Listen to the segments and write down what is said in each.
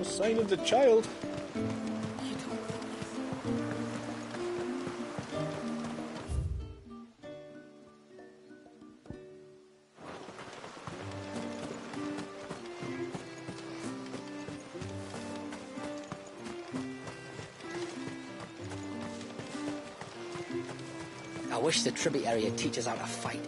No sign of the child. I wish the tributary would teach us how to fight.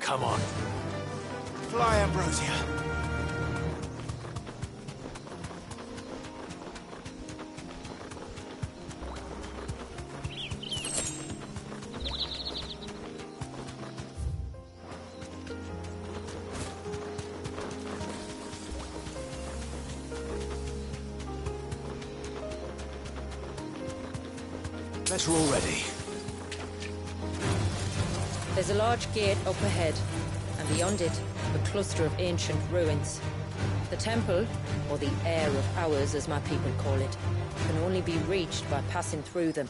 Come on. Fly, Ambrosia. Better already. There's a large gate up ahead, and beyond it, a cluster of ancient ruins. The temple, or the Heir of Hours as my people call it, can only be reached by passing through them.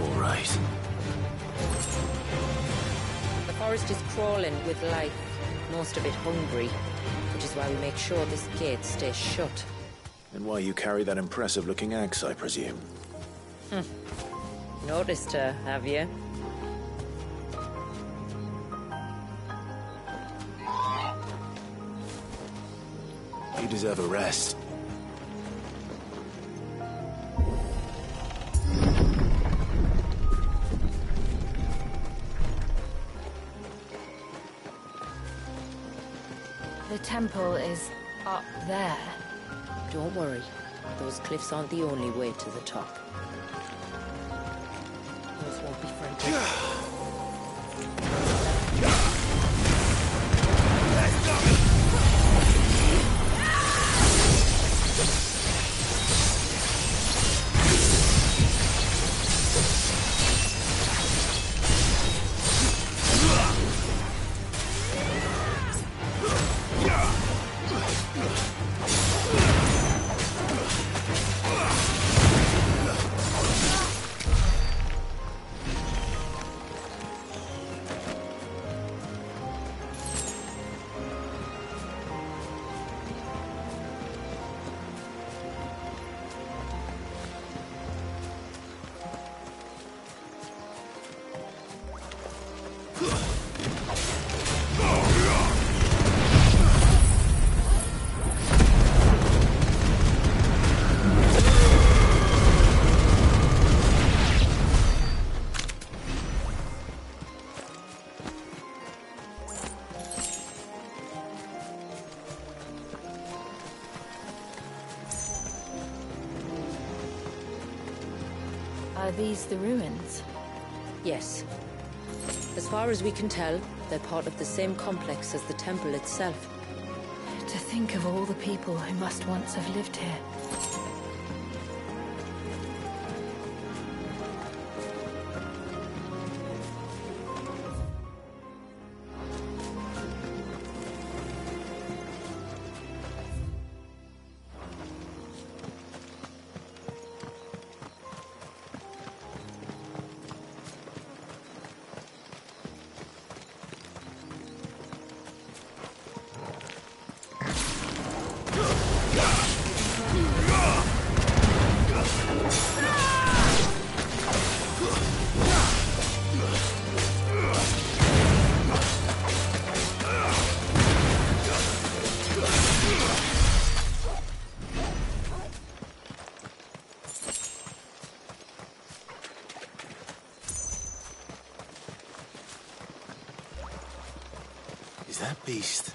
All right. The forest is crawling with life, most of it hungry, which is why we make sure this gate stays shut. And why you carry that impressive-looking axe, I presume. Noticed her, have you? You deserve a rest. The temple is up there. Don't worry, those cliffs aren't the only way to the top. Those won't be friendly. Are these the ruins? Yes. As far as we can tell, they're part of the same complex as the temple itself. To think of all the people who must once have lived here. Is that beast?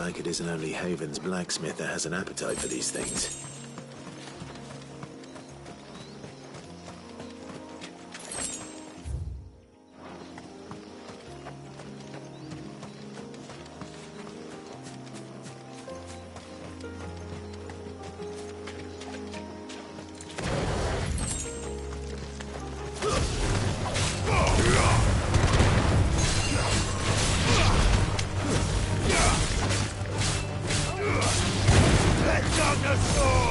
like it isn't only Haven's blacksmith that has an appetite for these things. Let down the sword!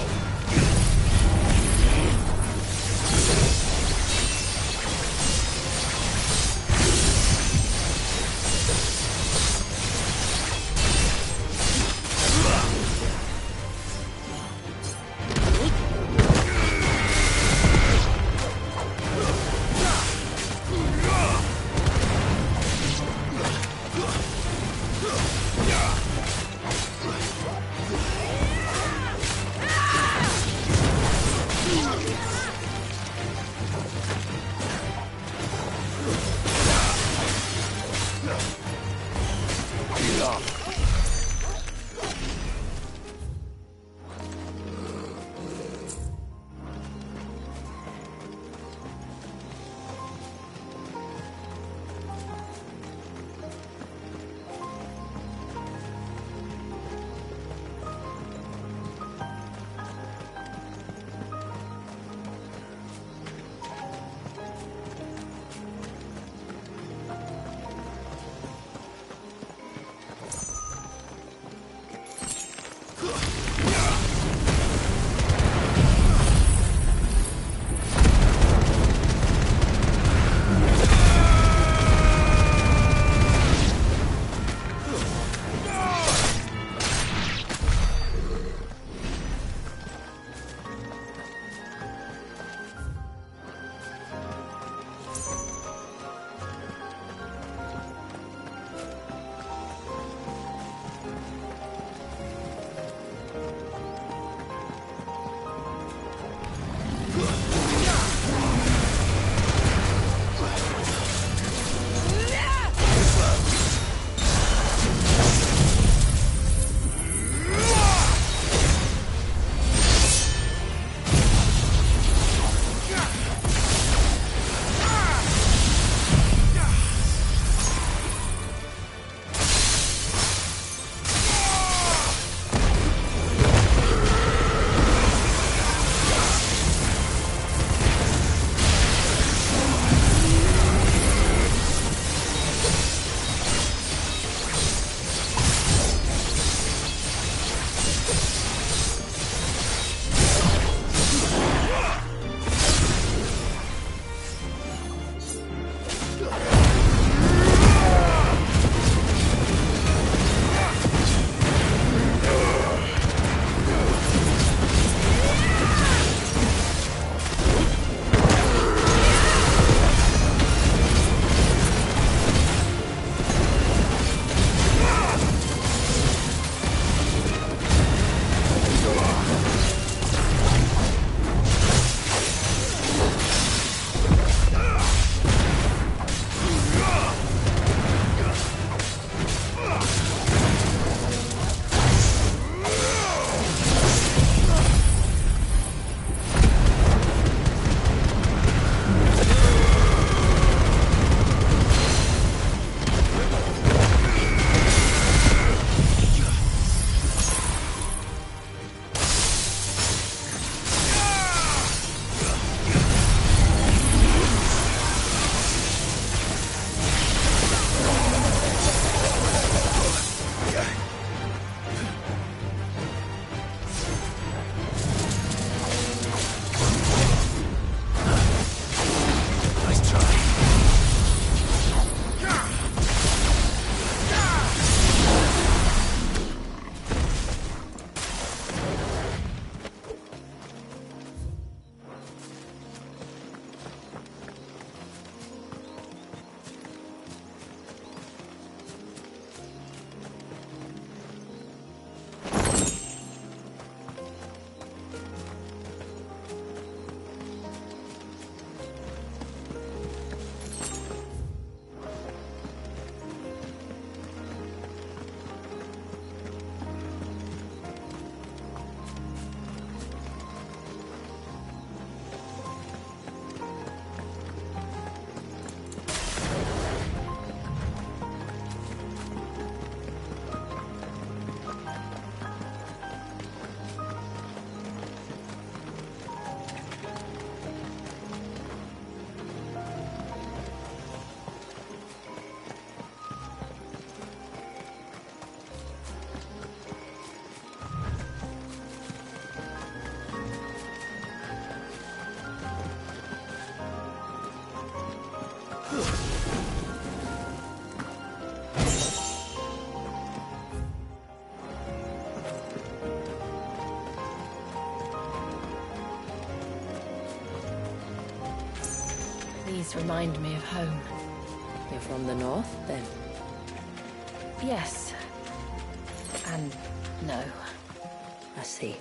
These remind me of home. You're from the north, then? Yes. And no. I see.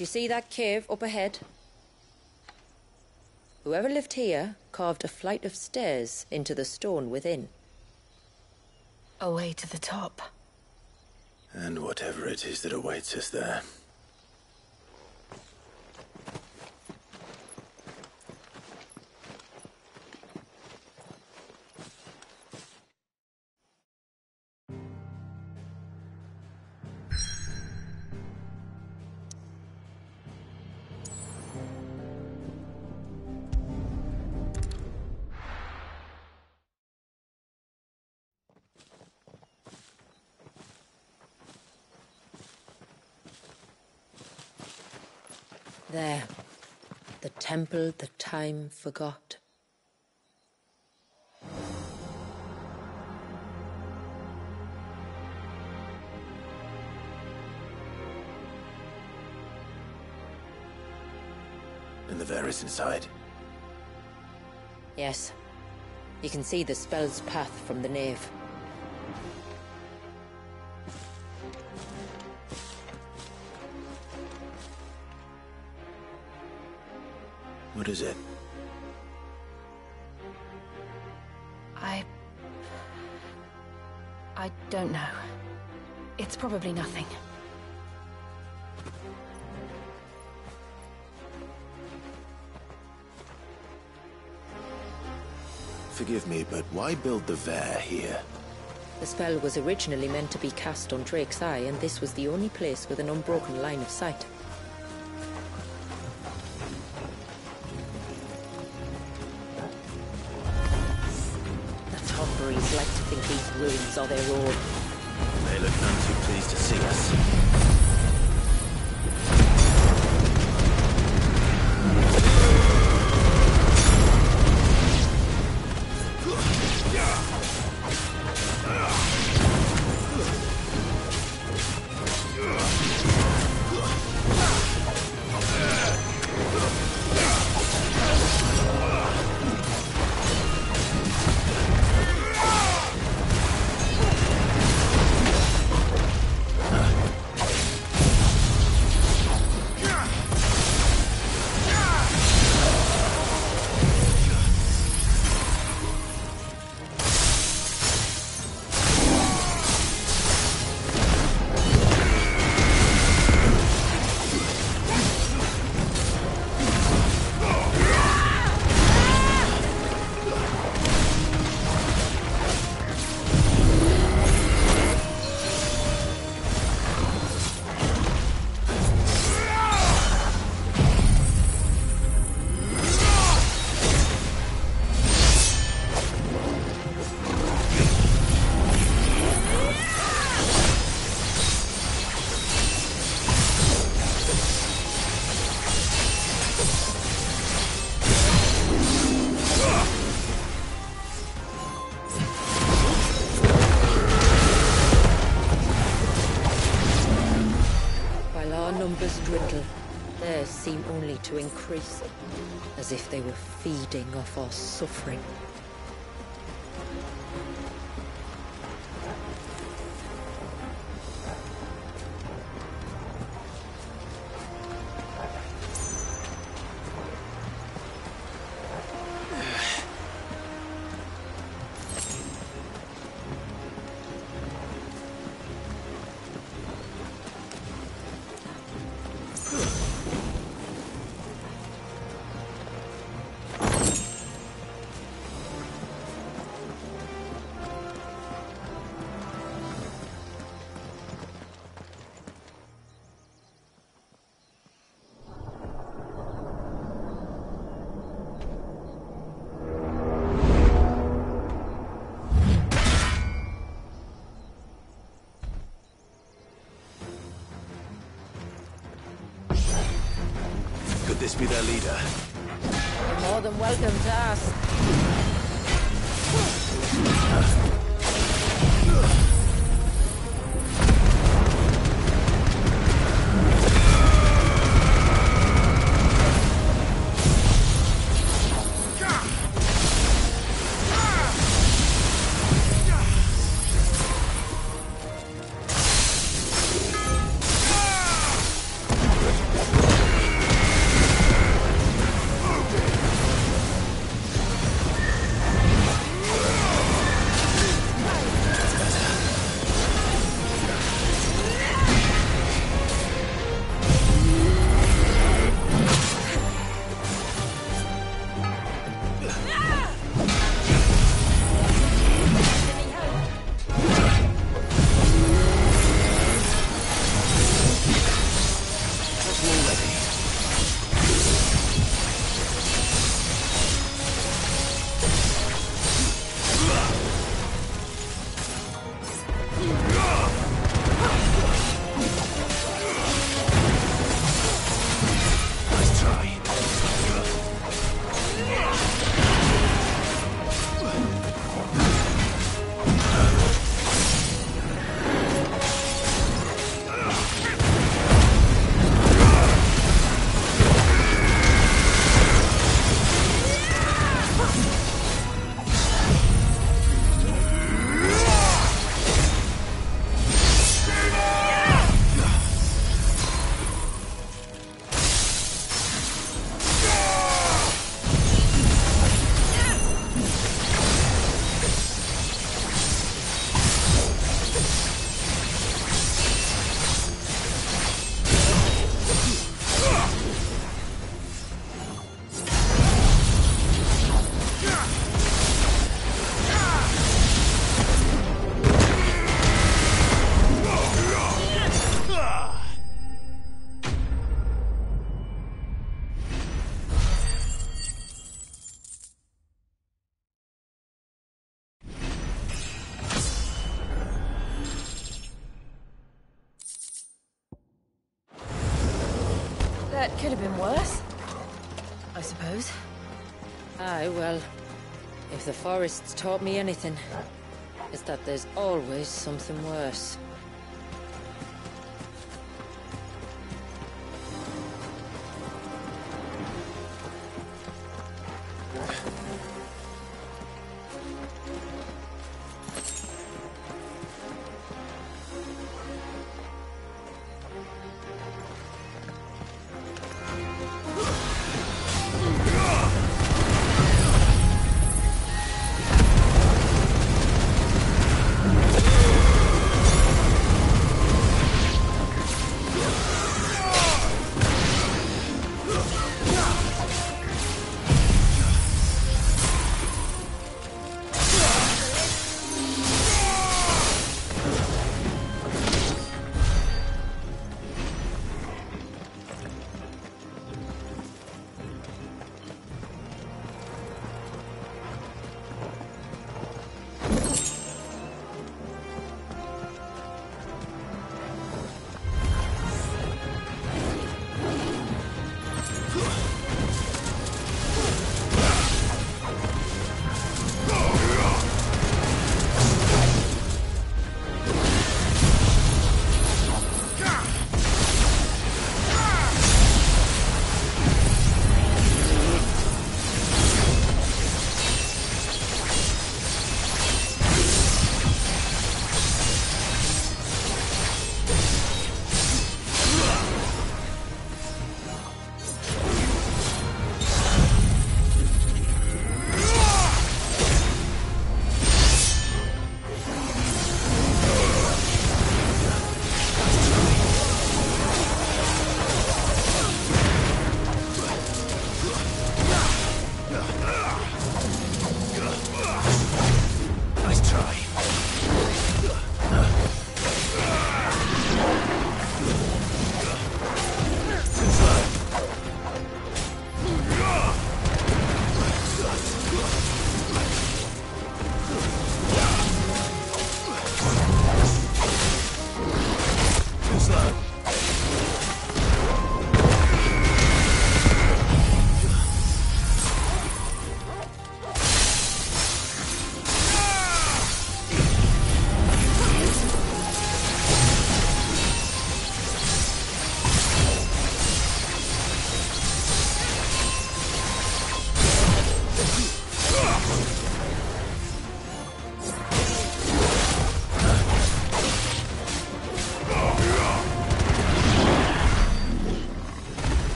Do you see that cave up ahead? Whoever lived here carved a flight of stairs into the stone within. A way to the top. And whatever it is that awaits us there. There. The temple the time forgot. And the Varys inside. Yes. You can see the spell's path from the nave. What is it? I don't know. It's probably nothing. Forgive me, but why build the Vair here? The spell was originally meant to be cast on Drake's Eye, and this was the only place with an unbroken line of sight. The Tomberries like to think these ruins are their own. They look none too pleased to see us. Dwindle, theirs seem only to increase, as if they were feeding off our suffering. Could this be their leader? You're more than welcome to ask. Could have been worse, I suppose. Aye, well, if the forest's taught me anything, it's that there's always something worse.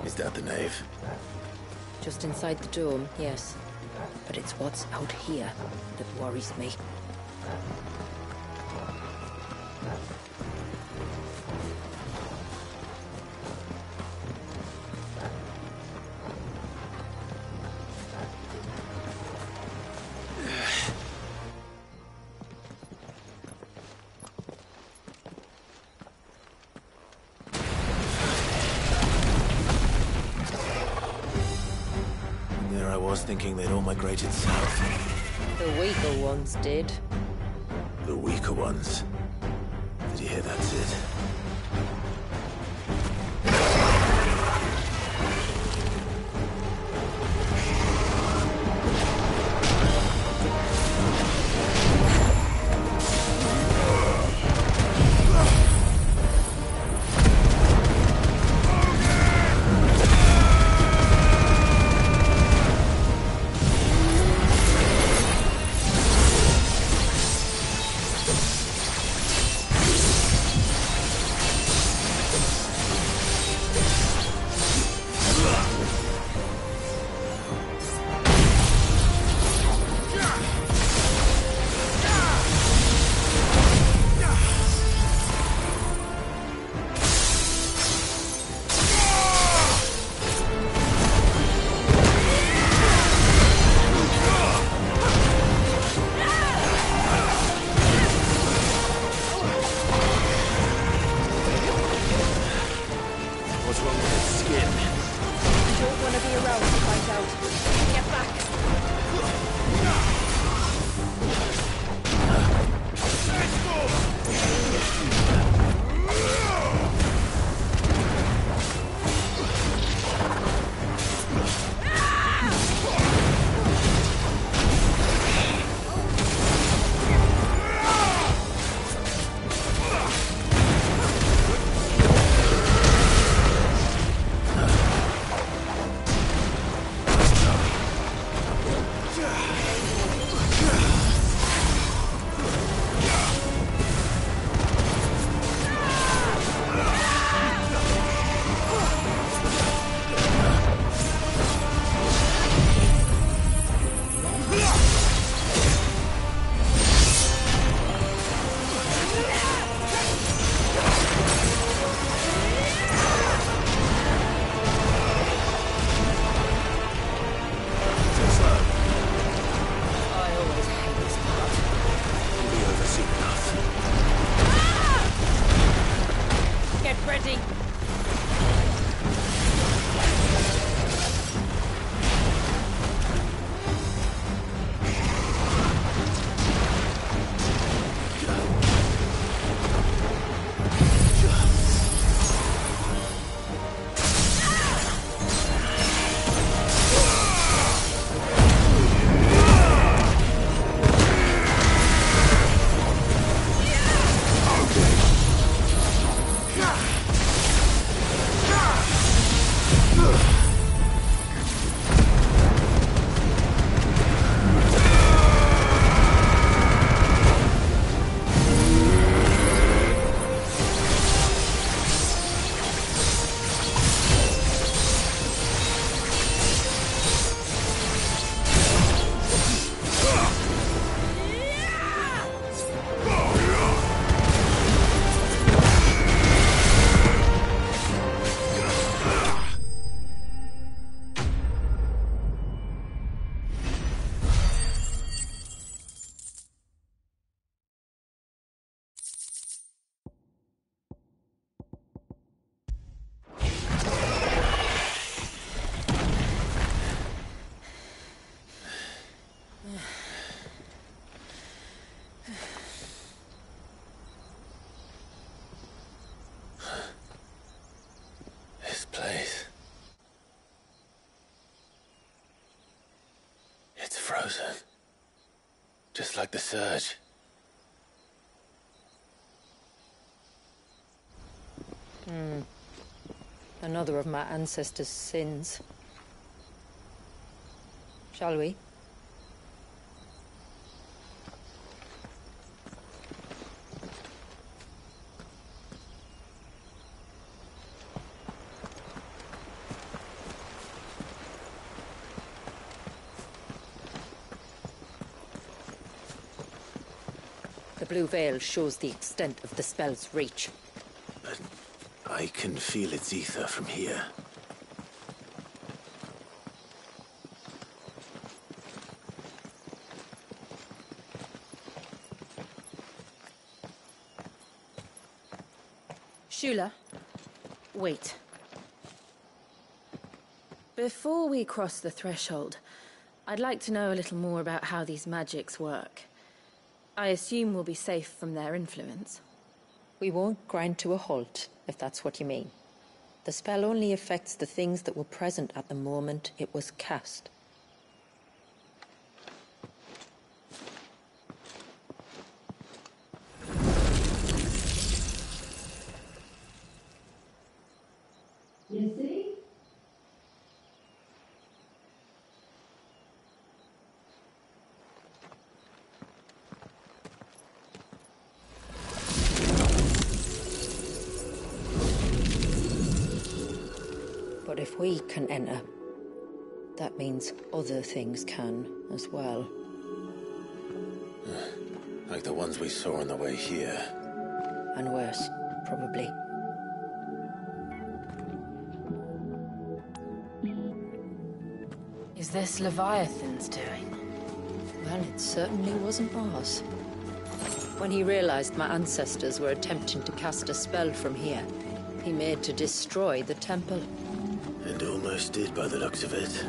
Is that the nave? Just inside the dome, yes. But it's what's out here that worries me. There I was thinking they'd all migrated south. The weaker ones did. The weaker ones. Did you hear that, Sid? Get back! Frozen. Just like the surge. Another of my ancestors' sins. Shall we? The blue veil shows the extent of the spell's reach. But I can feel its ether from here. Shula, wait. Before we cross the threshold, I'd like to know a little more about how these magics work. I assume we'll be safe from their influence. We won't grind to a halt, if that's what you mean. The spell only affects the things that were present at the moment it was cast. You see? But if we can enter, that means other things can as well. Like the ones we saw on the way here. And worse, probably. Is this Leviathan's doing? Well, it certainly wasn't ours. When he realized my ancestors were attempting to cast a spell from here, he made to destroy the temple. And almost did by the looks of it.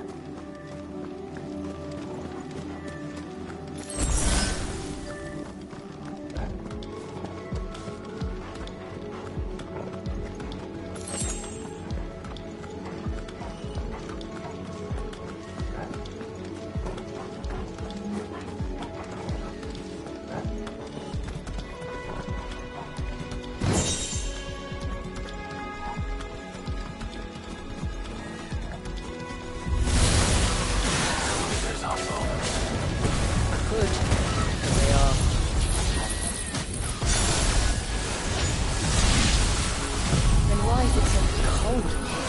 It's so cold in here.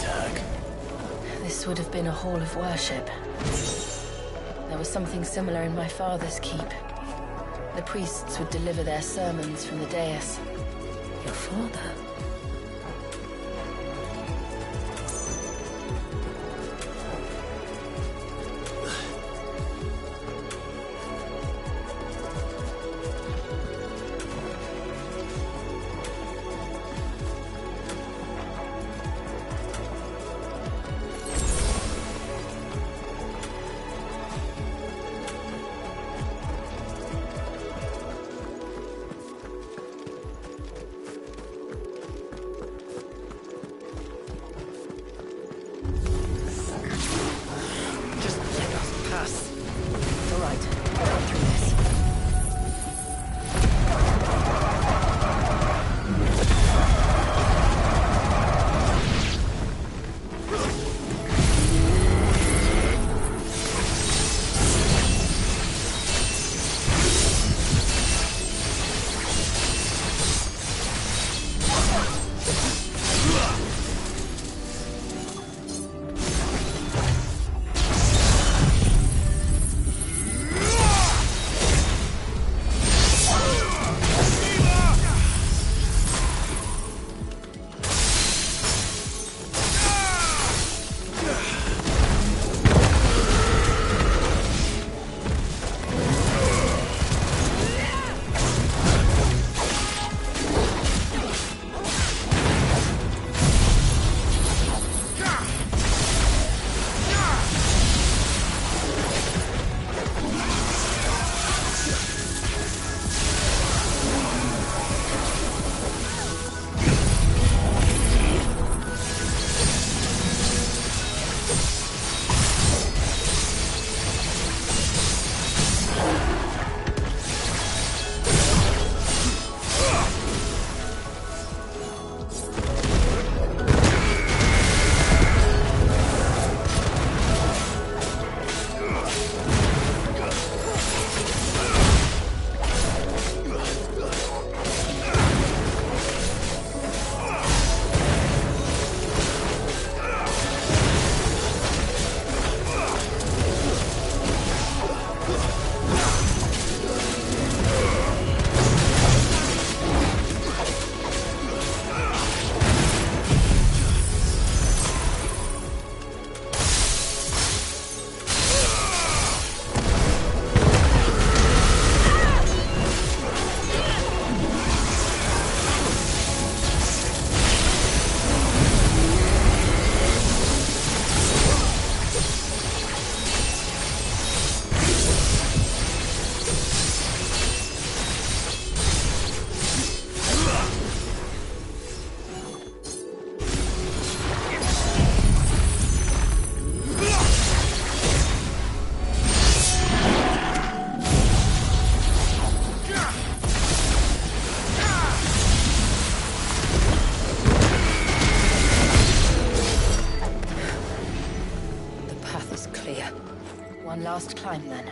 tag. This would have been a hall of worship. There was something similar in my father's keep. The priests would deliver their sermons from the dais. Your father? One last climb, then.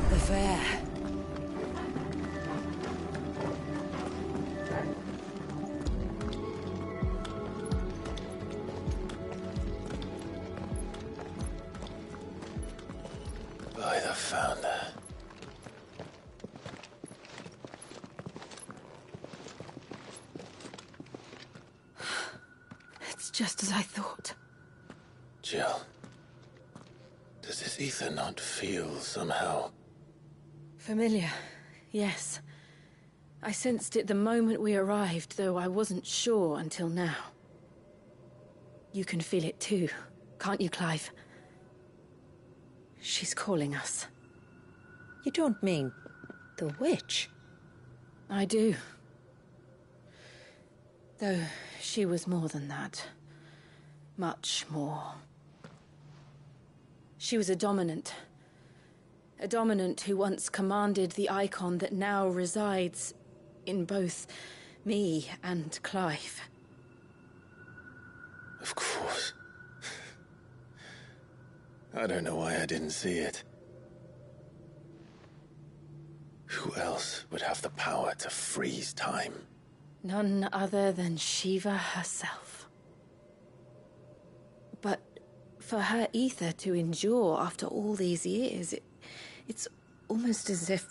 The fair. By the founder. It's just as I thought. Jill, does this ether not feel somehow? Familiar, yes. I sensed it the moment we arrived, though I wasn't sure until now. You can feel it too, can't you, Clive? She's calling us. You don't mean the witch? I do. Though she was more than that. Much more. She was a dominant. A dominant who once commanded the icon that now resides in both me and Clive. Of course. I don't know why I didn't see it. Who else would have the power to freeze time? None other than Shiva herself. But for her ether to endure after all these years, it's almost as if...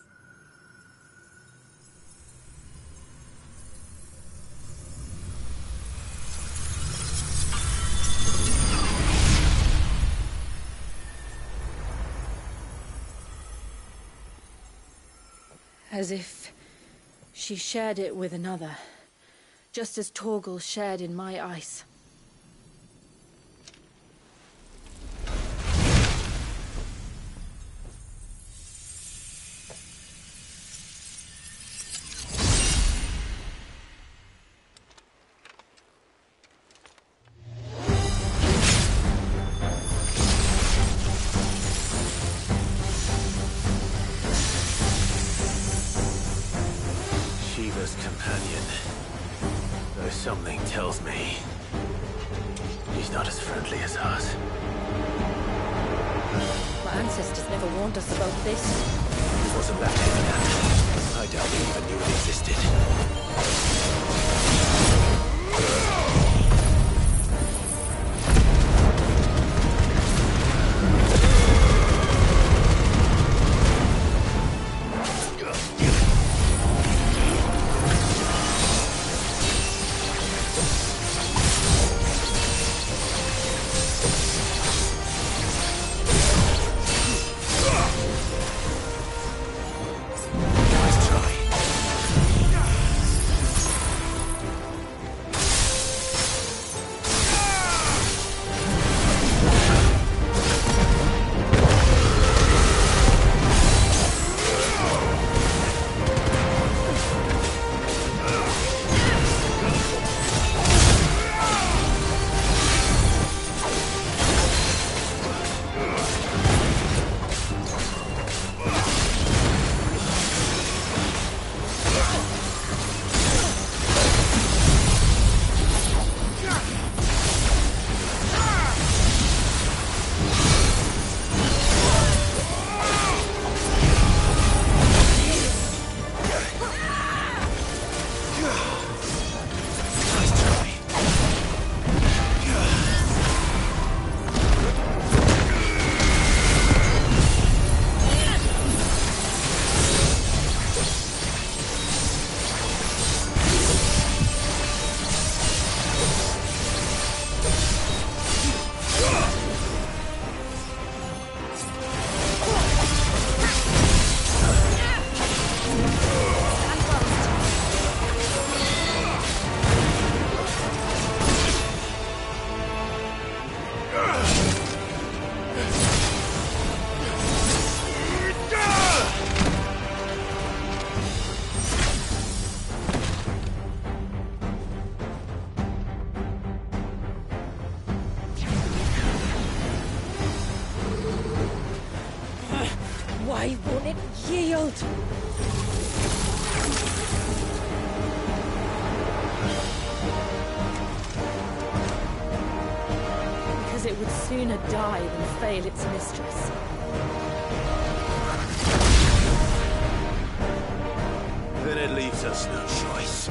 As if she shared it with another, just as Torgal shared in my ice. Shiva's companion. Though something tells me he's not as friendly as us. My ancestors never warned us about this. It wasn't that heavy. I doubt they even knew it existed. Why won't it yield? Because it would sooner die than fail its mistress. Then it leaves us no choice.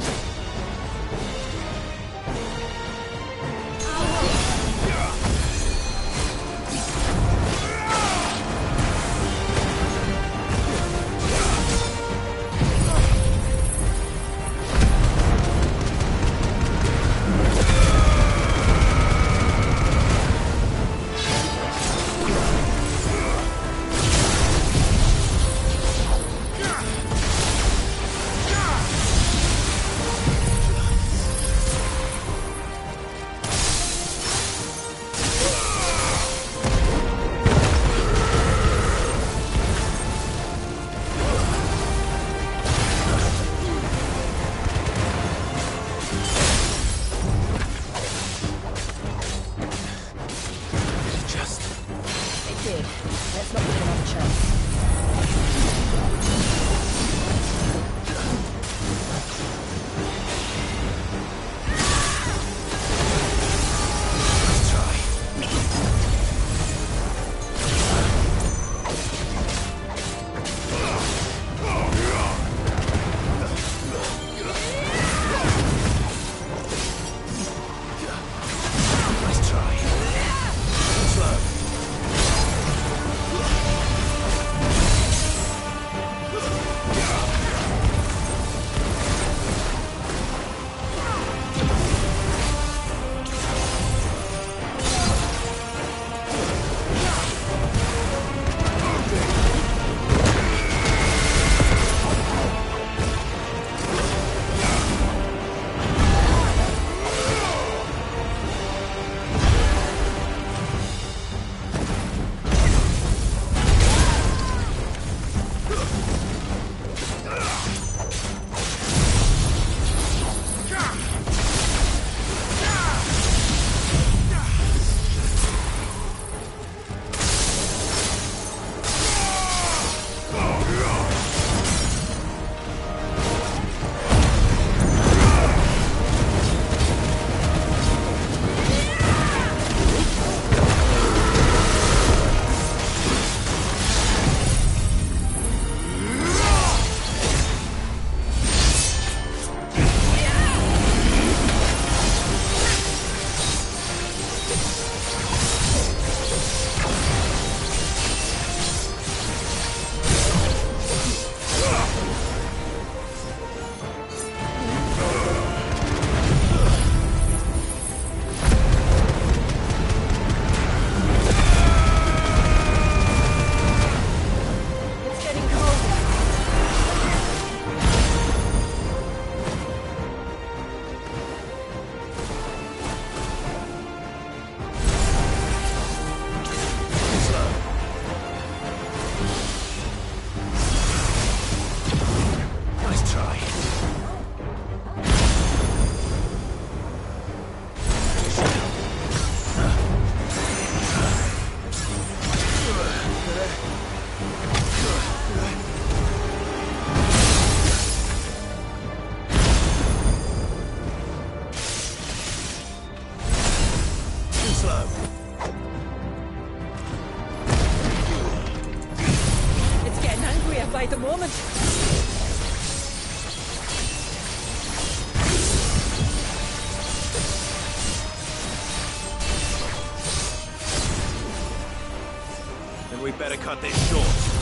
better cut this short.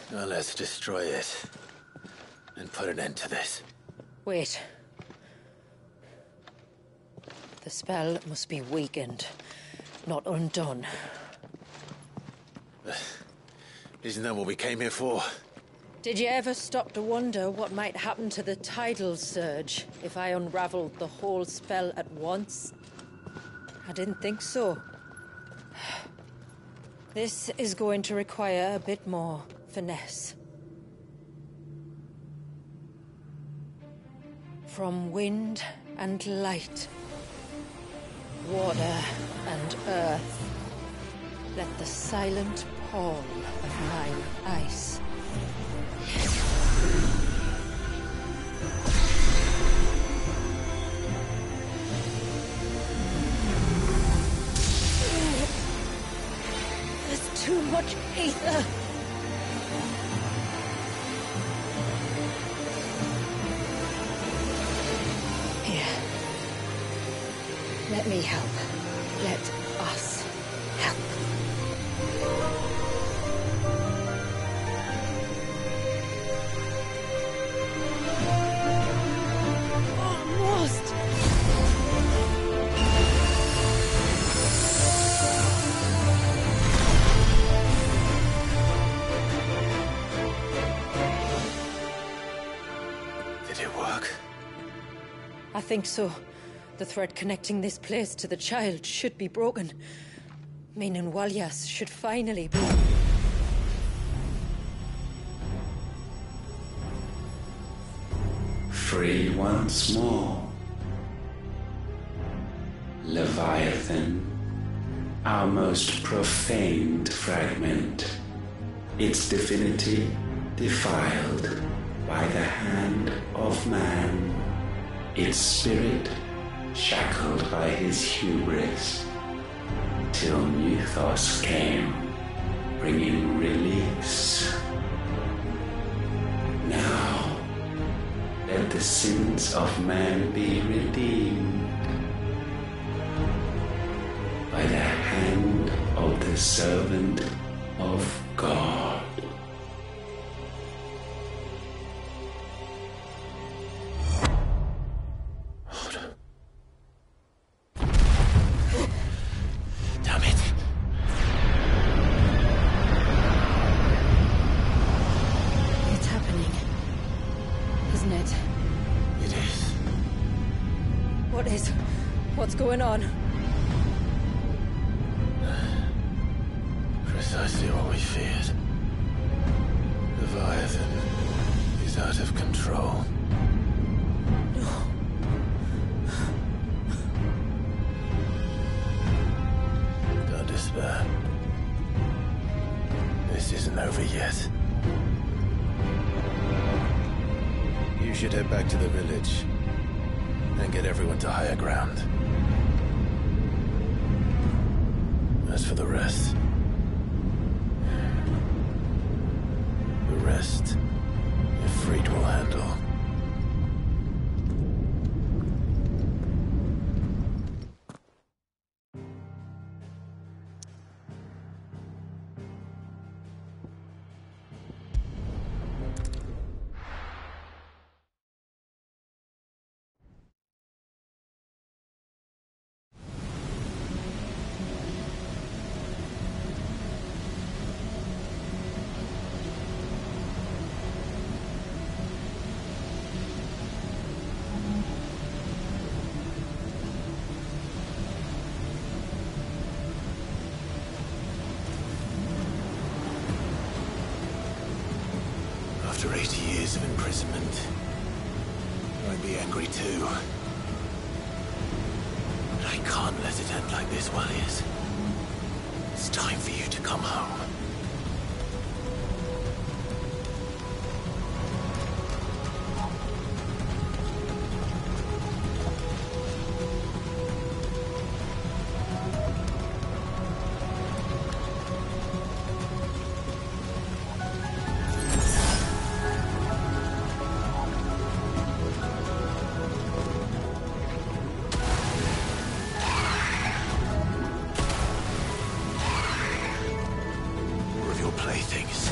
Now let's destroy it. And put an end to this. Wait. The spell must be weakened, not undone. Isn't that what we came here for? Did you ever stop to wonder what might happen to the tidal surge if I unraveled the whole spell at once? I didn't think so. This is going to require a bit more finesse. From wind and light, water and earth, let the silent pall of mine ice. There's too much ether. Here. Let me help. Let us help. Almost. Did it work? I think so. The thread connecting this place to the child should be broken. Meaning Walyas should finally be... Free once more. Leviathan our most profaned fragment, its divinity defiled by the hand of man, its spirit shackled by his hubris, till Mythos came, bringing release. Now, let the sins of man be redeemed by the hand of the servant of God. Damn it. It's happening. Isn't it? It is. What's going on? Precisely what we feared. Leviathan is out of control. Don't despair. This isn't over yet. You should head back to the village and get everyone to higher ground. As for the rest, Ifrit will handle. After 80 years of imprisonment, I'd be angry too. But I can't let it end like this, Wallius. It's time for you to come home. Playthings.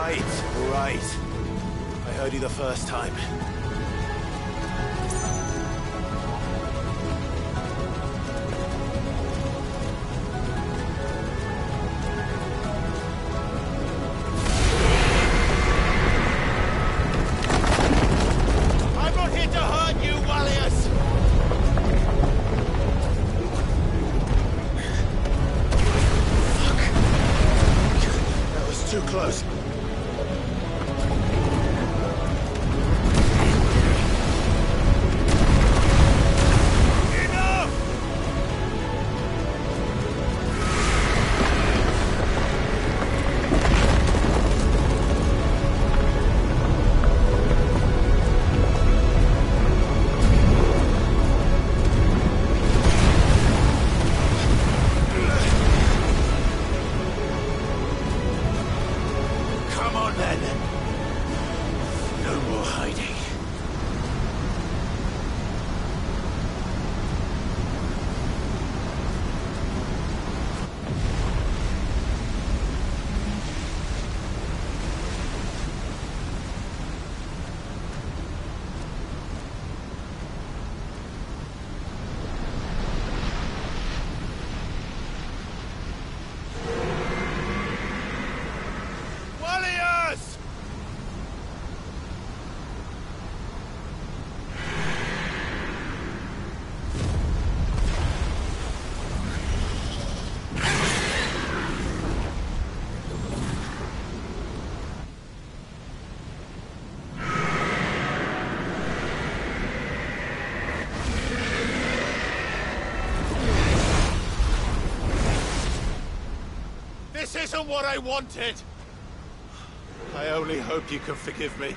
Right. I heard you the first time. I'm not here to hurt you, Wallius! That was too close. Come on then. No more hiding. Wallius! This isn't what I wanted! I only hope you can forgive me.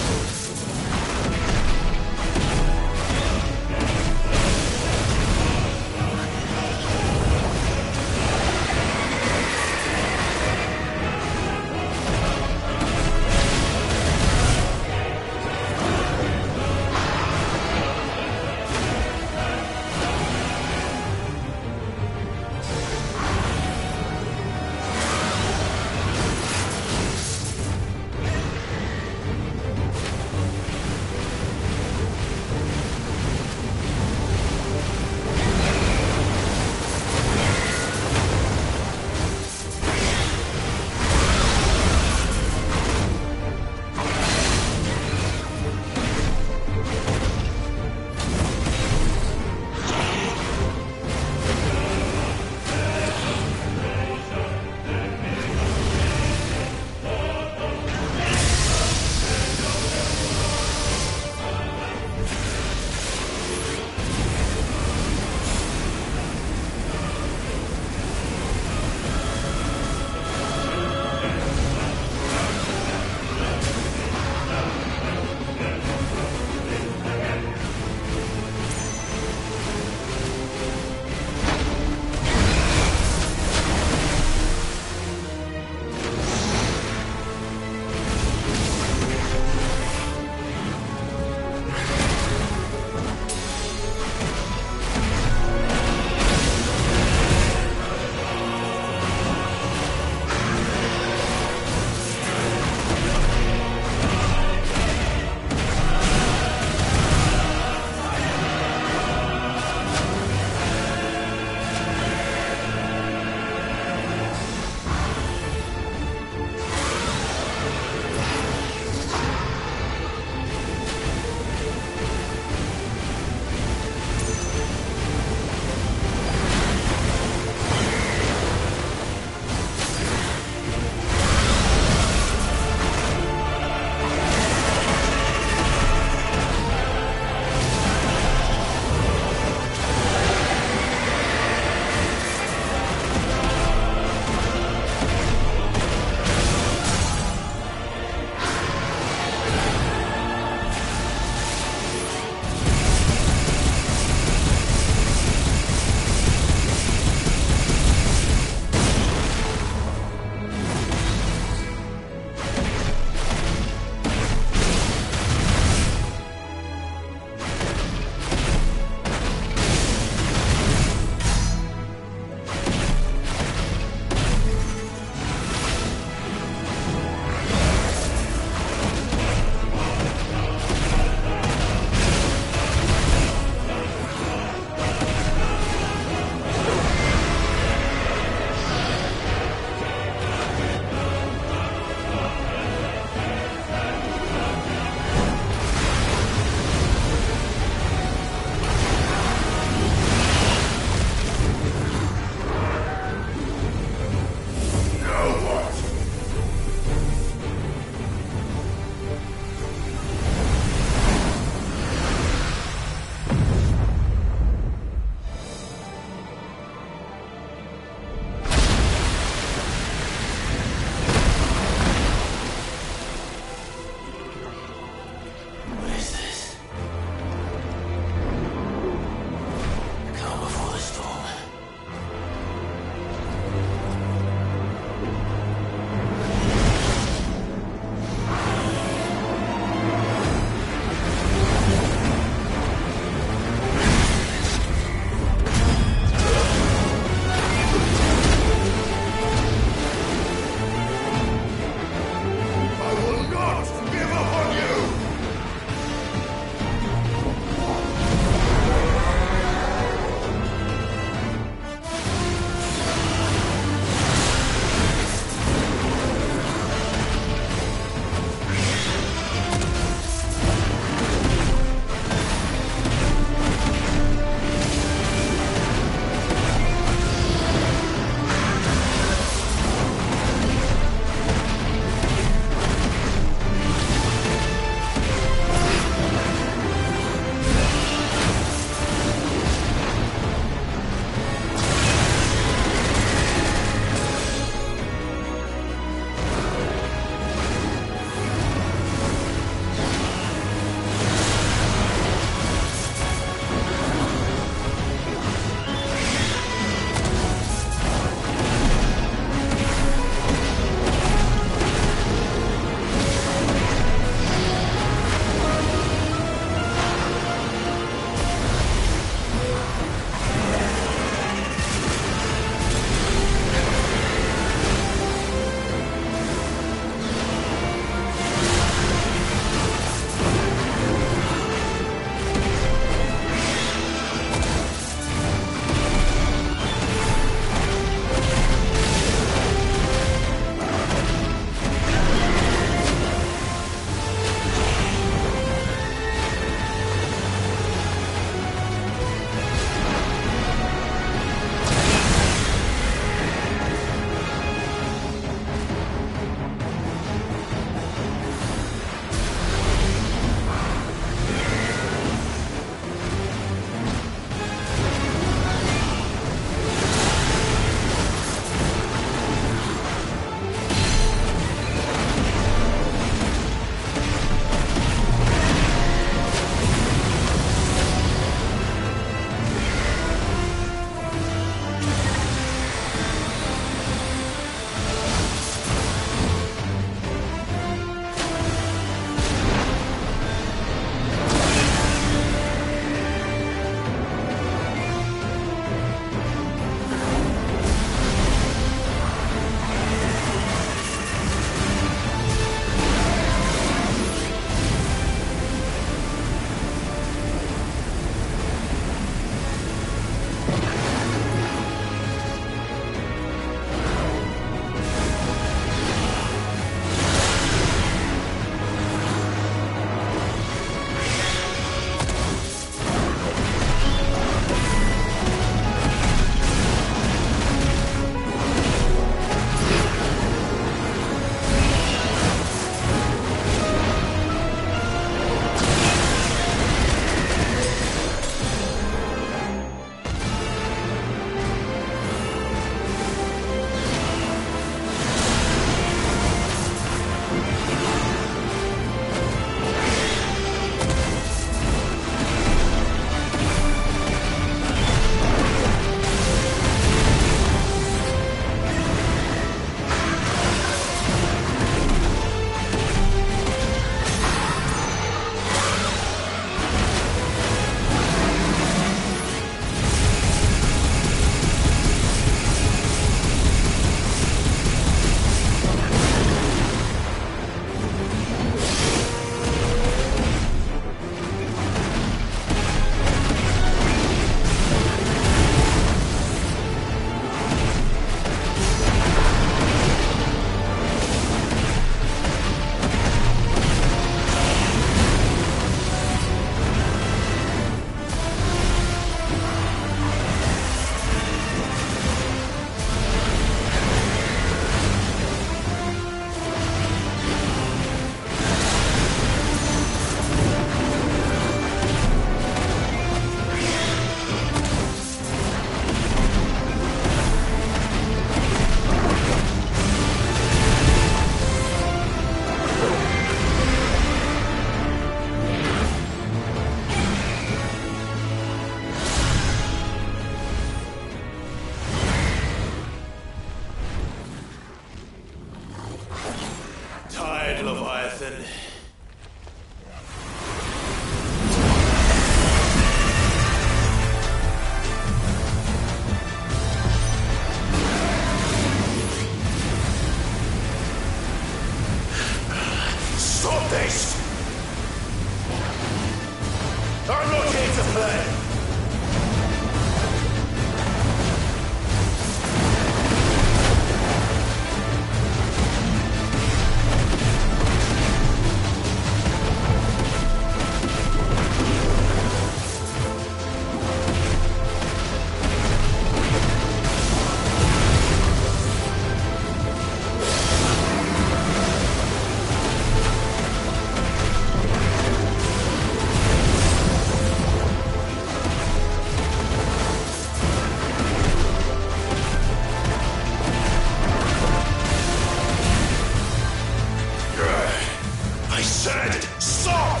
Stop!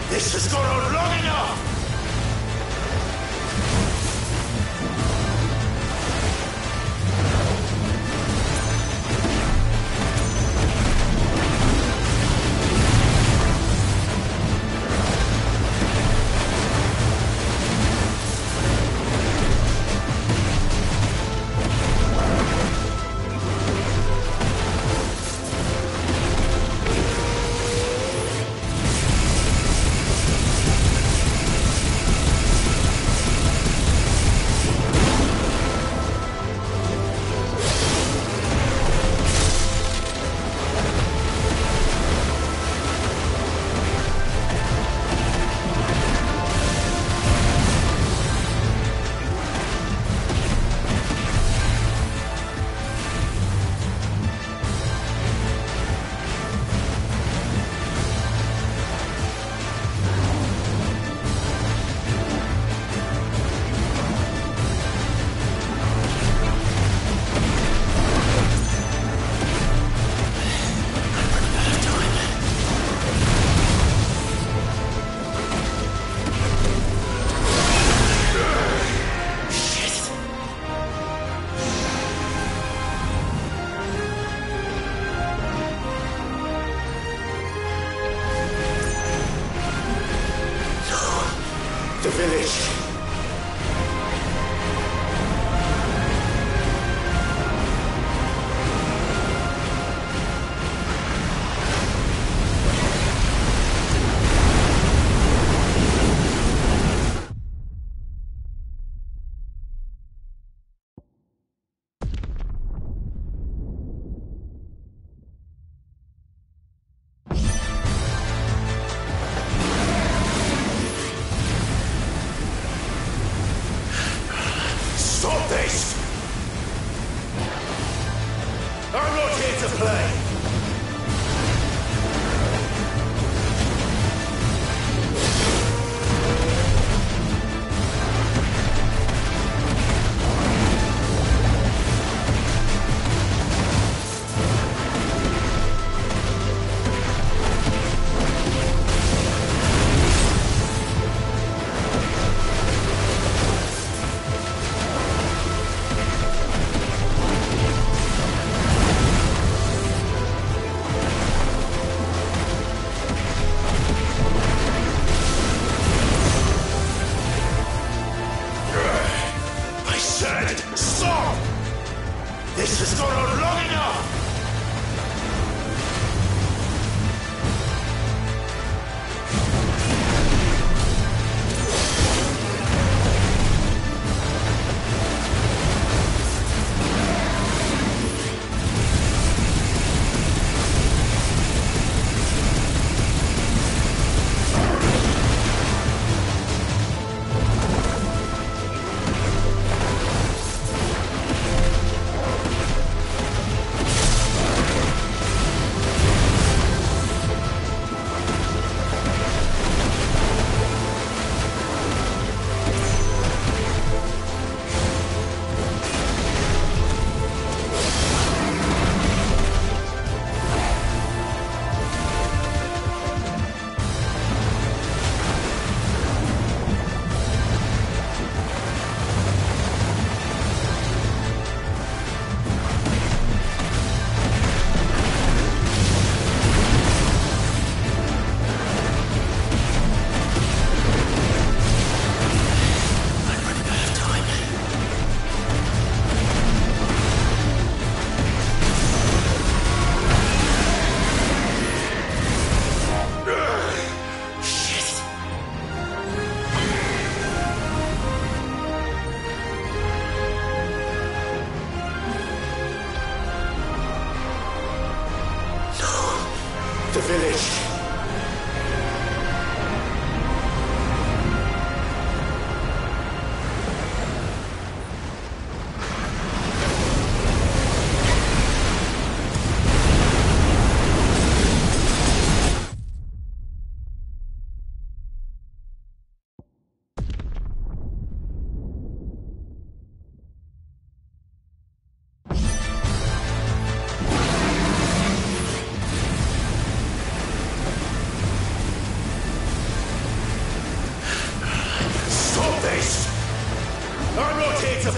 This has gone on long enough! The village.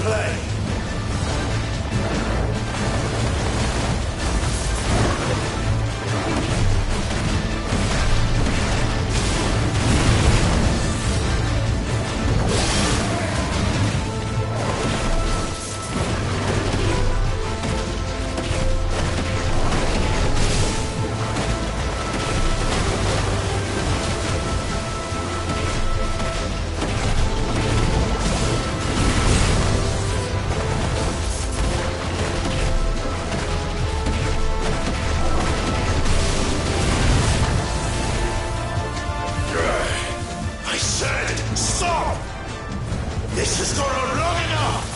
play. I said, stop! This has gone on long enough!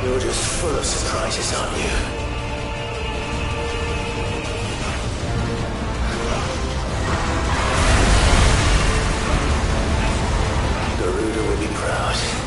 You're just full of surprises, aren't you? Garuda will be proud.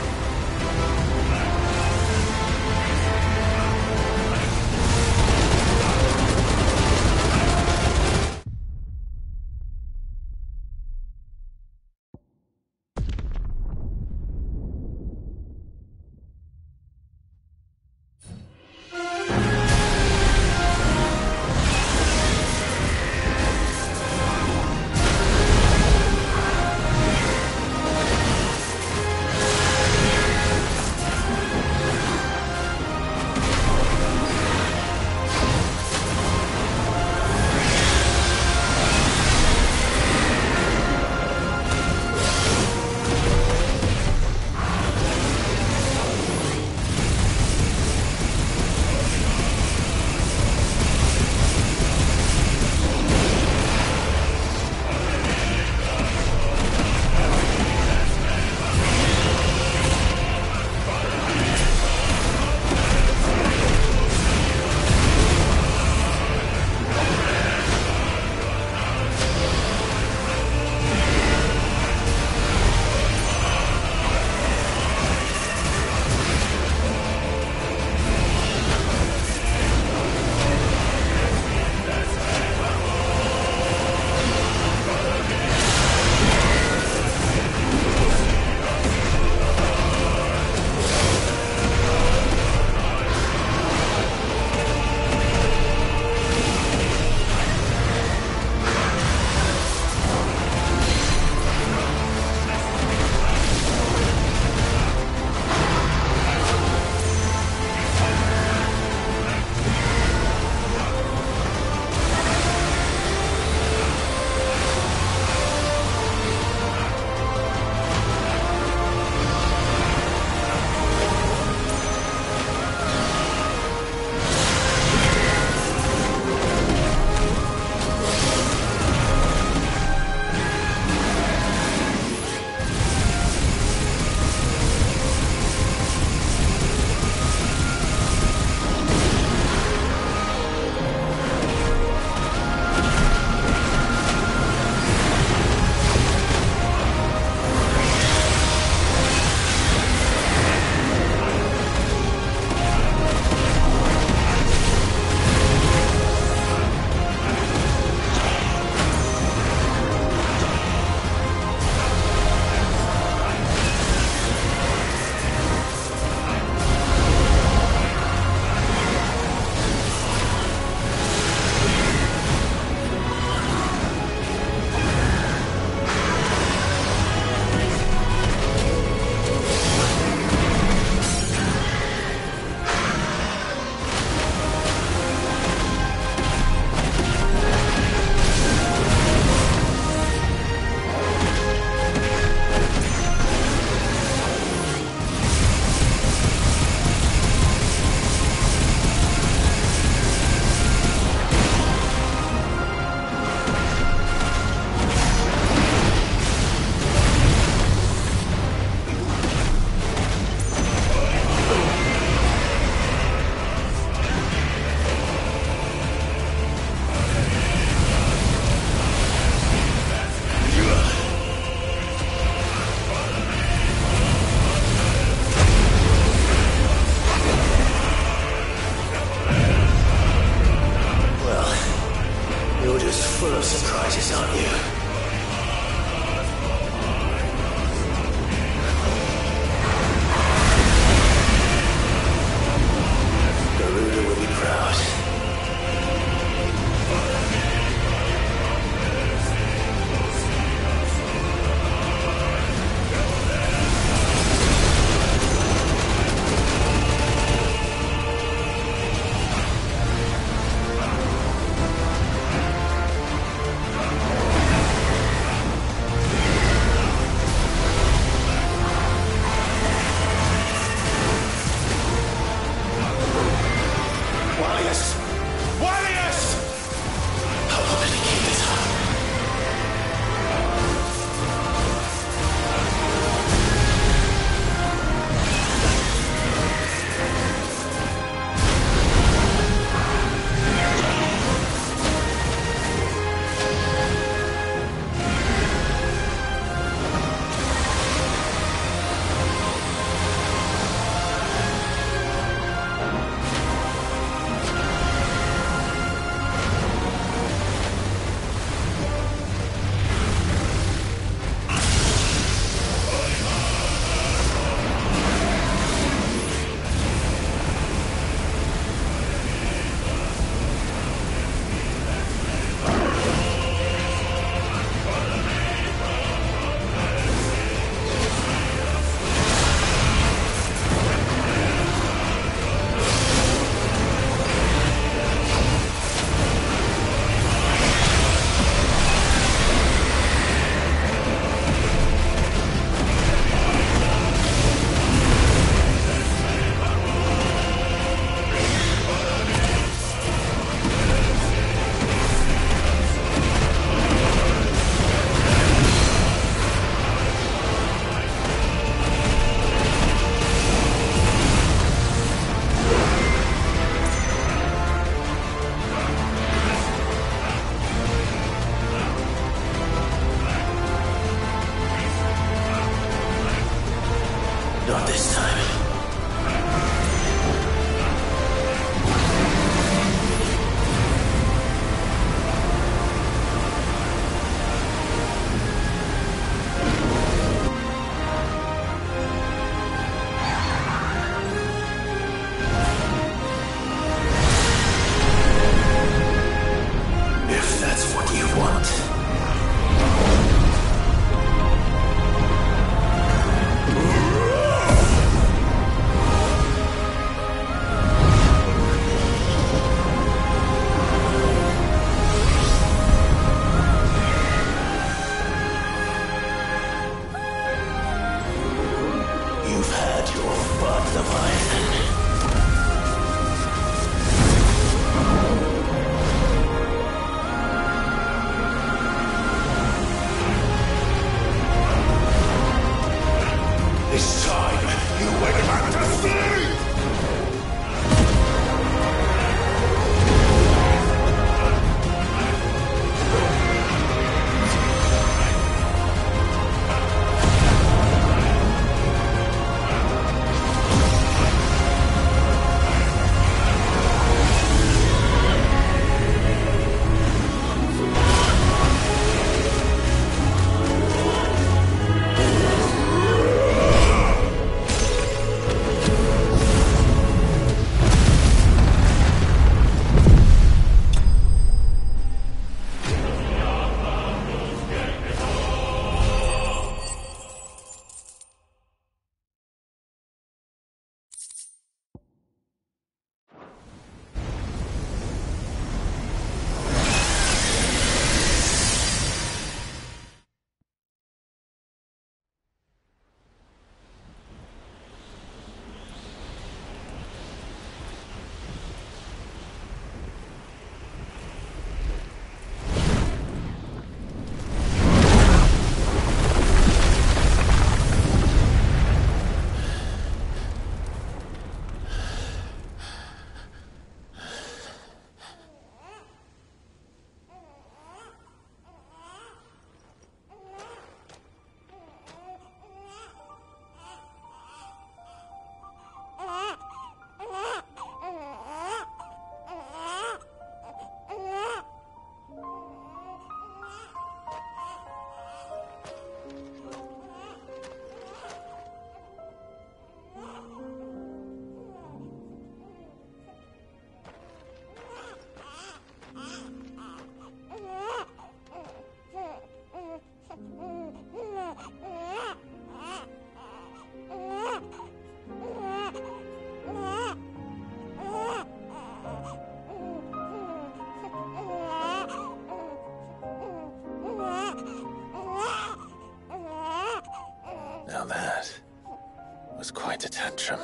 quite a tantrum.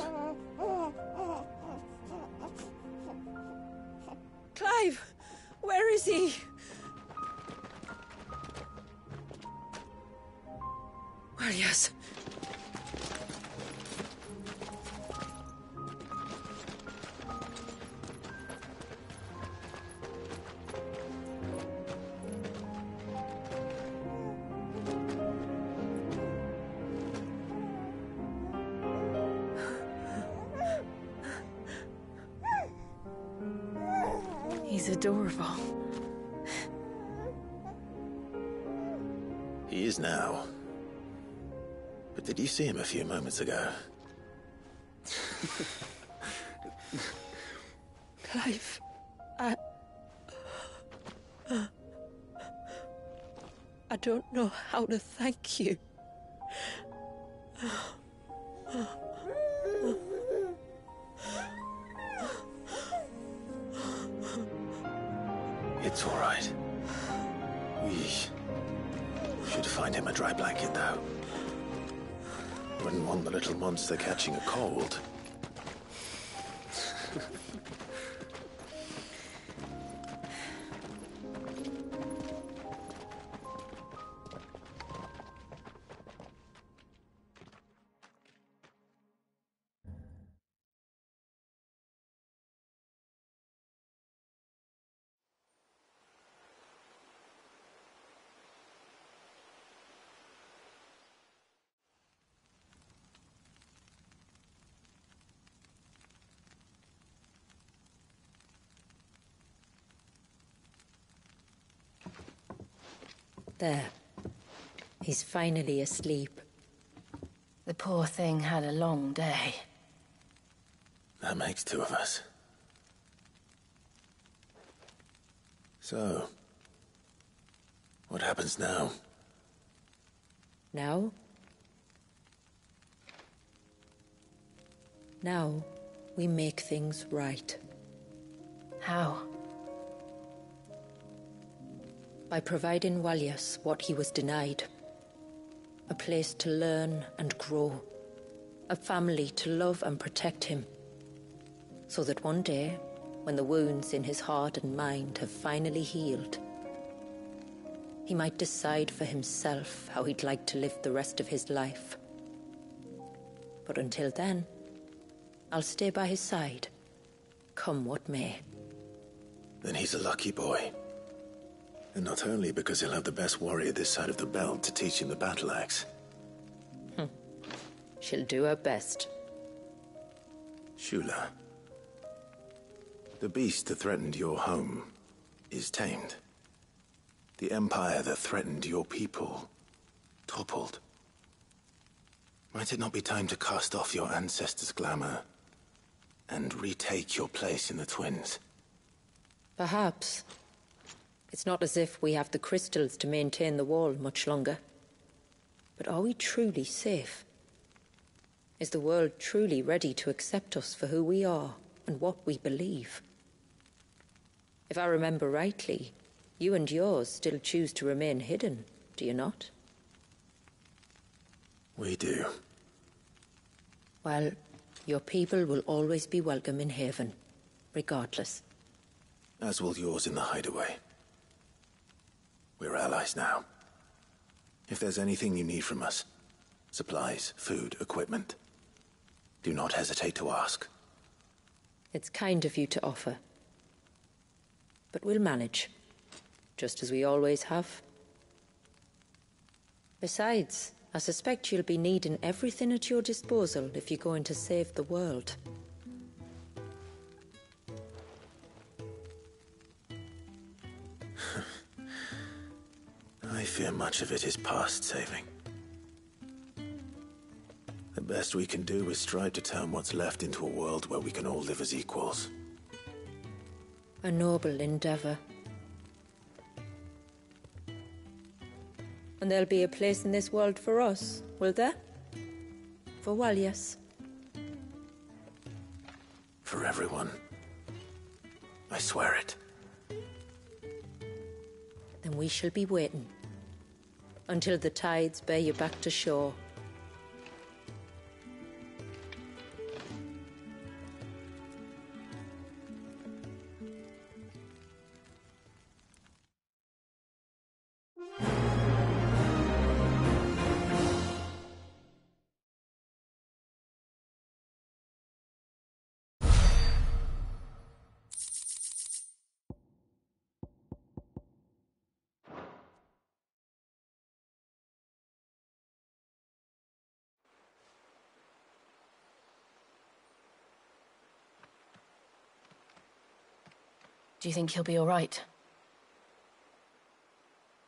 Clive! Where is he? Well, yes. He's adorable. He is now. But did you see him a few moments ago? Clive, I don't know how to thank you. It's all right. We should find him a dry blanket, though. Wouldn't want the little monster catching a cold. There. He's finally asleep. The poor thing had a long day. That makes two of us. So, what happens now? Now? Now, we make things right. How? By providing Walyas what he was denied. A place to learn and grow. A family to love and protect him. So that one day, when the wounds in his heart and mind have finally healed, he might decide for himself how he'd like to live the rest of his life. But until then, I'll stay by his side, come what may. Then he's a lucky boy. And not only because he'll have the best warrior this side of the belt to teach him the battle axe. She'll do her best. Shula. The beast that threatened your home is tamed. The empire that threatened your people toppled. Might it not be time to cast off your ancestors' glamour and retake your place in the Twins? Perhaps. It's not as if we have the crystals to maintain the wall much longer. But are we truly safe? Is the world truly ready to accept us for who we are and what we believe? If I remember rightly, you and yours still choose to remain hidden, do you not? We do. Well, your people will always be welcome in Haven, regardless. As will yours in the hideaway. We're allies now. If there's anything you need from us, supplies, food, equipment, do not hesitate to ask. It's kind of you to offer. But we'll manage, just as we always have. Besides, I suspect you'll be needing everything at your disposal if you're going to save the world. I fear much of it is past saving. The best we can do is strive to turn what's left into a world where we can all live as equals. A noble endeavor. And there'll be a place in this world for us, will there? For Walyas. For everyone. I swear it. Then we shall be waiting. Until the tides bear you back to shore. Do you think he'll be all right?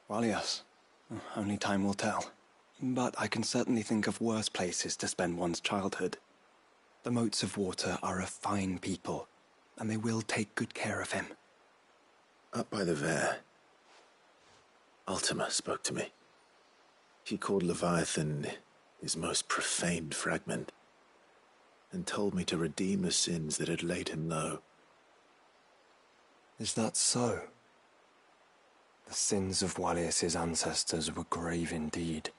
Well, yes. Only time will tell. But I can certainly think of worse places to spend one's childhood. The Moats of Water are a fine people, and they will take good care of him. Up by the Vare, Ultima spoke to me. She called Leviathan his most profaned fragment, and told me to redeem the sins that had laid him low. Is that so? The sins of Wallius's ancestors were grave indeed.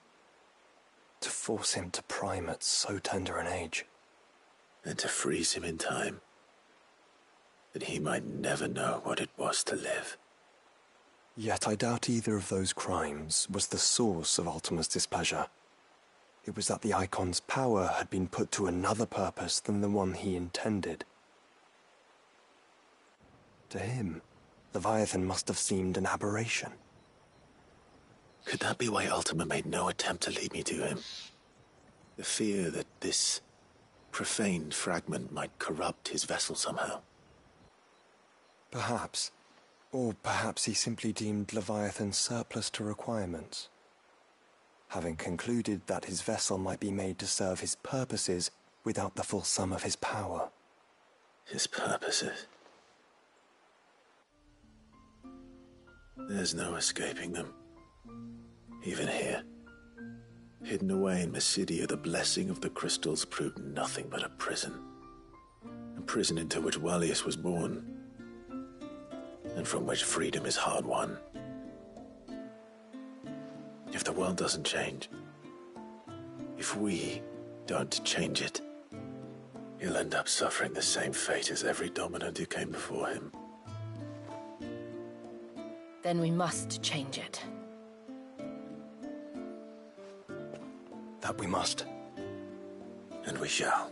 To force him to prime at so tender an age. And to freeze him in time, that he might never know what it was to live. Yet I doubt either of those crimes was the source of Ultima's displeasure. It was that the Icon's power had been put to another purpose than the one he intended. To him, Leviathan must have seemed an aberration. Could that be why Ultima made no attempt to lead me to him? The fear that this profaned fragment might corrupt his vessel somehow. Perhaps. Or perhaps he simply deemed Leviathan surplus to requirements. Having concluded that his vessel might be made to serve his purposes without the full sum of his power. His purposes? There's no escaping them. Even here. Hidden away in Mysidia, the blessing of the crystals proved nothing but a prison. A prison into which Wallius was born, and from which freedom is hard won. If the world doesn't change, if we don't change it, he'll end up suffering the same fate as every dominant who came before him. Then we must change it. That we must. And we shall.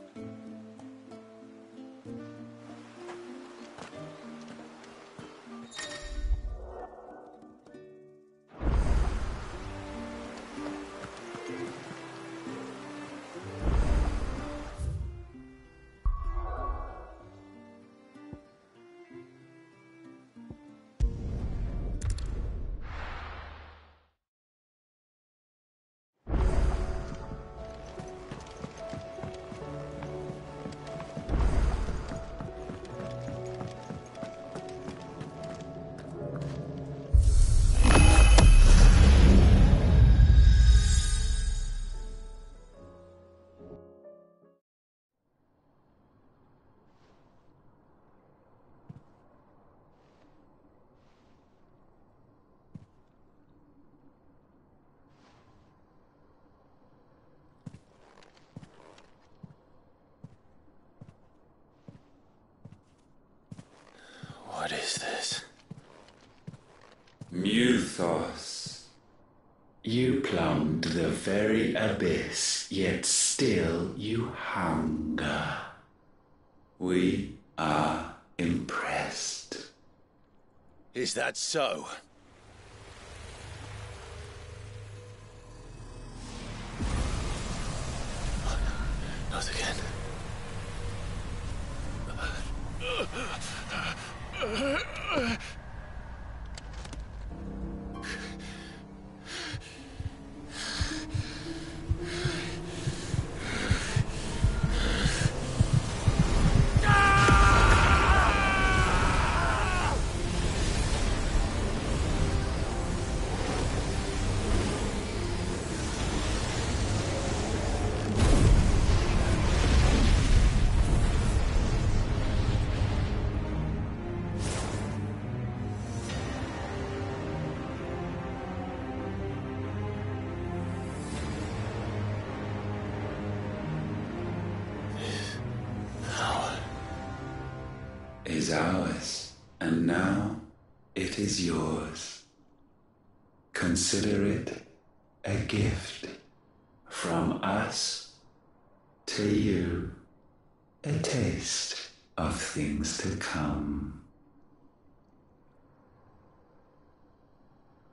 What is this? Muthos. You plumbed the very abyss, yet still you hunger. We are impressed. Is that so? Not again. Is ours, and now it is yours. Consider it a gift from us to you, a taste of things to come.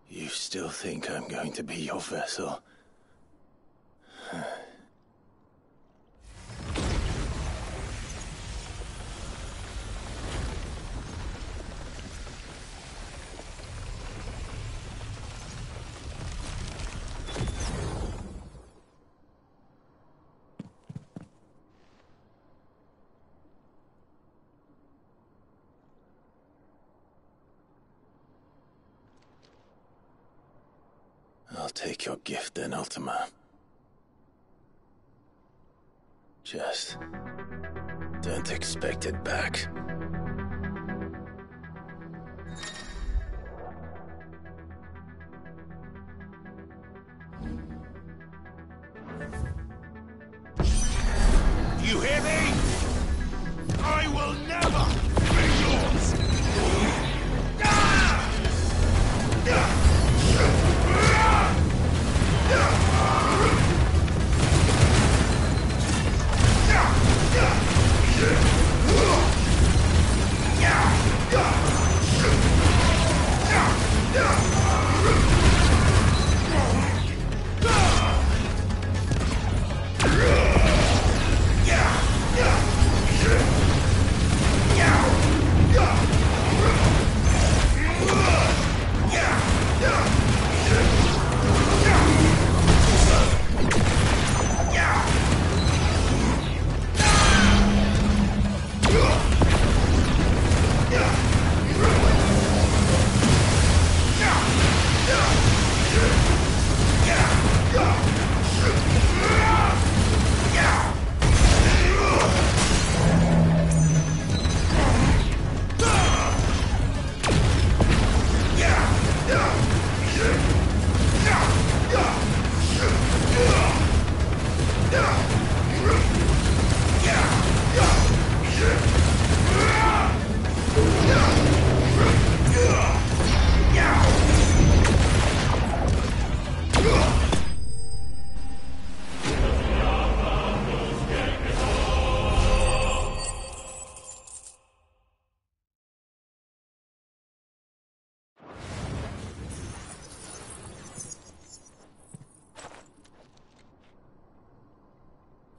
You still think I'm going to be your vessel? I'll take your gift then, Ultima. Just don't expect it back. You hear me? I will never be yours!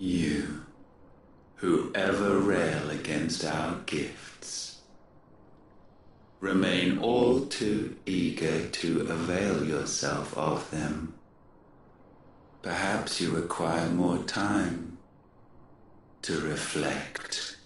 You, who ever rail against our gifts, remain all too eager to avail yourself of them. Perhaps you require more time to reflect.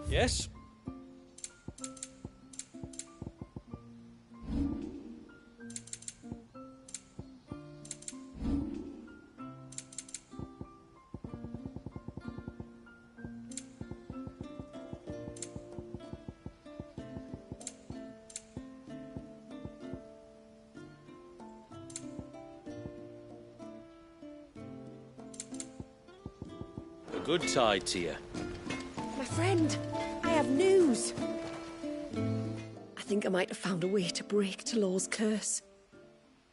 Yes? A good tide to you. My friend, I have news. I think I might have found a way to break Talor's curse.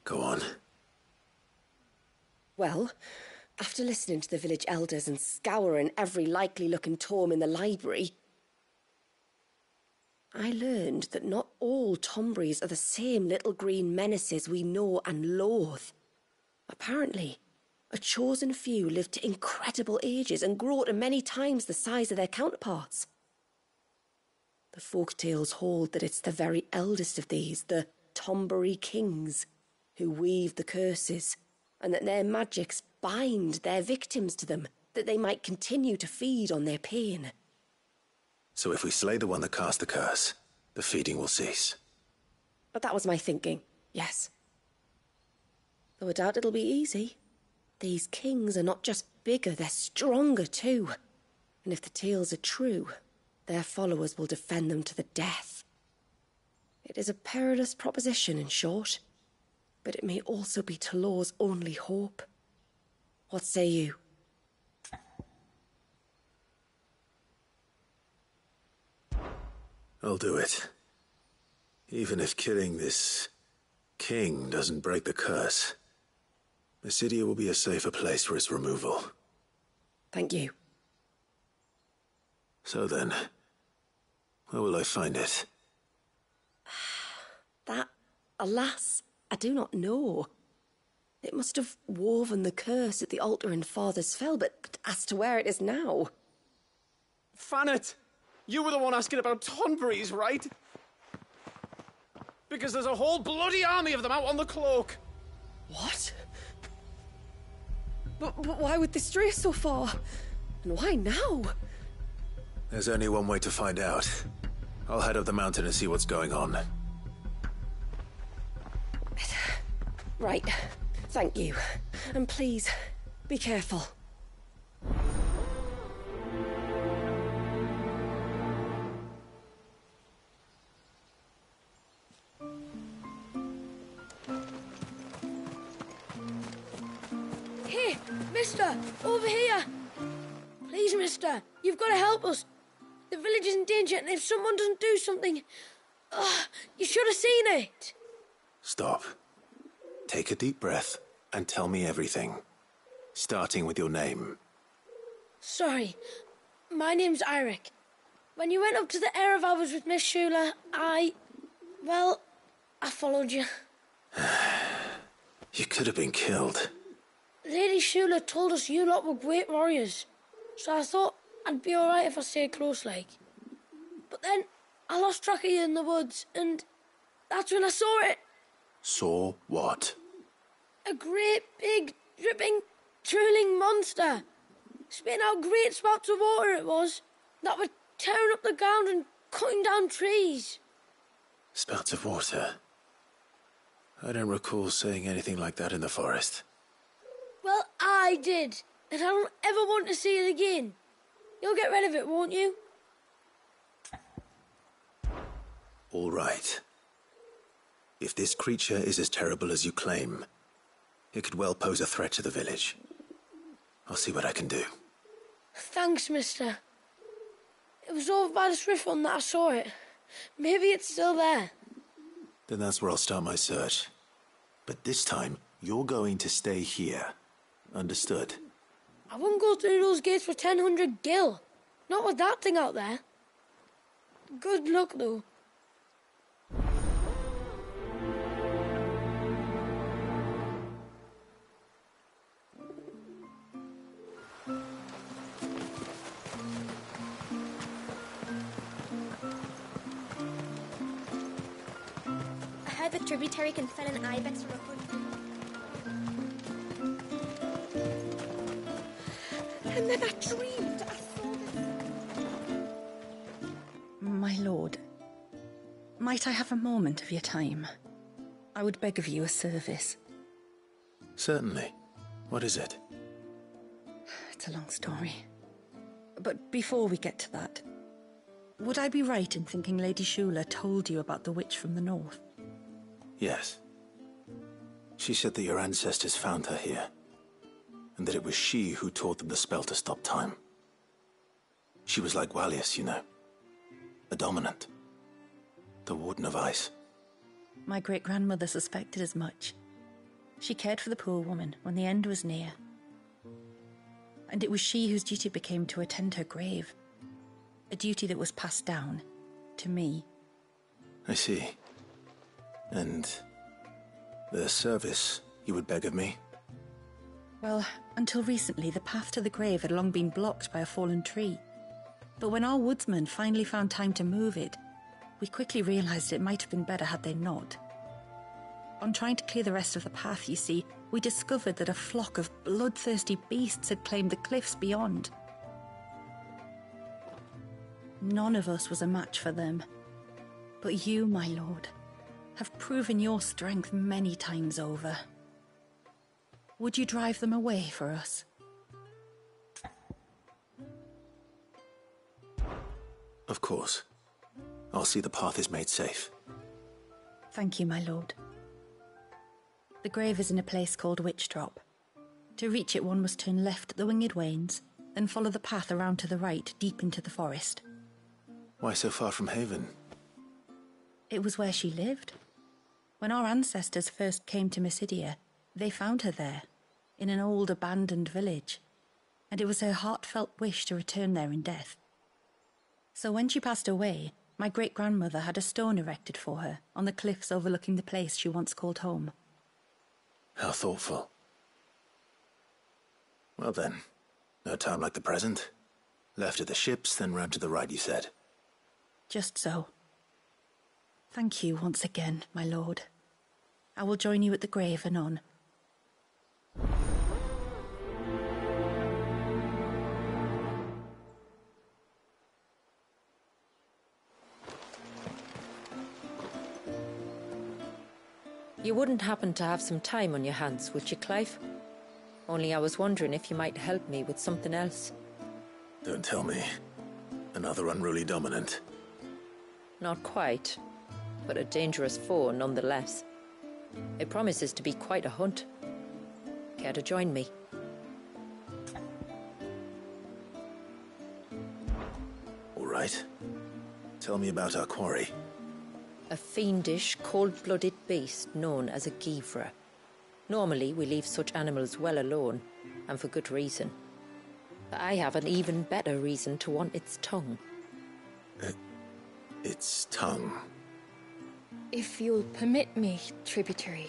Go on. Well, after listening to the village elders and scouring every likely-looking tome in the library, I learned that not all Tomberries are the same little green menaces we know and loathe. Apparently, a chosen few live to incredible ages and grow to many times the size of their counterparts. The folk tales hold that it's the very eldest of these, the Tomberry kings, who weave the curses, and that their magics bind their victims to them, that they might continue to feed on their pain. So if we slay the one that cast the curse, the feeding will cease. But that was my thinking, yes. Though I doubt it'll be easy. These kings are not just bigger, they're stronger too. And if the tales are true, their followers will defend them to the death. It is a perilous proposition, in short, but it may also be Talor's only hope. What say you? I'll do it. Even if killing this king doesn't break the curse, Mysidia will be a safer place for its removal. Thank you. So then, where will I find it? That, alas, I do not know. It must have woven the curse at the altar in Father's Fell, but as to where it is now... Fannet! You were the one asking about Tonberries, right? Because there's a whole bloody army of them out on the cloak. What? But why would they stray so far? And why now? There's only one way to find out. I'll head up the mountain and see what's going on. Right. Thank you. And please, be careful. Hey, mister! Over here! Please, mister, you've got to help us. The village is in danger, and if someone doesn't do something... you should have seen it! Stop. Take a deep breath and tell me everything. Starting with your name. Sorry. My name's Eirik. When you went up to the Heir of Hours with Miss Shula, well, I followed you. You could have been killed. Lady Shula told us you lot were great warriors, so I thought I'd be alright if I stayed close, like. But then I lost track of you in the woods, and that's when I saw it. Saw what? A great, big, dripping, drooling monster. Spitting out great spouts of water it was, that were tearing up the ground and cutting down trees. Spouts of water? I don't recall seeing anything like that in the forest. Well, I did, and I don't ever want to see it again. You'll get rid of it, won't you? All right. If this creature is as terrible as you claim, it could well pose a threat to the village. I'll see what I can do. Thanks, mister. It was over by the Swift one that I saw it. Maybe it's still there. Then that's where I'll start my search. But this time, you're going to stay here. Understood? I wouldn't go through those gates for 1,000 gil. Not with that thing out there. Good luck, though. I heard the tributary can send an ibex from a foot. And then I dreamed I saw this. My lord, might I have a moment of your time? I would beg of you a service. Certainly. What is it? It's a long story. But before we get to that, would I be right in thinking Lady Shula told you about the witch from the north? Yes. She said that your ancestors found her here, and that it was she who taught them the spell to stop time. She was like Walius, you know. A dominant. The Warden of Ice. My great-grandmother suspected as much. She cared for the poor woman when the end was near. And it was she whose duty became to attend her grave. A duty that was passed down to me. I see. And the service you would beg of me? Well, until recently, the path to the grave had long been blocked by a fallen tree. But when our woodsmen finally found time to move it, we quickly realized it might have been better had they not. On trying to clear the rest of the path, you see, we discovered that a flock of bloodthirsty beasts had claimed the cliffs beyond. None of us was a match for them. But you, my lord, have proven your strength many times over. Would you drive them away for us? Of course. I'll see the path is made safe. Thank you, my lord. The grave is in a place called Witch Drop. To reach it, one must turn left at the Winged Wains, then follow the path around to the right, deep into the forest. Why so far from Haven? It was where she lived. When our ancestors first came to Mysidia, they found her there, in an old abandoned village, and it was her heartfelt wish to return there in death. So when she passed away, my great-grandmother had a stone erected for her on the cliffs overlooking the place she once called home. How thoughtful. Well then, no time like the present. Left at the ships, then round to the right, you said. Just so. Thank you once again, my lord. I will join you at the grave anon. You wouldn't happen to have some time on your hands, would you, Clive? Only I was wondering if you might help me with something else. Don't tell me. Another unruly dominant. Not quite, but a dangerous foe nonetheless. It promises to be quite a hunt. Care to join me? All right. Tell me about our quarry. A fiendish, cold-blooded beast known as a Givra. Normally, we leave such animals well alone, and for good reason. But I have an even better reason to want its tongue. Its tongue? If you'll permit me, tributary,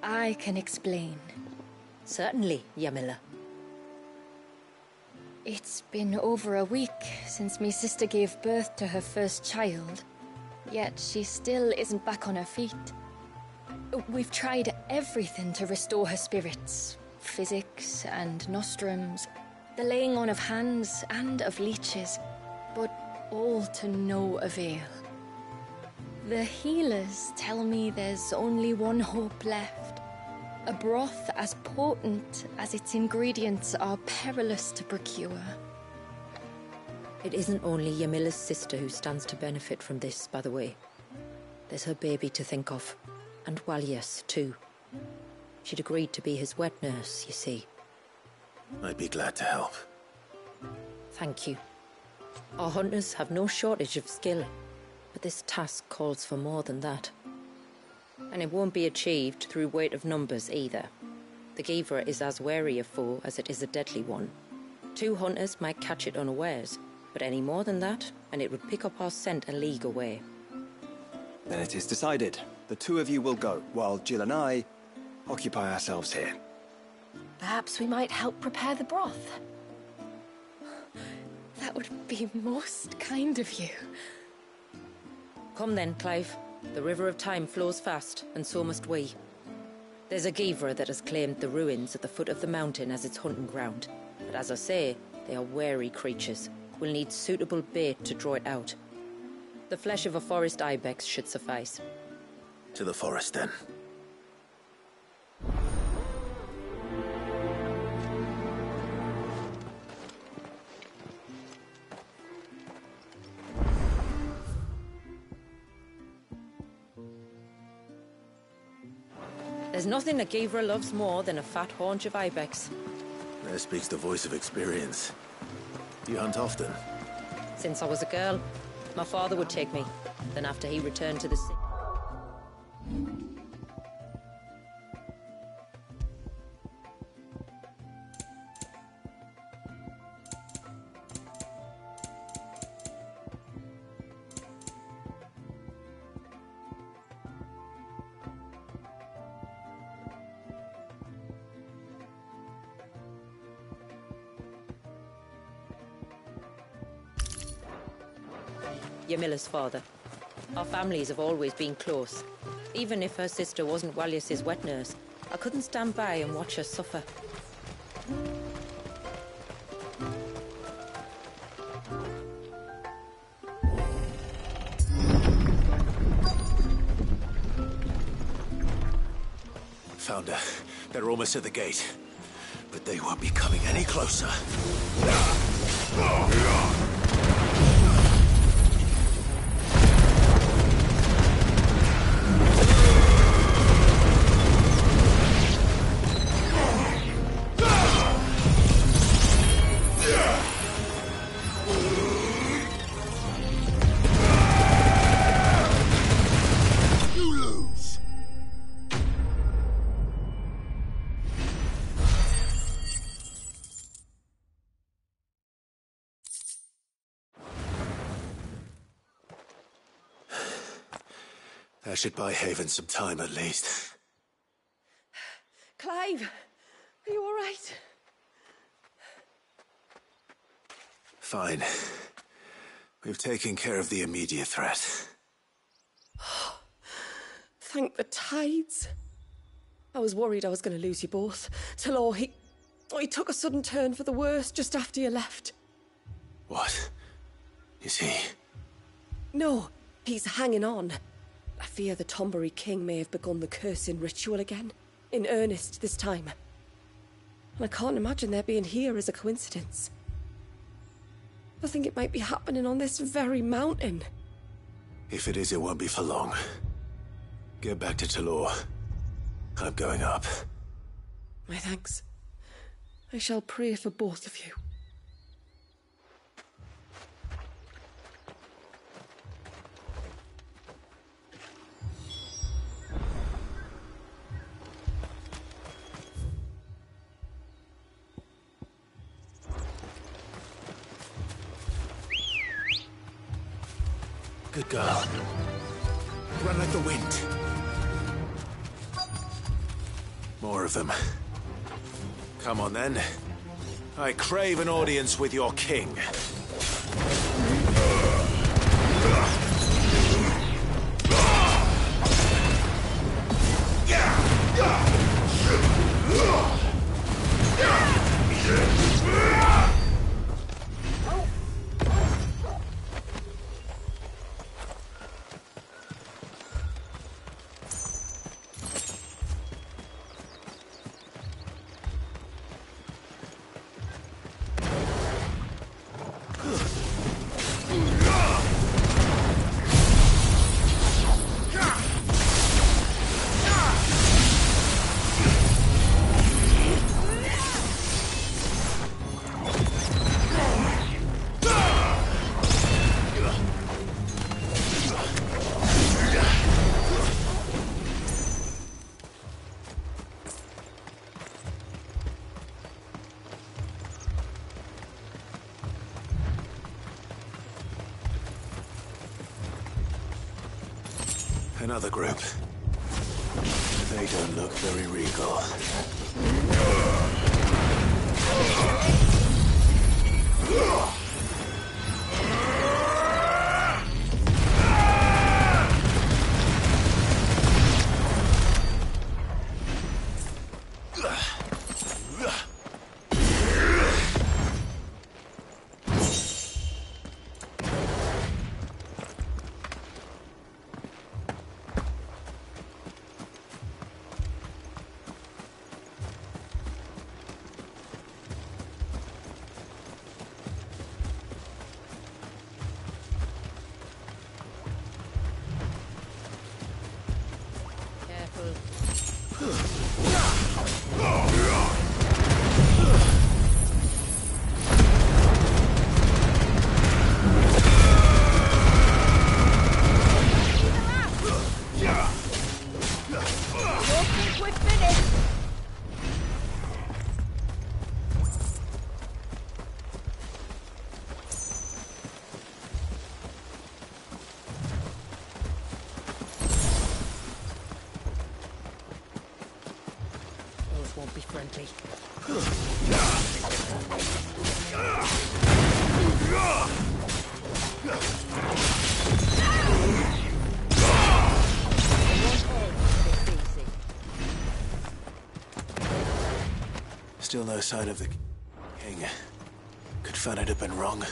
I can explain. Certainly, Yamila. It's been over a week since me sister gave birth to her first child, yet she still isn't back on her feet. We've tried everything to restore her spirits. Physics and nostrums, the laying on of hands and of leeches, but all to no avail. The healers tell me there's only one hope left. A broth as potent as its ingredients are perilous to procure. It isn't only Yamila's sister who stands to benefit from this, by the way. There's her baby to think of, and Walius, too. She'd agreed to be his wet nurse, you see. I'd be glad to help. Thank you. Our hunters have no shortage of skill, but this task calls for more than that. And it won't be achieved through weight of numbers either. The Givra is as wary a foe as it is a deadly one. 2 hunters might catch it unawares, but any more than that, and it would pick up our scent a league away. Then it is decided. The 2 of you will go, while Jill and I occupy ourselves here. Perhaps we might help prepare the broth. That would be most kind of you. Come then, Clive. The river of time flows fast, and so must we. There's a Givra that has claimed the ruins at the foot of the mountain as its hunting ground. But as I say, they are wary creatures. We'll need suitable bait to draw it out. The flesh of a forest ibex should suffice. To the forest, then. There's nothing that Givra loves more than a fat haunch of ibex. There speaks the voice of experience. You hunt often? Since I was a girl, my father would take me. Then after he returned to the city... Yamila's father. Our families have always been close. Even if her sister wasn't Walius's wet nurse, I couldn't stand by and watch her suffer. Found her. They're almost at the gate. But they won't be coming any closer. That should buy Haven some time, at least. Clive, are you all right? Fine. We've taken care of the immediate threat. Thank the tides. I was worried I was going to lose you both. Till he took a sudden turn for the worse just after you left. What? Is he? No, he's hanging on. I fear the Tombury King may have begun the cursing ritual again. In earnest this time. And I can't imagine their being here as a coincidence. I think it might be happening on this very mountain. If it is, it won't be for long. Get back to Talor. I'm going up. My thanks. I shall pray for both of you. Good girl. Run like the wind. More of them. Come on, then. I crave an audience with your king. Another group. They don't look very regal. friendly. Still no sign of the king. Could Fanit have been wrong?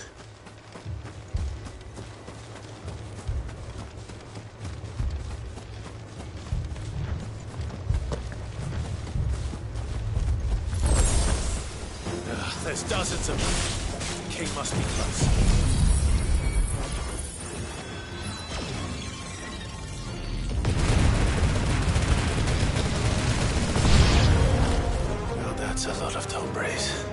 There's dozens of them. The king must be close. Well, that's a lot of Tombres.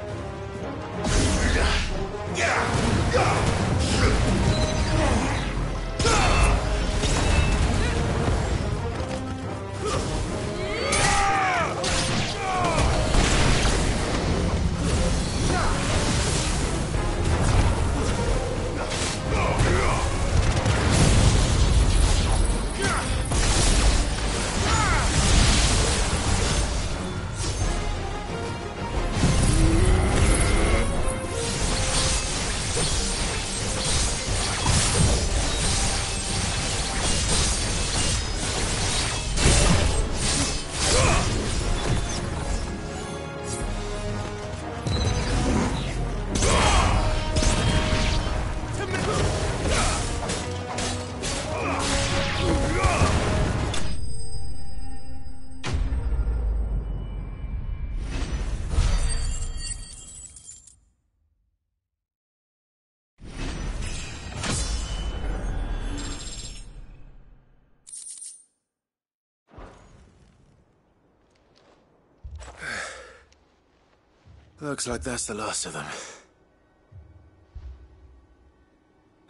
Looks like that's the last of them.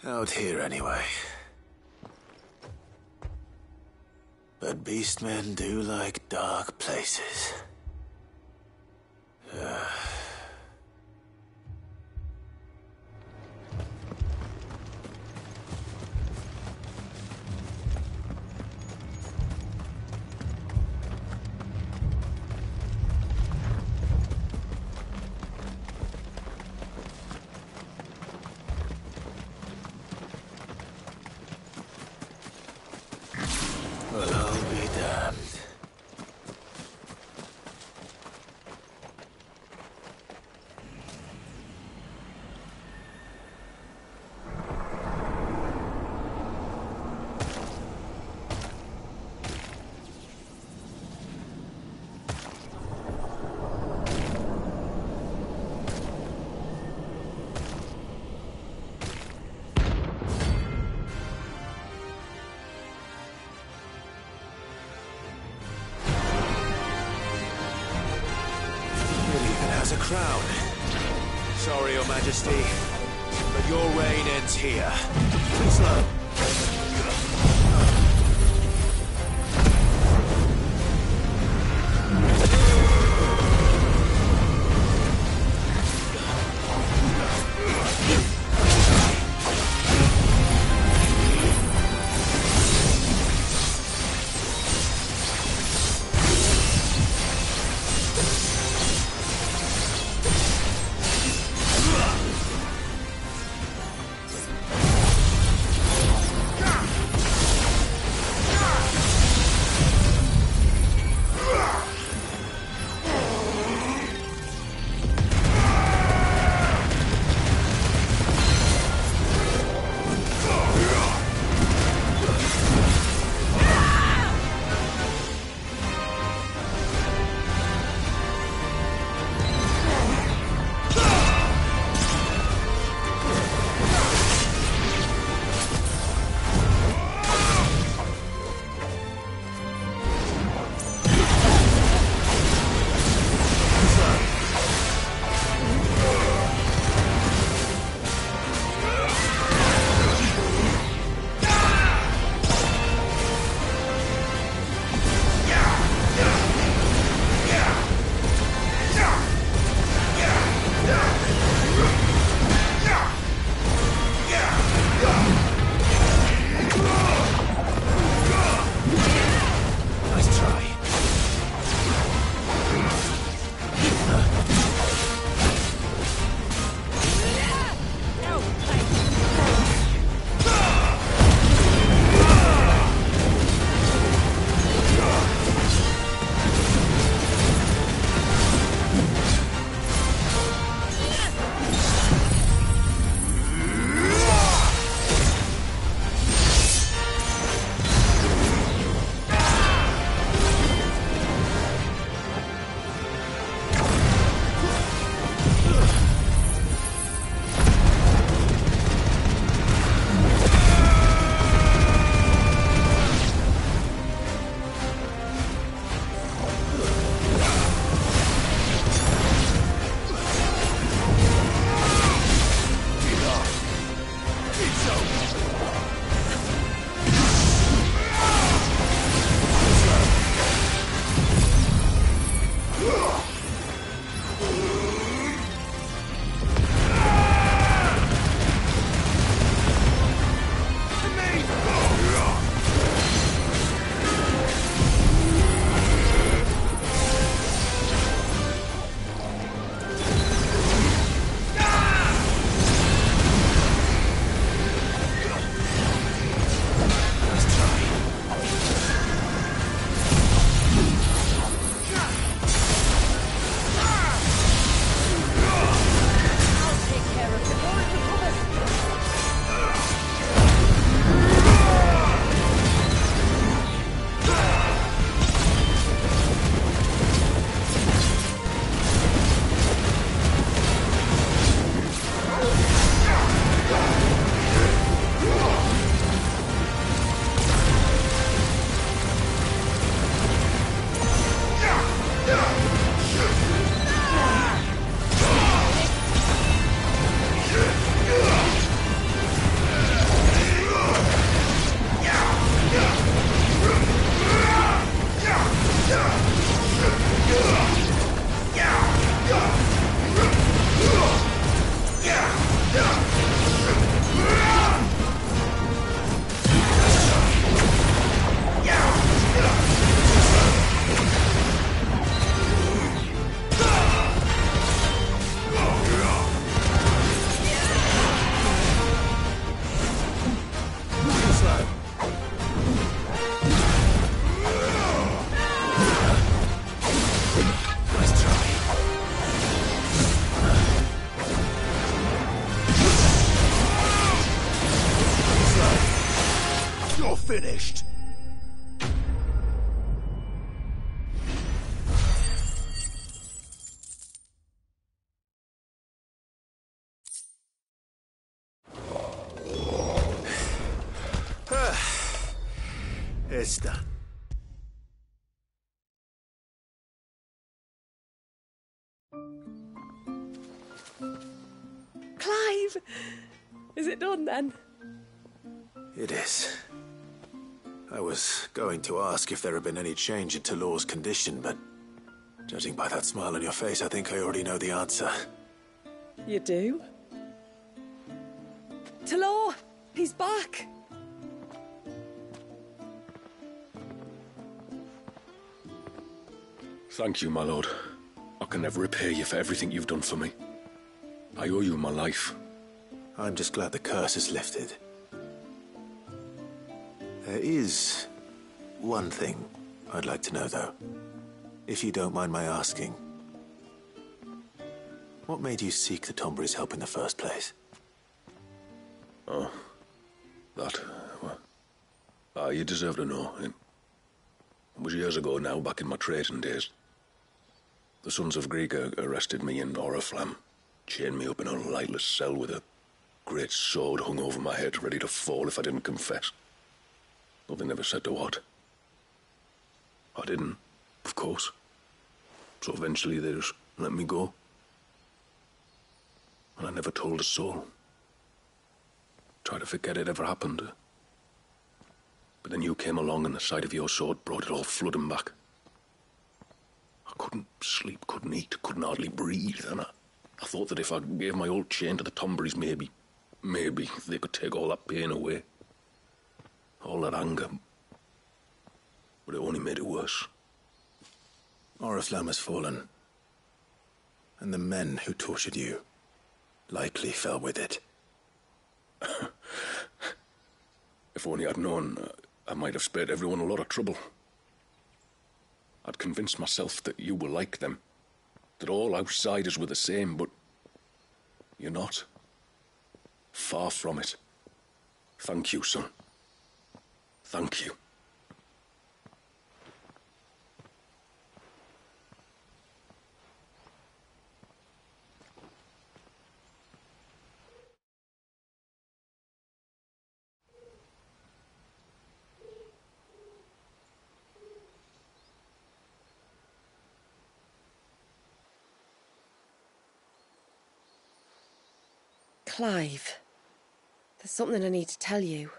Out here, anyway. But beastmen do like dark places. Well, I'll be damned. A crown. Sorry, Your Majesty, but your reign ends here. Too slow. slow. Nice try. Slow. You're finished. It's done. Clive! Is it done then? It is. I was going to ask if there had been any change in Talor's condition, but judging by that smile on your face, I think I already know the answer. You do? Talor! He's back! Thank you, my lord. I can never repay you for everything you've done for me. I owe you my life. I'm just glad the curse is lifted. There is one thing I'd like to know, though. If you don't mind my asking. What made you seek the Tombury's help in the first place? Oh, that... well, you deserve to know. It was years ago now, back in my trading days. The Sons of Greek arrested me in Oriflamme, chained me up in a lightless cell with a great sword hung over my head, ready to fall if I didn't confess. Though they never said to what. I didn't, of course. So eventually they just let me go. And I never told a soul. Tried to forget it ever happened. But then you came along and the sight of your sword brought it all flooding back. I couldn't sleep, couldn't eat, couldn't hardly breathe, and I thought that if I gave my old chain to the Tomburys, maybe they could take all that pain away. All that anger. But it only made it worse. Oriflamme has fallen. And the men who tortured you likely fell with it. If only I'd known, I might have spared everyone a lot of trouble. I'd convinced myself that you were like them, that all outsiders were the same, but you're not. Far from it. Thank you, son. Thank you. Clive, there's something I need to tell you.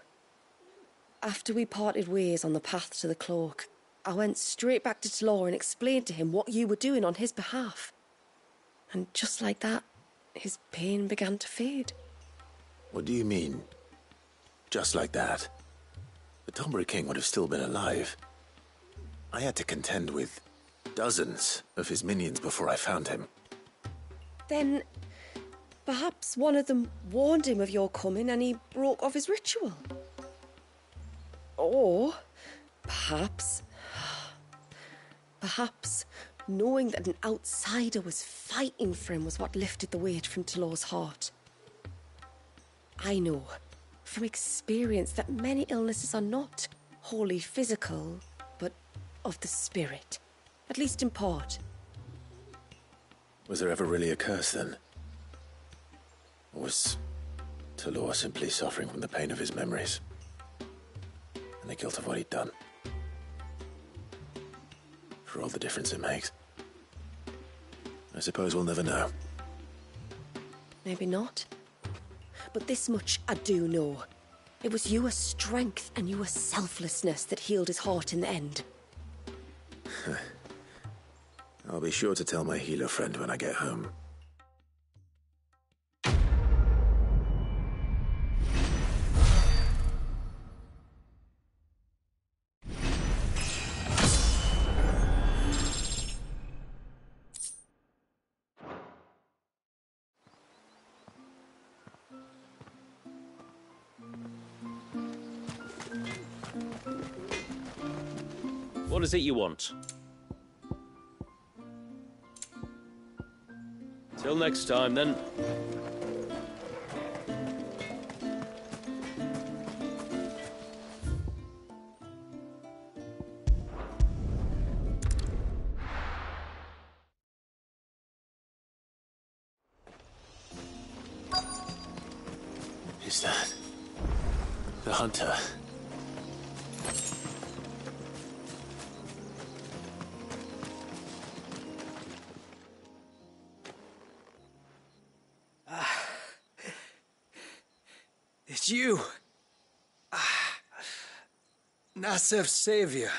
After we parted ways on the path to the cloak, I went straight back to Talor and explained to him what you were doing on his behalf. And just like that, his pain began to fade. What do you mean? Just like that? The Tombury King would have still been alive. I had to contend with dozens of his minions before I found him. Then perhaps one of them warned him of your coming and he broke off his ritual. Or perhaps knowing that an outsider was fighting for him was what lifted the weight from Talor's heart. I know from experience that many illnesses are not wholly physical, but of the spirit, at least in part. Was there ever really a curse then? Or was Talor simply suffering from the pain of his memories? And the guilt of what he'd done? For all the difference it makes. I suppose we'll never know. Maybe not. But this much I do know. It was your strength and your selflessness that healed his heart in the end. I'll be sure to tell my healer friend when I get home. What is it you want? Till next time, then. Is that the hunter? It's you. Nasev's savior.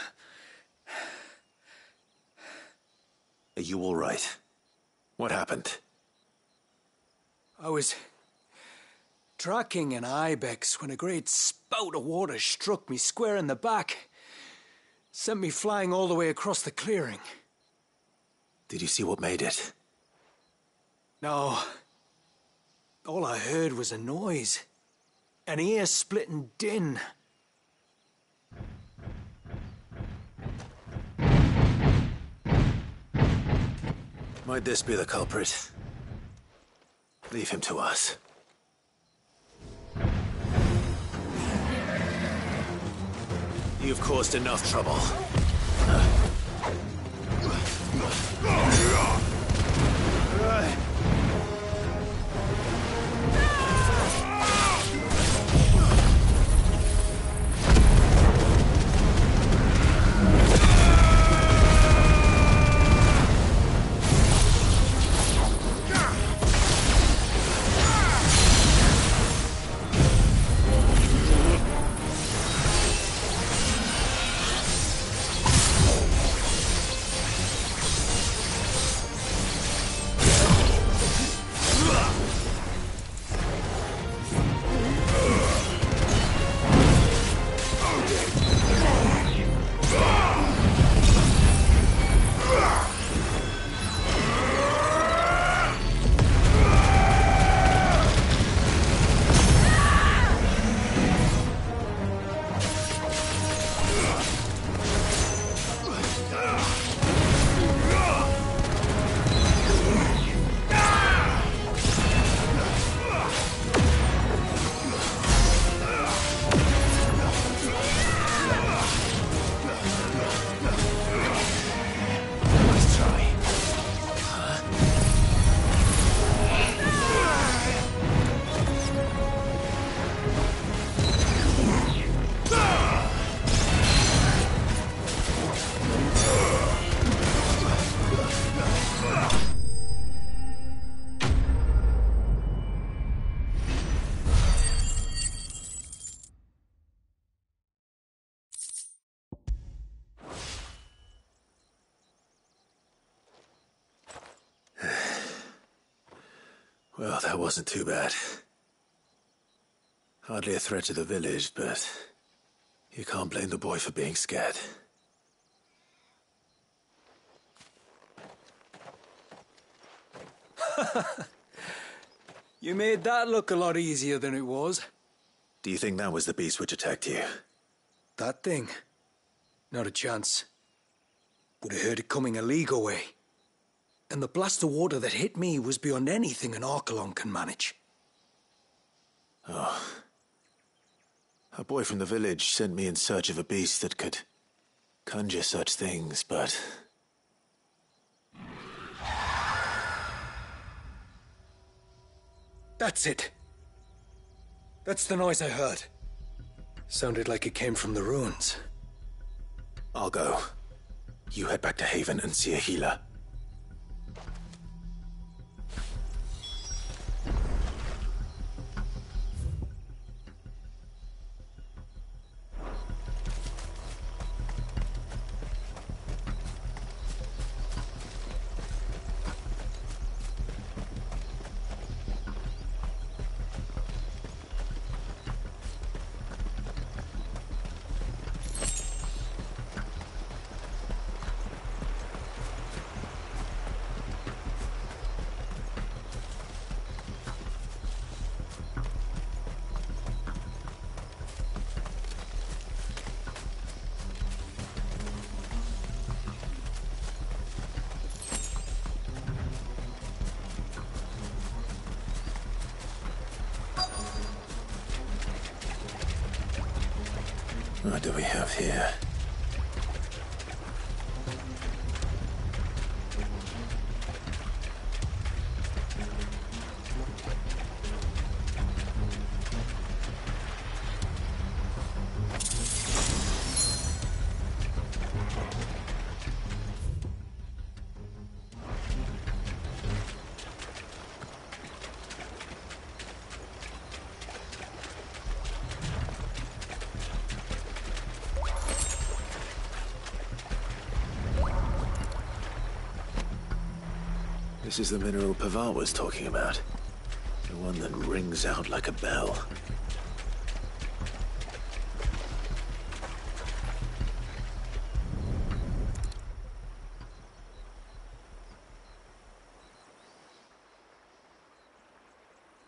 Are you all right? What happened? I was tracking an ibex when a great spout of water struck me square in the back. Sent me flying all the way across the clearing. Did you see what made it? No. All I heard was a noise. An ear-splitting din. Might this be the culprit? Leave him to us. You've caused enough trouble. Well, that wasn't too bad. Hardly a threat to the village, but you can't blame the boy for being scared. You made that look a lot easier than it was. Do you think that was the beast which attacked you? That thing? Not a chance. Would have heard it coming a league away. And the blast of water that hit me was beyond anything an Archelon can manage. Oh. A boy from the village sent me in search of a beast that could conjure such things, but... That's it. That's the noise I heard. Sounded like it came from the ruins. I'll go. You head back to Haven and see a healer. What do we have here? This is the mineral Pavar was talking about. The one that rings out like a bell.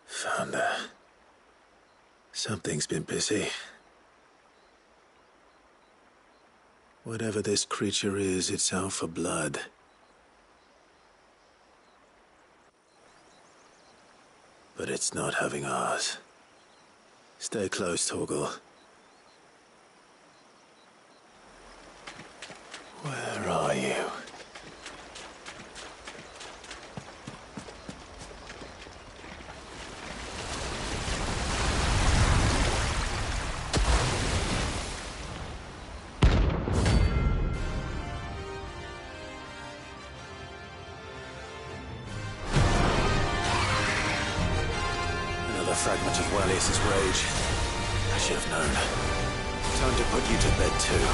Found her. Something's been busy. Whatever this creature is, it's out for blood. But it's not having ours. Stay close, Torgal. Where are you? Fragment of Walius's rage. I should have known. Time to put you to bed too.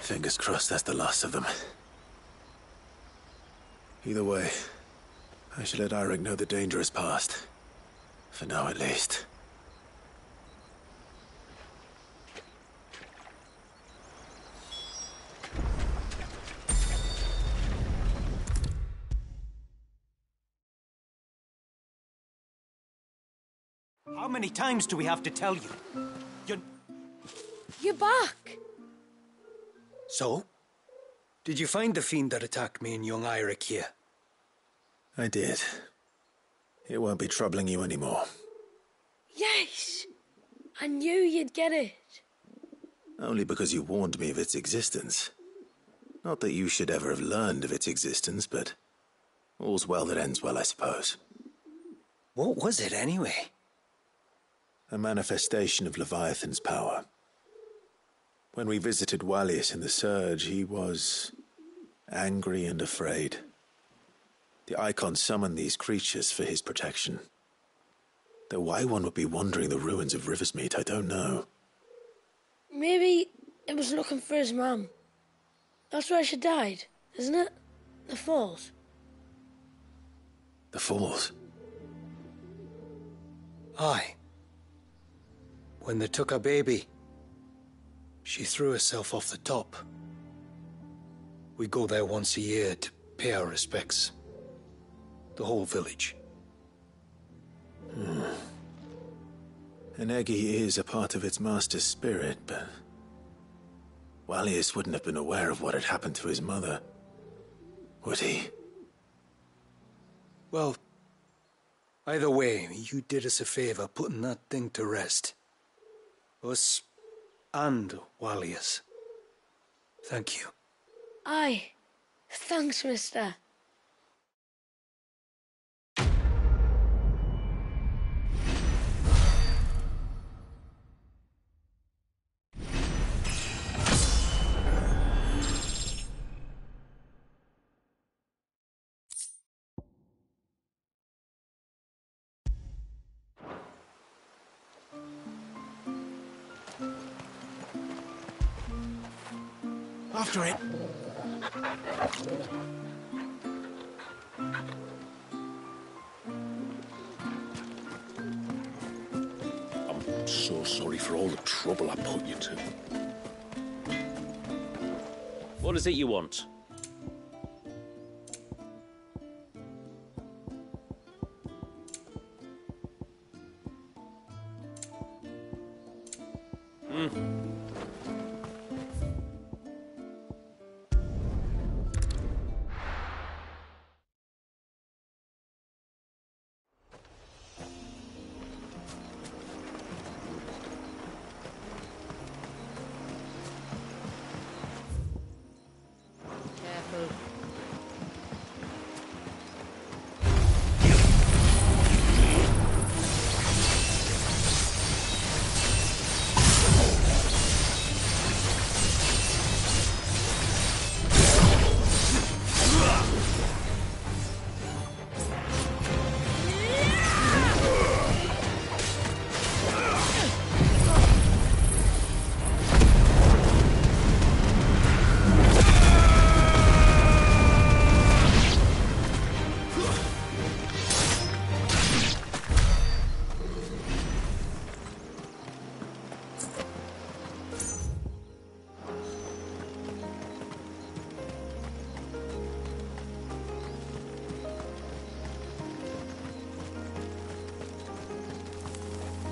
Fingers crossed that's the last of them. Either way, I should let Eirik know the danger is past. For now, at least. How many times do we have to tell you? You're back! So? Did you find the fiend that attacked me and young Eirik here? I did. It won't be troubling you anymore. Yes! I knew you'd get it. Only because you warned me of its existence. Not that you should ever have learned of its existence, but all's well that ends well, I suppose. What was it, anyway? A manifestation of Leviathan's power. When we visited Wallius in the Surge, he was angry and afraid. The Icon summoned these creatures for his protection. Though why one would be wandering the ruins of Riversmeet, I don't know. Maybe it was looking for his mum. That's where she died, isn't it? The Falls. The Falls? Aye. When they took her baby, she threw herself off the top. We go there once a year to pay our respects. The whole village. An Eggy is a part of its master's spirit, but Wallius wouldn't have been aware of what had happened to his mother, would he? Well, either way, you did us a favor putting that thing to rest. Us and Wallius. Thank you. Aye. Thanks, mister. After it. I'm so sorry for all the trouble I put you to. What is it you want?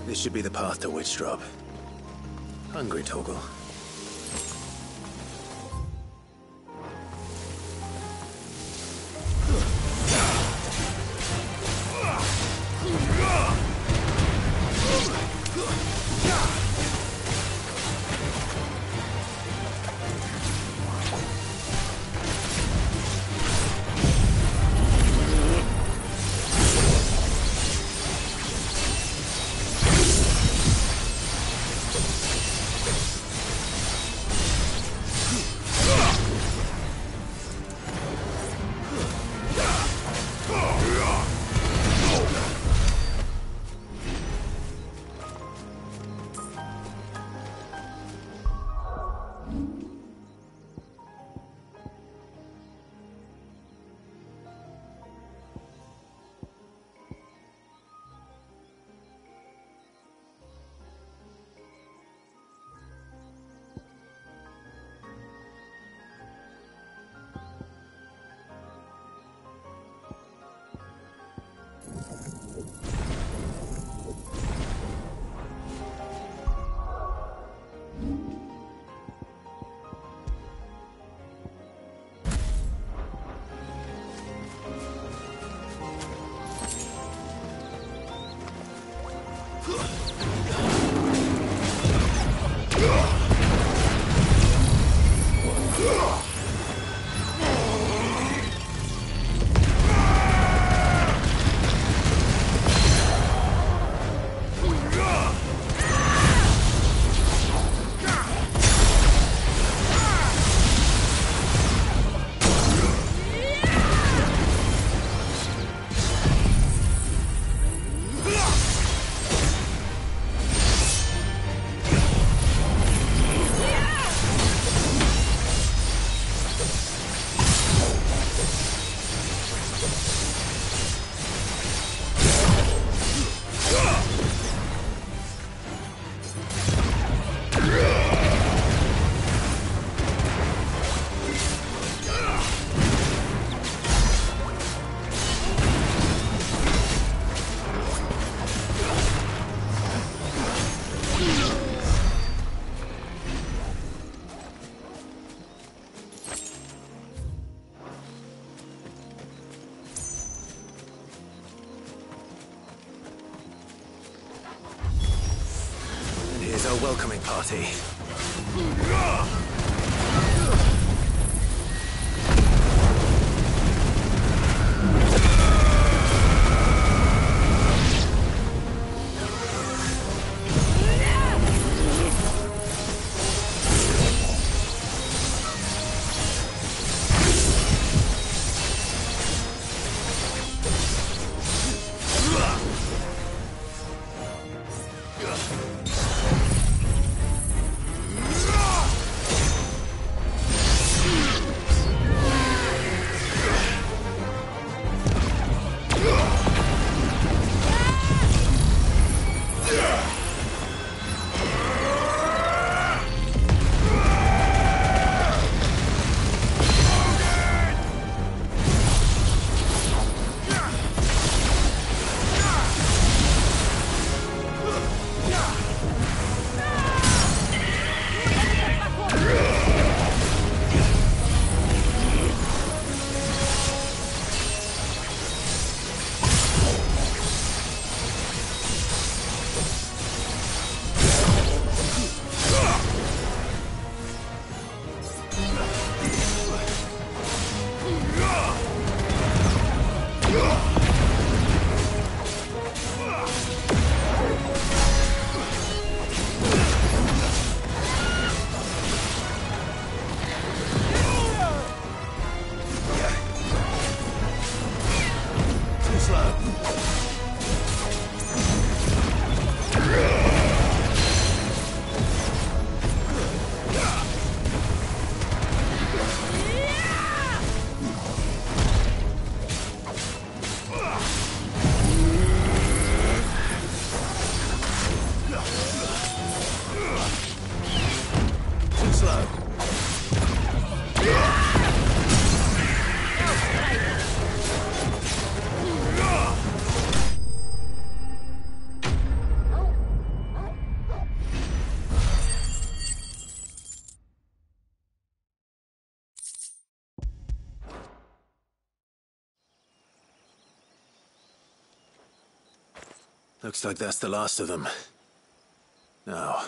This should be the path to Witchdrop. Hungry, Torgal? a welcoming party. Looks like that's the last of them. Now,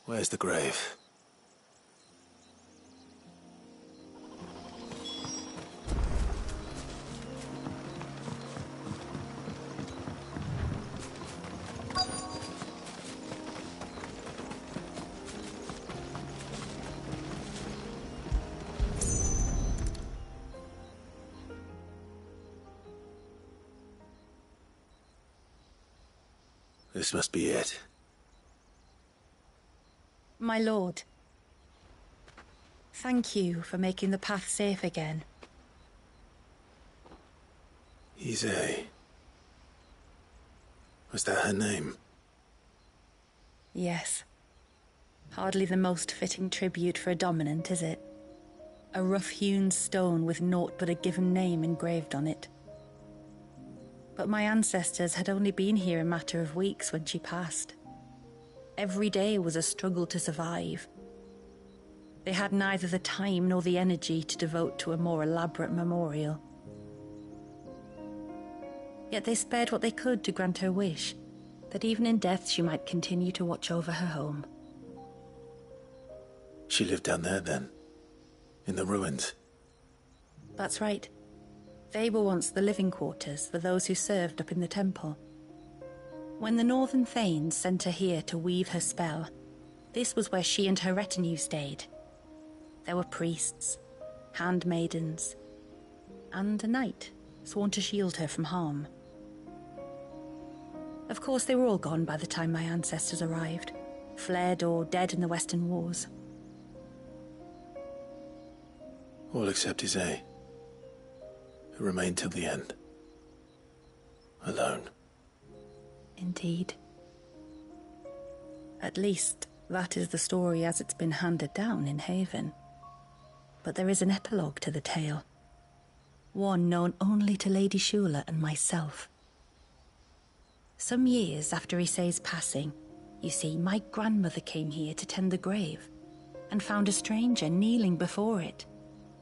where's the grave? This must be it. My lord, thank you for making the path safe again. XVI. Was that her name? Yes. Hardly the most fitting tribute for a dominant, is it? A rough-hewn stone with naught but a given name engraved on it. But my ancestors had only been here a matter of weeks when she passed. Every day was a struggle to survive. They had neither the time nor the energy to devote to a more elaborate memorial. Yet they spared what they could to grant her wish, that even in death she might continue to watch over her home. She lived down there then? In the ruins? That's right. They were once the living quarters for those who served up in the temple. When the Northern Thanes sent her here to weave her spell, this was where she and her retinue stayed. There were priests, handmaidens, and a knight sworn to shield her from harm. Of course, they were all gone by the time my ancestors arrived, fled or dead in the Western Wars. All except XVI, who remained till the end. Alone. Indeed. At least, that is the story as it's been handed down in Haven. But there is an epilogue to the tale. One known only to Lady Shula and myself. Some years after Issei's passing, you see, my grandmother came here to tend the grave, and found a stranger kneeling before it.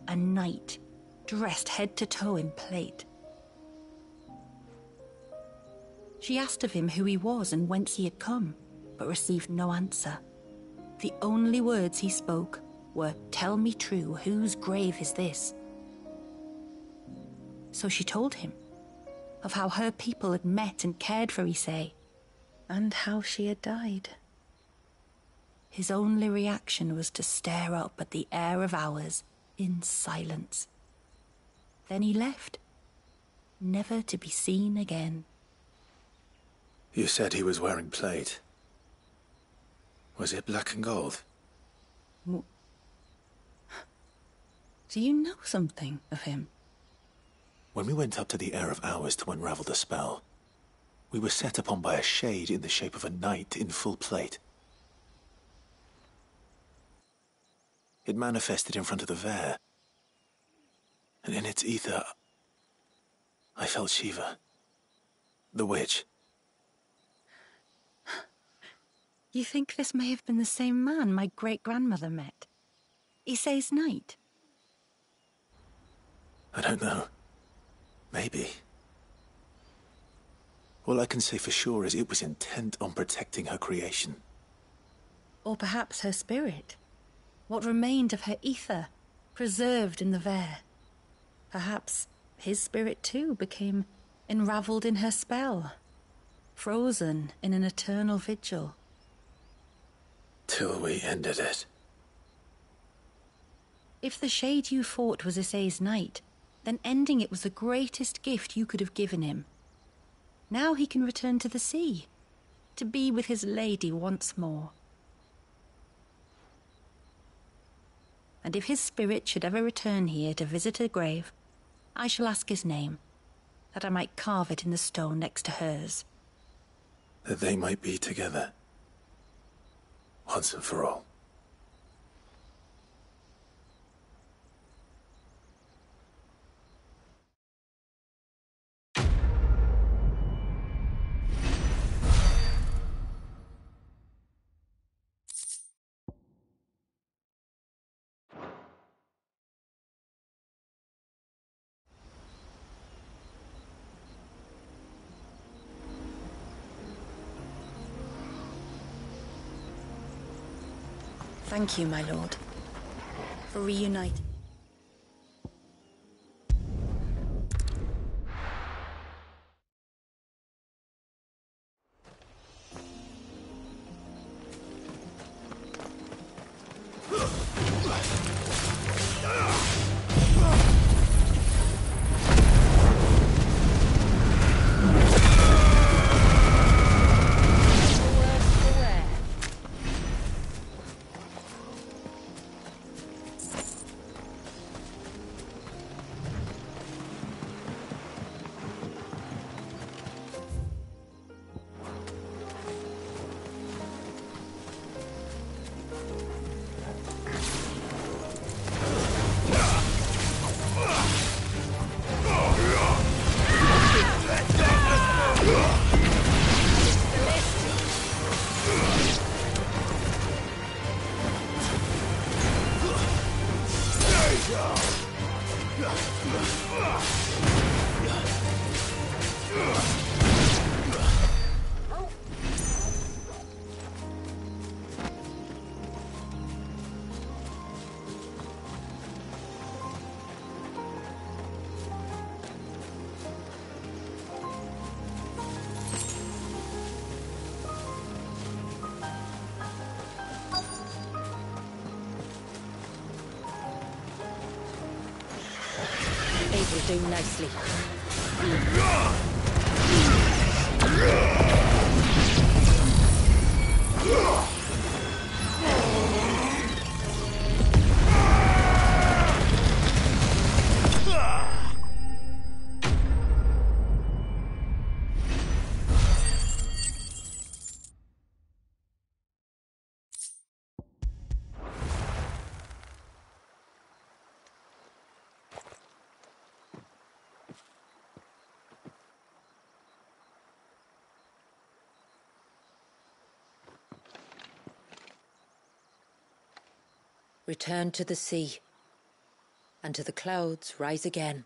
A knight, dressed head to toe in plate. She asked of him who he was and whence he had come, but received no answer. The only words he spoke were, "Tell me true, whose grave is this?" So she told him of how her people had met and cared for Issei, and how she had died. His only reaction was to stare up at the air of hours in silence. Then he left, never to be seen again. You said he was wearing plate. Was it black and gold? Do you know something of him? When we went up to the Air of Hours to unravel the spell, we were set upon by a shade in the shape of a knight in full plate. It manifested in front of the Vare, and in its ether, I felt Shiva, the witch. You think this may have been the same man my great-grandmother met? Issei's knight? I don't know. Maybe. All I can say for sure is it was intent on protecting her creation. Or perhaps her spirit? What remained of her ether, preserved in the Vare? Perhaps his spirit too became enravelled in her spell, frozen in an eternal vigil. Till we ended it. If the shade you fought was Issei's knight, then ending it was the greatest gift you could have given him. Now he can return to the sea, to be with his lady once more. And if his spirit should ever return here to visit her grave, I shall ask his name, that I might carve it in the stone next to hers. That they might be together. Once and for all. Thank you, my lord, for reuniting. Will do nicely. Return to the sea, and to the clouds rise again.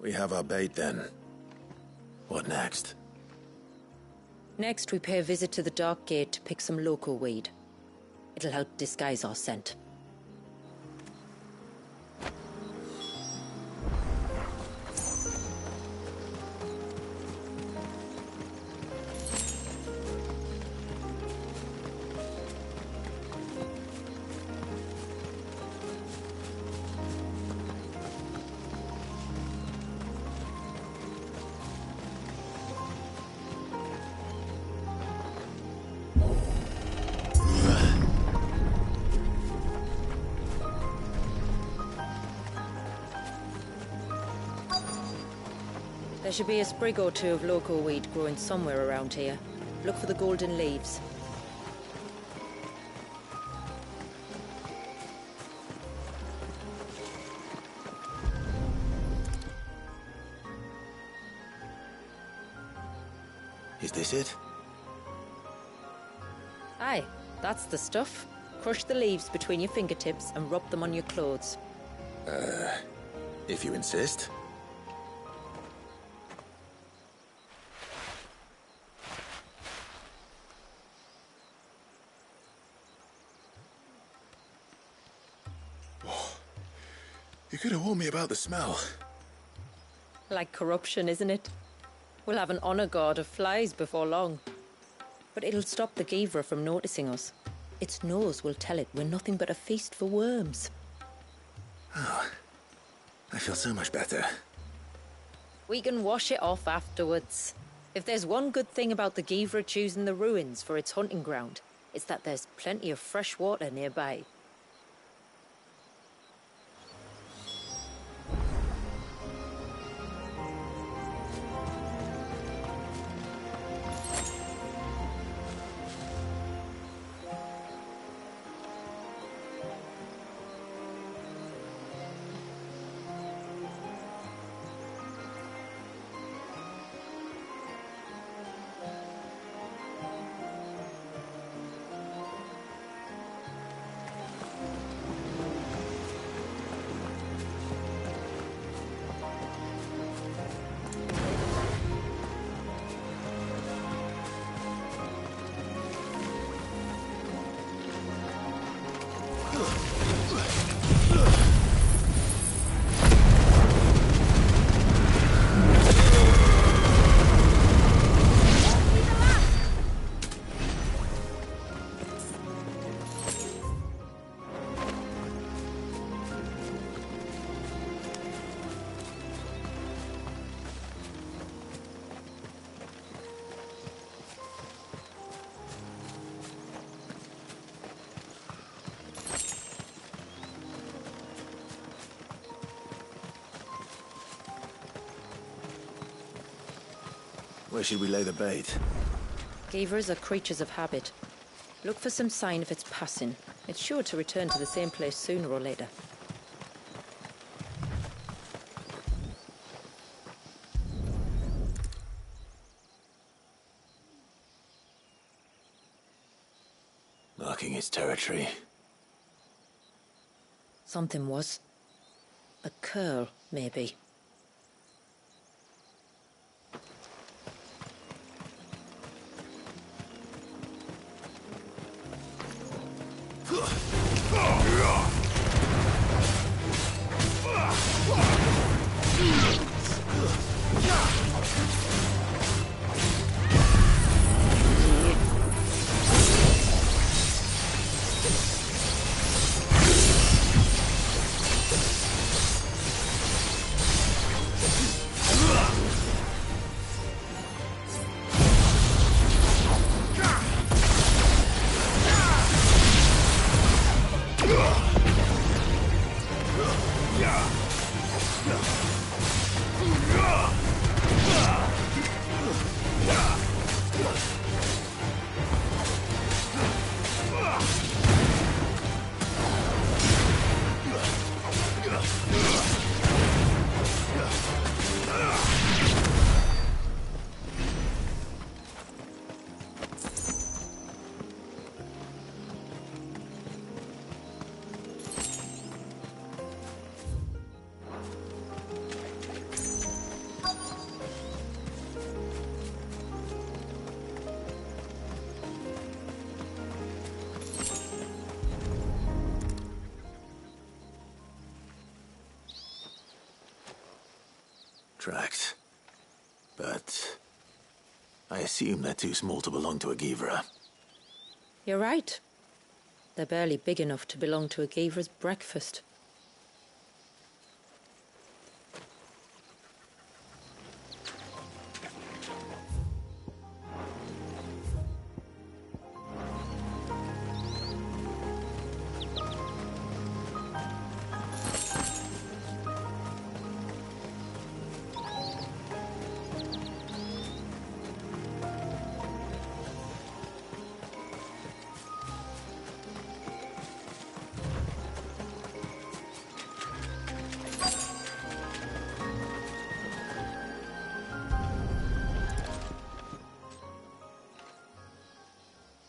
We have our bait then. What next? Next, we pay a visit to the Dark Gate to pick some local weed. It'll help disguise our scent. There should be a sprig or two of local weed growing somewhere around here. Look for the golden leaves. Is this it? Aye, that's the stuff. Crush the leaves between your fingertips and rub them on your clothes. If you insist. You could have warned me about the smell. Like corruption, isn't it? We'll have an honor guard of flies before long. But it'll stop the Givra from noticing us. Its nose will tell it we're nothing but a feast for worms. Oh, I feel so much better. We can wash it off afterwards. If there's one good thing about the Givra choosing the ruins for its hunting ground, it's that there's plenty of fresh water nearby. Where should we lay the bait? Givers are creatures of habit. Look for some sign of its passing. It's sure to return to the same place sooner or later. Marking its territory. Something was. A curl, maybe. Tracks. But I assume they're too small to belong to a Givra. You're right. They're barely big enough to belong to a Givra's breakfast.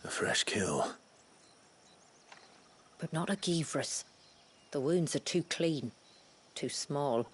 A fresh kill. But not a Givra's. The wounds are too clean, too small.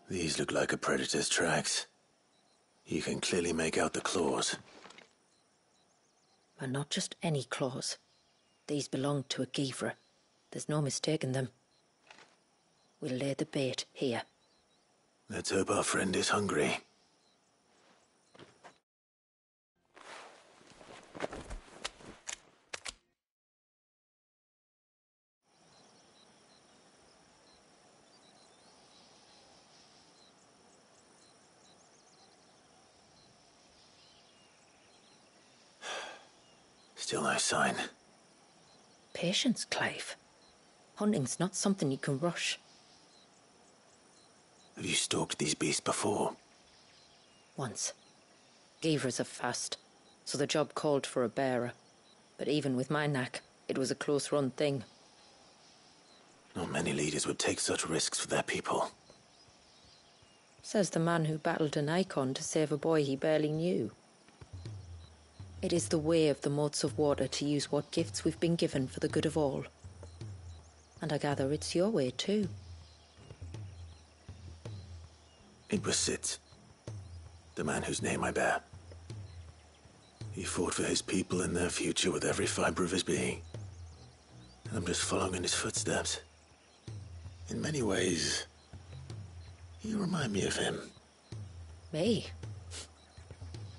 These look like a predator's tracks. You can clearly make out the claws. And not just any claws. These belong to a Givra. There's no mistaking them. We'll lay the bait here. Let's hope our friend is hungry. Still no sign. Patience, Clive. Hunting's not something you can rush. Have you stalked these beasts before? Once. Givras are fast, so the job called for a bearer. But even with my knack, it was a close-run thing. Not many leaders would take such risks for their people. Says the man who battled an icon to save a boy he barely knew. It is the way of the moats of water to use what gifts we've been given for the good of all. And I gather it's your way too. It was Sid, the man whose name I bear. He fought for his people and their future with every fibre of his being. And I'm just following in his footsteps. In many ways, you remind me of him. Me?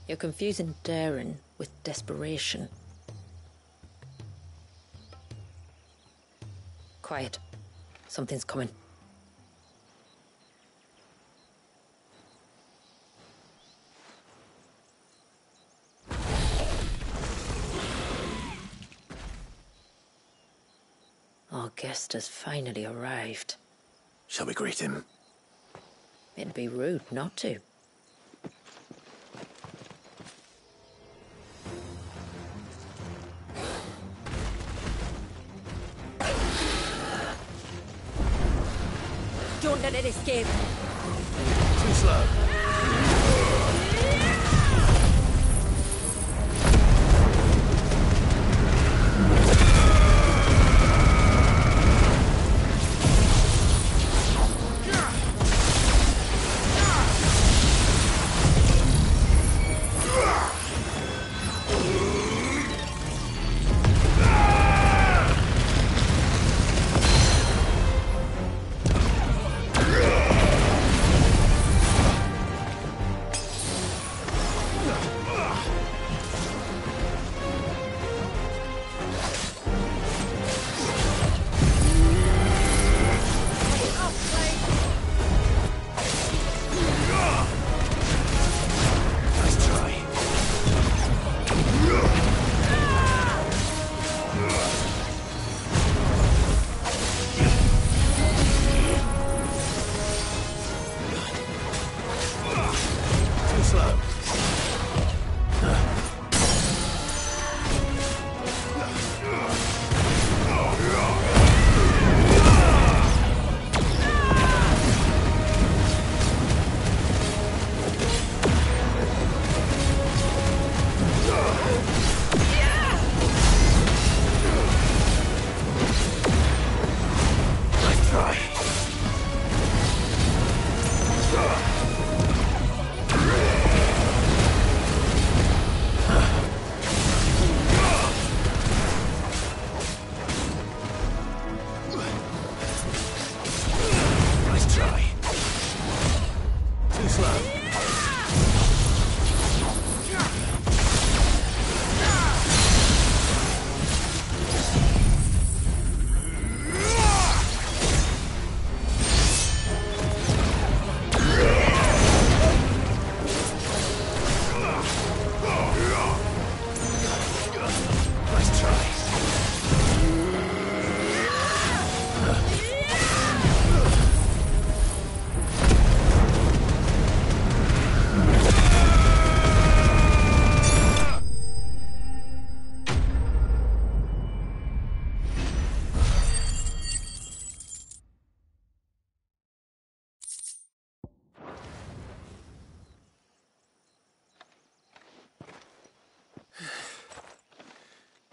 You're confusing daring with desperation. Quiet. Something's coming. Our guest has finally arrived. Shall we greet him? It'd be rude not to. Don't let it escape. Too slow.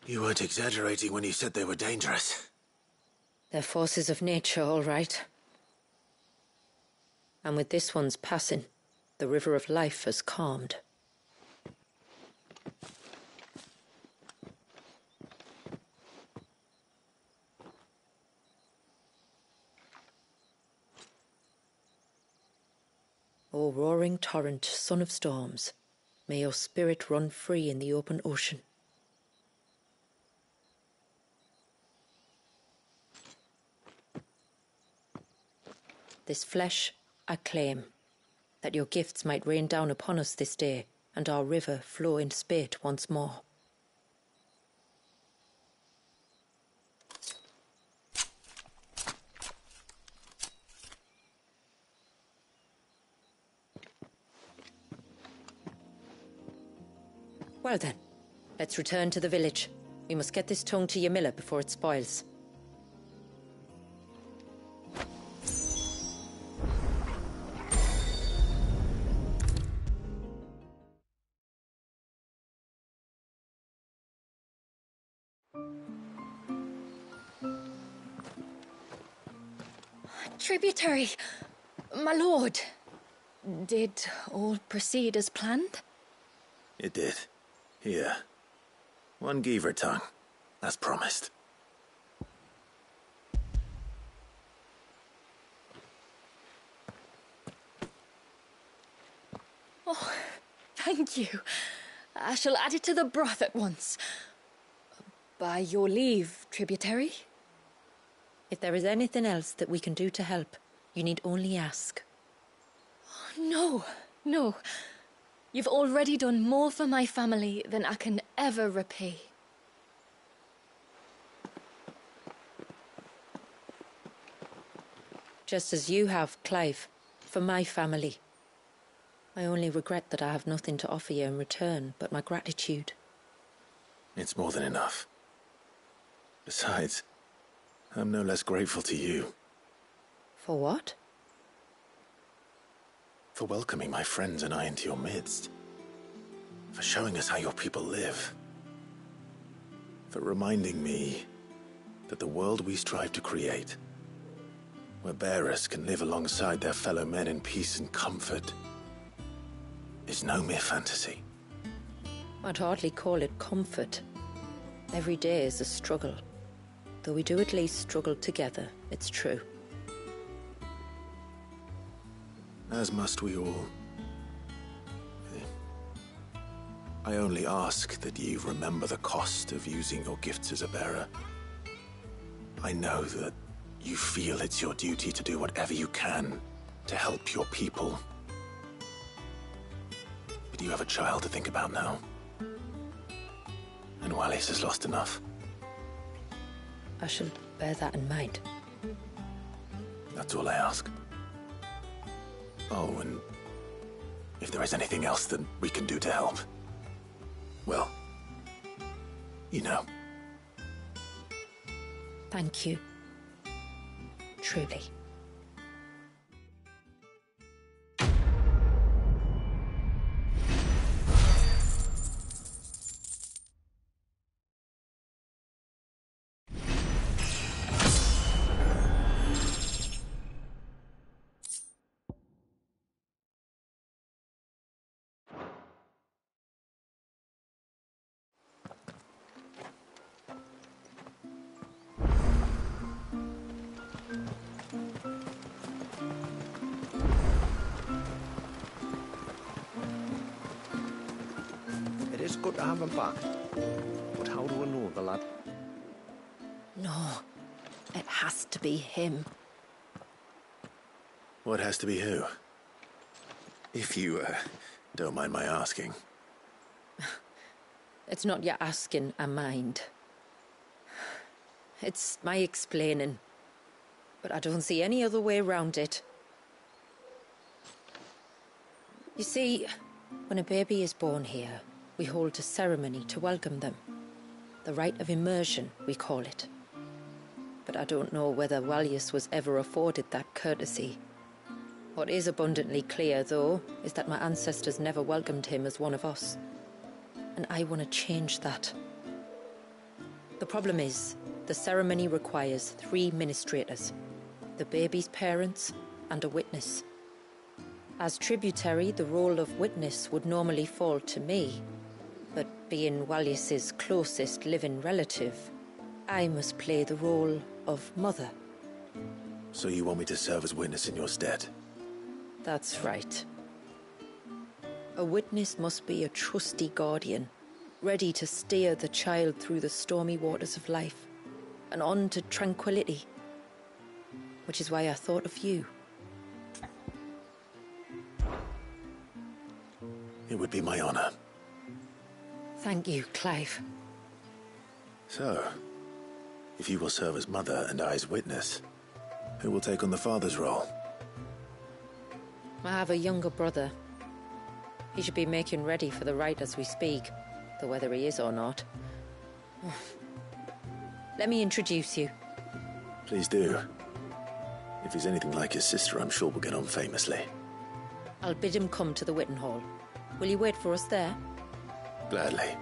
You weren't exaggerating when you said they were dangerous. They're forces of nature, all right. And with this one's passing, the river of life has calmed. O roaring torrent, son of storms, may your spirit run free in the open ocean. This flesh I claim, that your gifts might rain down upon us this day, and our river flow in spate once more. Well then, let's return to the village. We must get this tongue to Yamila before it spoils. Tributary, my lord. Did all proceed as planned? It did. Here. 1 Geaver tongue, as promised. Oh, thank you. I shall add it to the broth at once. By your leave, tributary. If there is anything else that we can do to help, you need only ask. No, no. You've already done more for my family than I can ever repay. Just as you have, Clive, for my family. I only regret that I have nothing to offer you in return but my gratitude. It's more than enough. Besides, I'm no less grateful to you. For what? For welcoming my friends and I into your midst. For showing us how your people live. For reminding me that the world we strive to create, where bearers can live alongside their fellow men in peace and comfort, is no mere fantasy. I'd hardly call it comfort. Every day is a struggle. Though we do at least struggle together, it's true. As must we all. I only ask that you remember the cost of using your gifts as a bearer. I know that you feel it's your duty to do whatever you can to help your people. But you have a child to think about now. And Wallis has lost enough. I shall bear that in mind. That's all I ask. Oh, and if there is anything else that we can do to help, well, you know. Thank you. Truly. It's good to have him back. But how do I know the lad? No, it has to be him. What has to be who? If you, don't mind my asking. It's not your asking I mind. It's my explaining. But I don't see any other way around it. You see, when a baby is born here, we hold a ceremony to welcome them. The rite of immersion, we call it. But I don't know whether Wallius was ever afforded that courtesy. What is abundantly clear, though, is that my ancestors never welcomed him as one of us. And I want to change that. The problem is, the ceremony requires 3 ministrators, the baby's parents and a witness. As tributary, the role of witness would normally fall to me, but being Wallace's closest living relative, I must play the role of mother. So you want me to serve as witness in your stead? That's right. A witness must be a trusty guardian, ready to steer the child through the stormy waters of life and on to tranquility. Which is why I thought of you. It would be my honor. Thank you, Clive. So, if you will serve as mother and I as witness, who will take on the father's role? I have a younger brother. He should be making ready for the rite as we speak, though whether he is or not. Let me introduce you. Please do. If he's anything like his sister, I'm sure we'll get on famously. I'll bid him come to the Witten Hall. Will you wait for us there? Gladly.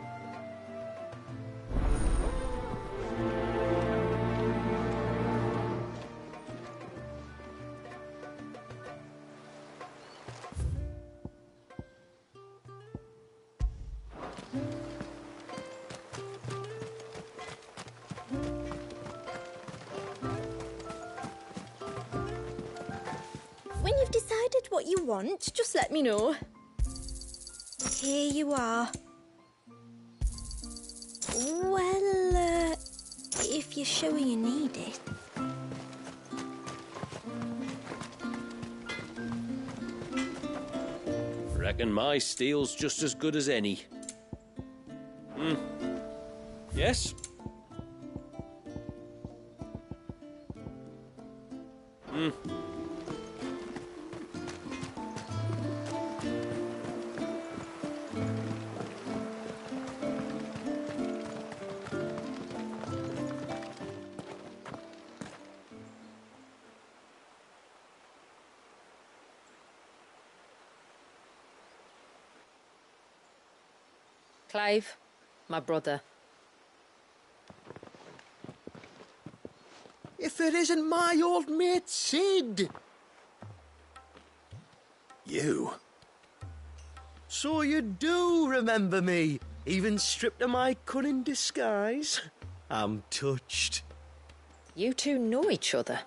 When you've decided what you want, just let me know. Here you are. Well, if you're sure you need it. Reckon my steel's just as good as any. Yes? Clive, my brother. If it isn't my old mate Sid! You? So you do remember me, even stripped of my cunning disguise? I'm touched. You two know each other.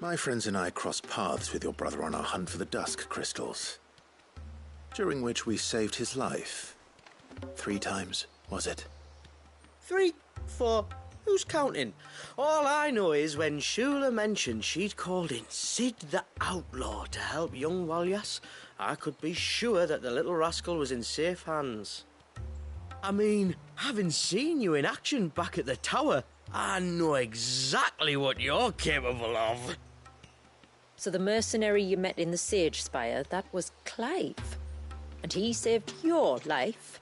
My friends and I crossed paths with your brother on our hunt for the dusk crystals, during which we saved his life. 3 times, was it? 3, 4, who's counting? All I know is when Shula mentioned she'd called in Sid the Outlaw to help young Walyas, I could be sure that the little rascal was in safe hands. I mean, having seen you in action back at the tower, I know exactly what you're capable of. So the mercenary you met in the Sage Spire, that was Clive. And he saved your life?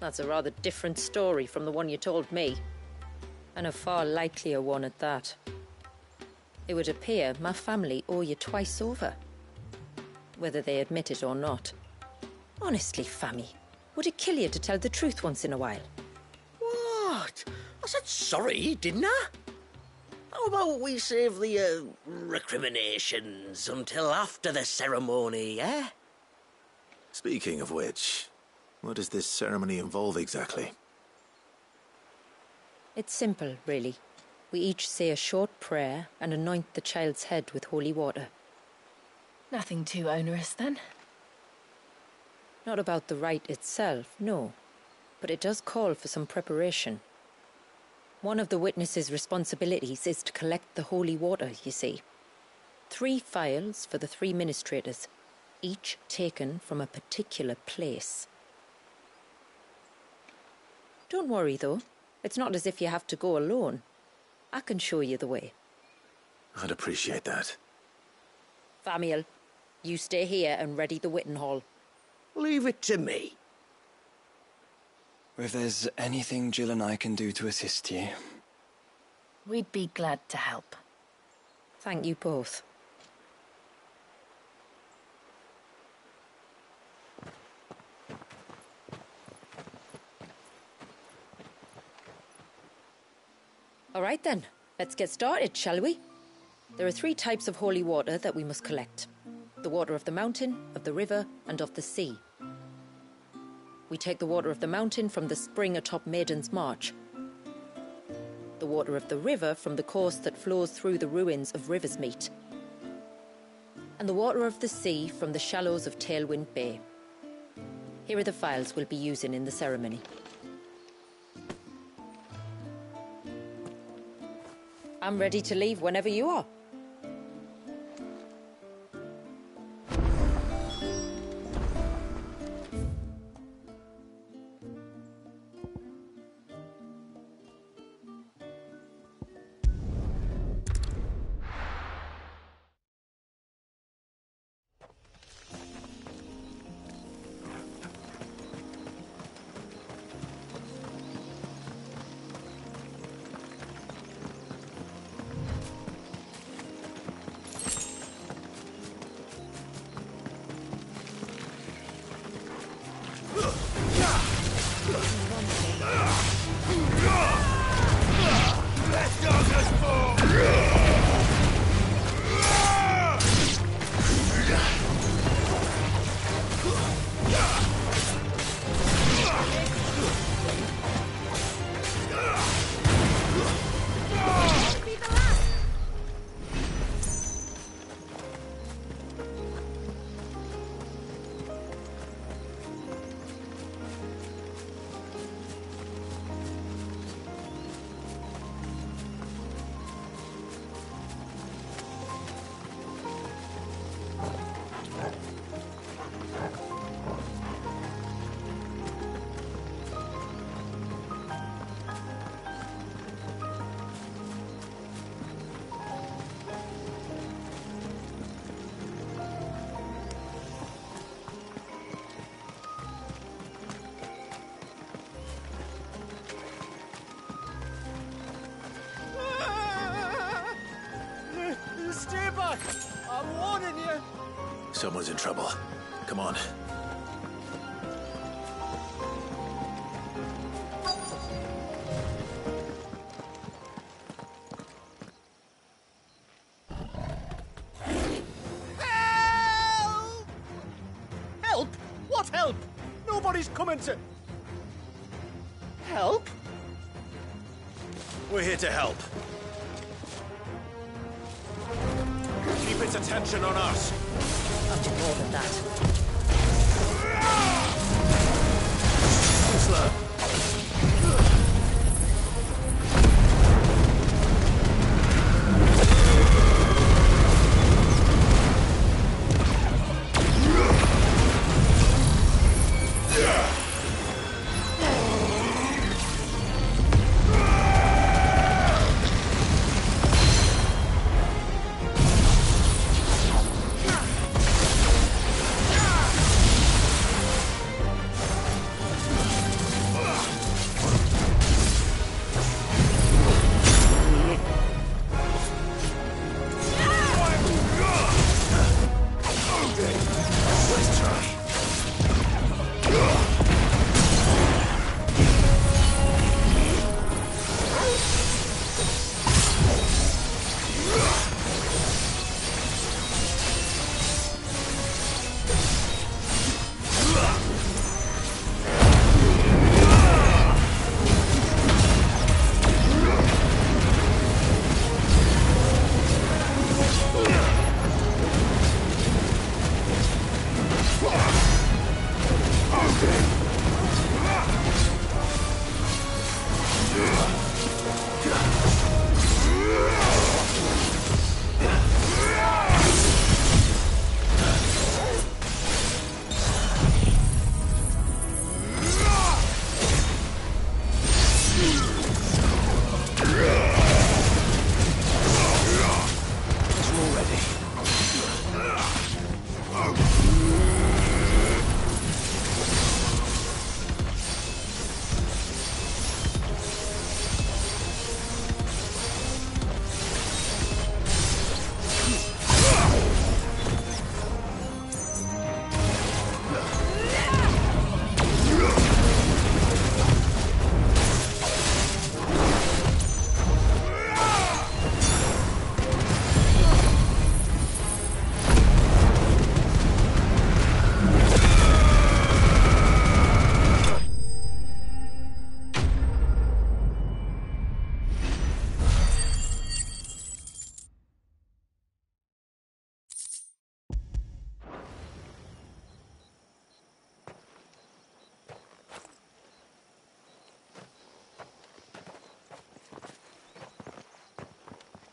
That's a rather different story from the one you told me. And a far likelier one at that. It would appear my family owe you twice over. Whether they admit it or not. Honestly, Fammy, would it kill you to tell the truth once in a while? What? I said sorry, didn't I? How about we save the, recriminations until after the ceremony, eh? Speaking of which, what does this ceremony involve exactly? It's simple, really. We each say a short prayer and anoint the child's head with holy water. Nothing too onerous, then? Not about the rite itself, no. But it does call for some preparation. One of the witness's responsibilities is to collect the holy water, you see. 3 phials for the 3 ministrators, each taken from a particular place. Don't worry, though. It's not as if you have to go alone. I can show you the way. I'd appreciate that. Famiel, you stay here and ready the Witten Hall. Leave it to me. If there's anything Jill and I can do to assist you... We'd be glad to help. Thank you both. All right then, let's get started, shall we? There are 3 types of holy water that we must collect. The water of the mountain, of the river, and of the sea. We take the water of the mountain from the spring atop Maiden's March. The water of the river from the course that flows through the ruins of Riversmeet. And the water of the sea from the shallows of Tailwind Bay. Here are the files we'll be using in the ceremony. I'm ready to leave whenever you are. Stay back! I'm warning you! Someone's in trouble. Come on. Help! Help? What help? Nobody's coming to... Help? We're here to help. Keep its attention on us. Much more than that. Slow.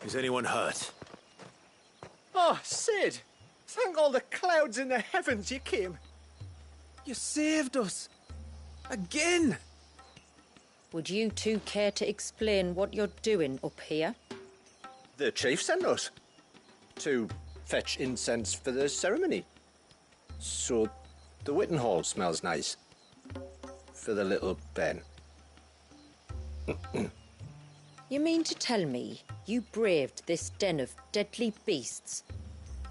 Is anyone hurt? Oh, Sid! Thank all the clouds in the heavens you came. You saved us. Again! Would you two care to explain what you're doing up here? The chief sent us to fetch incense for the ceremony. So the Witten Hall smells nice. For the little Ben. You mean to tell me you braved this den of deadly beasts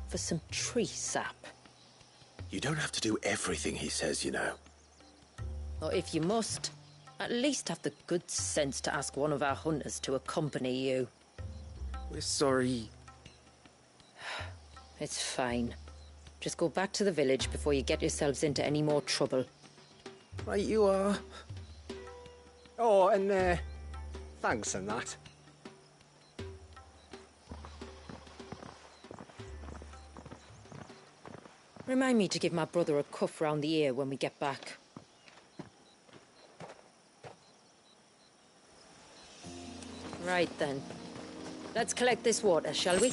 for some tree sap? You don't have to do everything he says, you know. Or if you must, at least have the good sense to ask one of our hunters to accompany you. We're sorry. It's fine. Just go back to the village before you get yourselves into any more trouble. Right you are. Oh, and thanks and that. Remind me to give my brother a cuff round the ear when we get back. Right then. Let's collect this water, shall we?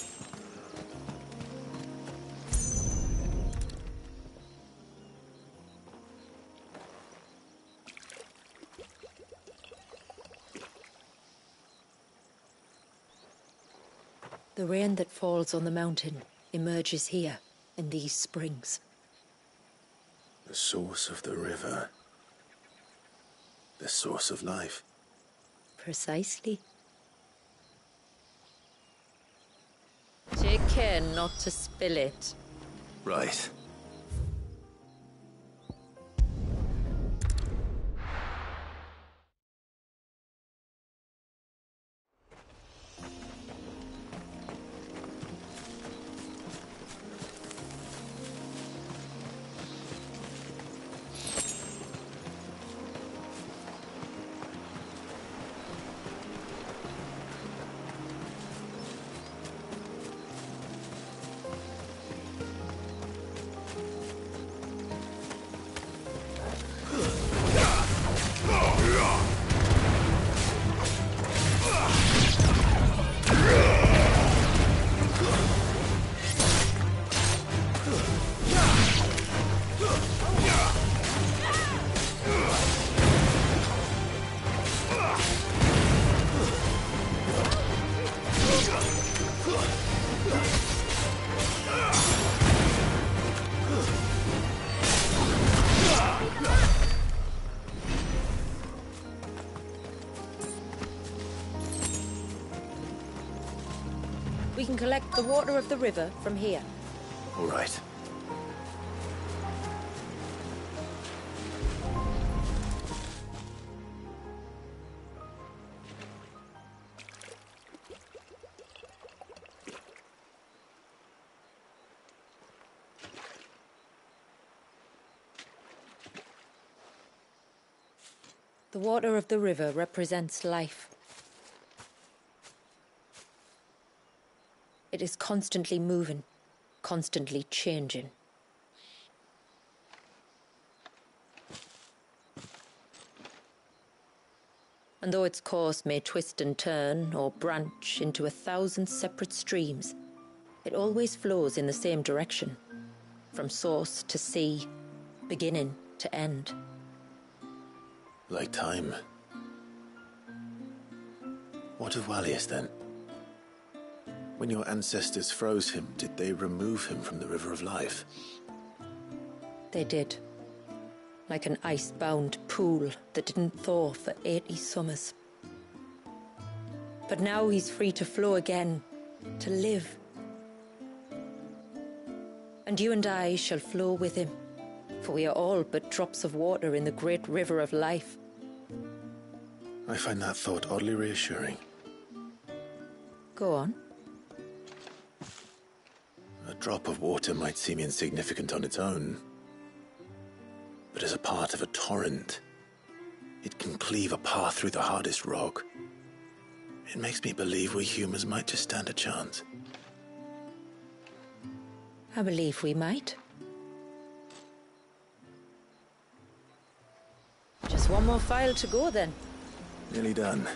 The rain that falls on the mountain emerges here, in these springs. The source of the river. The source of life. Precisely. Take care not to spill it. Right. We can collect the water of the river from here. All right. The water of the river represents life. It is constantly moving, constantly changing. And though its course may twist and turn or branch into 1,000 separate streams, it always flows in the same direction, from source to sea, beginning to end. Like time. What of Wallius then? When your ancestors froze him, did they remove him from the River of Life? They did. Like an ice-bound pool that didn't thaw for 80 summers. But now he's free to flow again, to live. And you and I shall flow with him, for we are all but drops of water in the great river of life. I find that thought oddly reassuring. Go on. A drop of water might seem insignificant on its own, but as a part of a torrent, it can cleave a path through the hardest rock. It makes me believe we humans might just stand a chance. I believe we might. Just one more file to go then. Nearly done.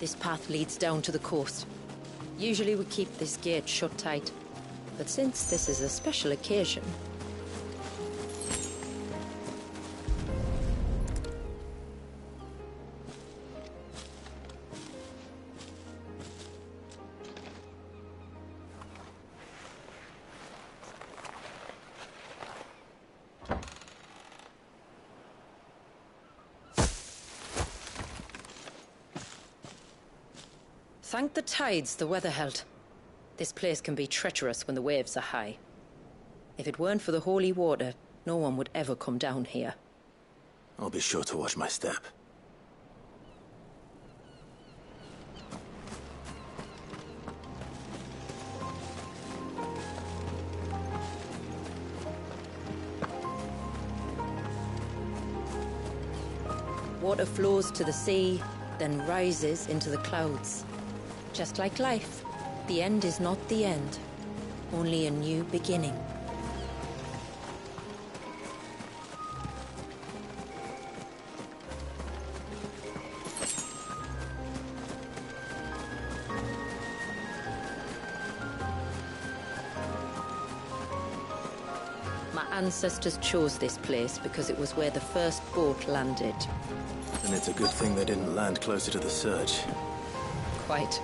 This path leads down to the coast. Usually we keep this gate shut tight, but since this is a special occasion... Thank the tides the weather held. This place can be treacherous when the waves are high. If it weren't for the holy water, no one would ever come down here. I'll be sure to watch my step. Water flows to the sea, then rises into the clouds. Just like life, the end is not the end, only a new beginning. My ancestors chose this place because it was where the first boat landed. And it's a good thing they didn't land closer to the surge. Quite.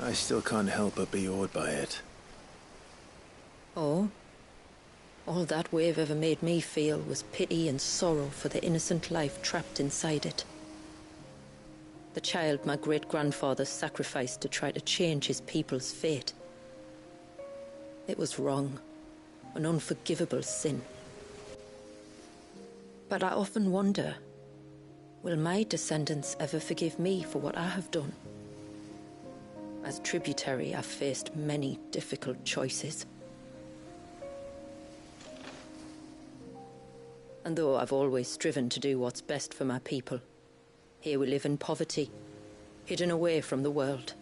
I still can't help but be awed by it. Oh? All that wave ever made me feel was pity and sorrow for the innocent life trapped inside it. The child my great-grandfather sacrificed to try to change his people's fate. It was wrong, an unforgivable sin. But I often wonder, will my descendants ever forgive me for what I have done? As tributary, I've faced many difficult choices. And though I've always striven to do what's best for my people, here we live in poverty, hidden away from the world.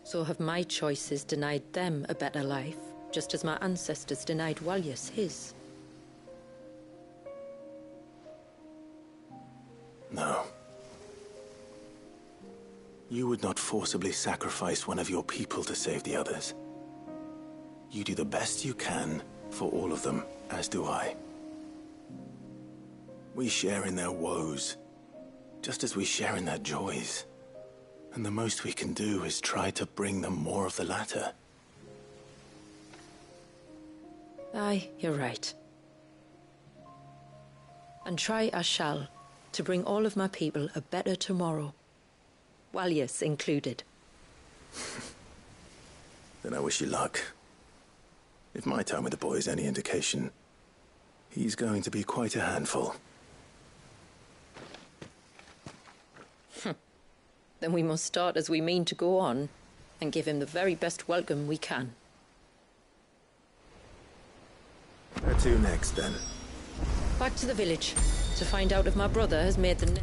So have my choices denied them a better life, just as my ancestors denied Walyas his? No. You would not forcibly sacrifice one of your people to save the others. You do the best you can for all of them, as do I. We share in their woes, just as we share in their joys. And the most we can do is try to bring them more of the latter. Aye, you're right. And try I shall, to bring all of my people a better tomorrow. Walyas included. Then I wish you luck. If my time with the boy is any indication, he's going to be quite a handful. Then we must start as we mean to go on, and give him the very best welcome we can. Where to next, then? Back to the village, to find out if my brother has made the...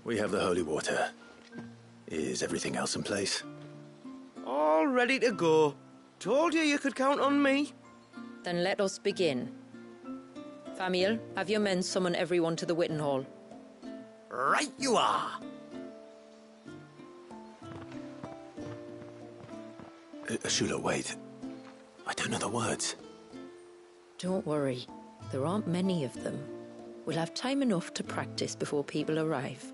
We have the holy water. Is everything else in place? All ready to go. Told you could count on me. Then let us begin. Famiel, have your men summon everyone to the Witten Hall. Right you are. Shula, wait. I don't know the words. Don't worry. There aren't many of them. We'll have time enough to practice before people arrive.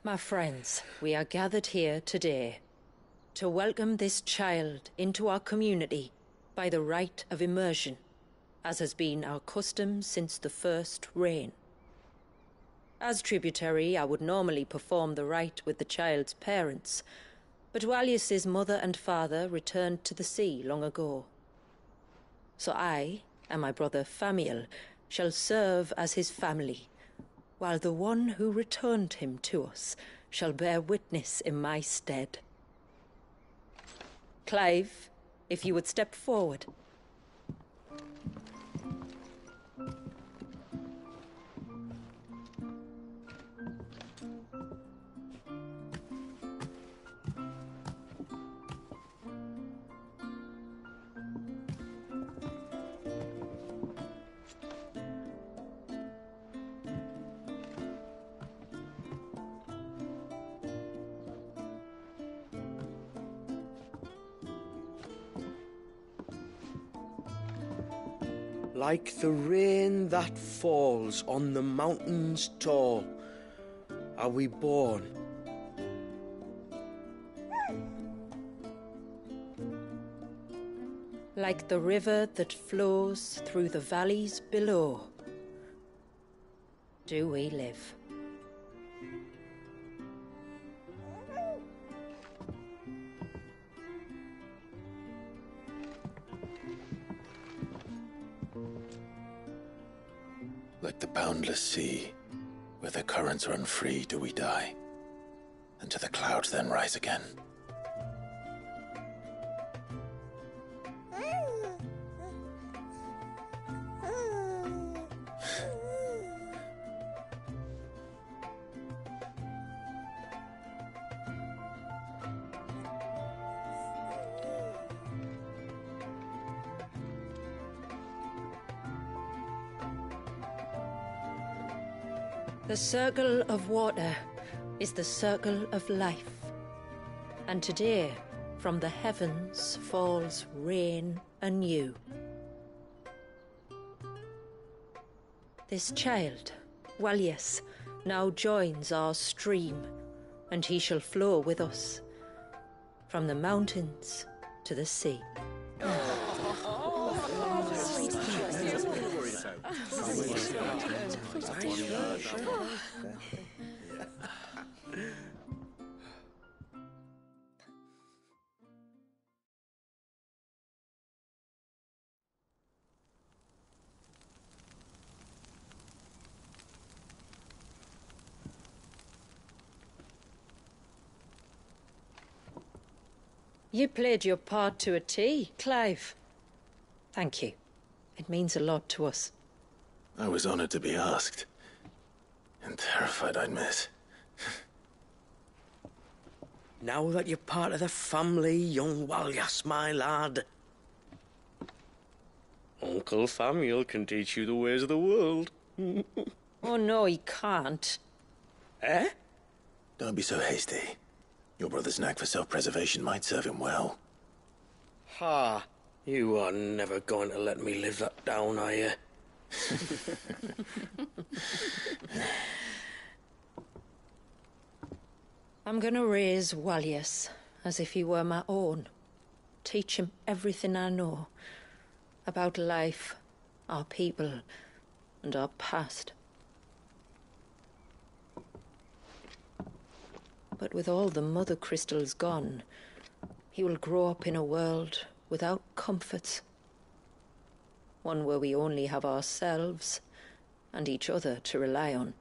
My friends, we are gathered here today to welcome this child into our community by the rite of immersion, as has been our custom since the first reign. As tributary, I would normally perform the rite with the child's parents, but Walius's mother and father returned to the sea long ago. So I and my brother Famiel shall serve as his family, while the one who returned him to us shall bear witness in my stead. Clive, if you would step forward. Like the rain that falls on the mountains tall, are we born. Like the river that flows through the valleys below, do we live. Like the boundless sea, where the currents run free, do we die, and to the clouds then rise again. The circle of water is the circle of life, and today from the heavens falls rain anew. This child, Walius, now joins our stream, and he shall flow with us from the mountains to the sea. You played your part to a T, Clive. Thank you. It means a lot to us. I was honored to be asked. And terrified I'd miss. Now that you're part of the family, young Walyas, my lad. Uncle Famiel can teach you the ways of the world. Oh, no, he can't. Eh? Don't be so hasty. Your brother's knack for self-preservation might serve him well. Ha! You are never going to let me live that down, are you? I'm gonna raise Walius as if he were my own. Teach him everything I know about life, our people, and our past. But with all the mother crystals gone, he will grow up in a world without comforts. One where we only have ourselves and each other to rely on.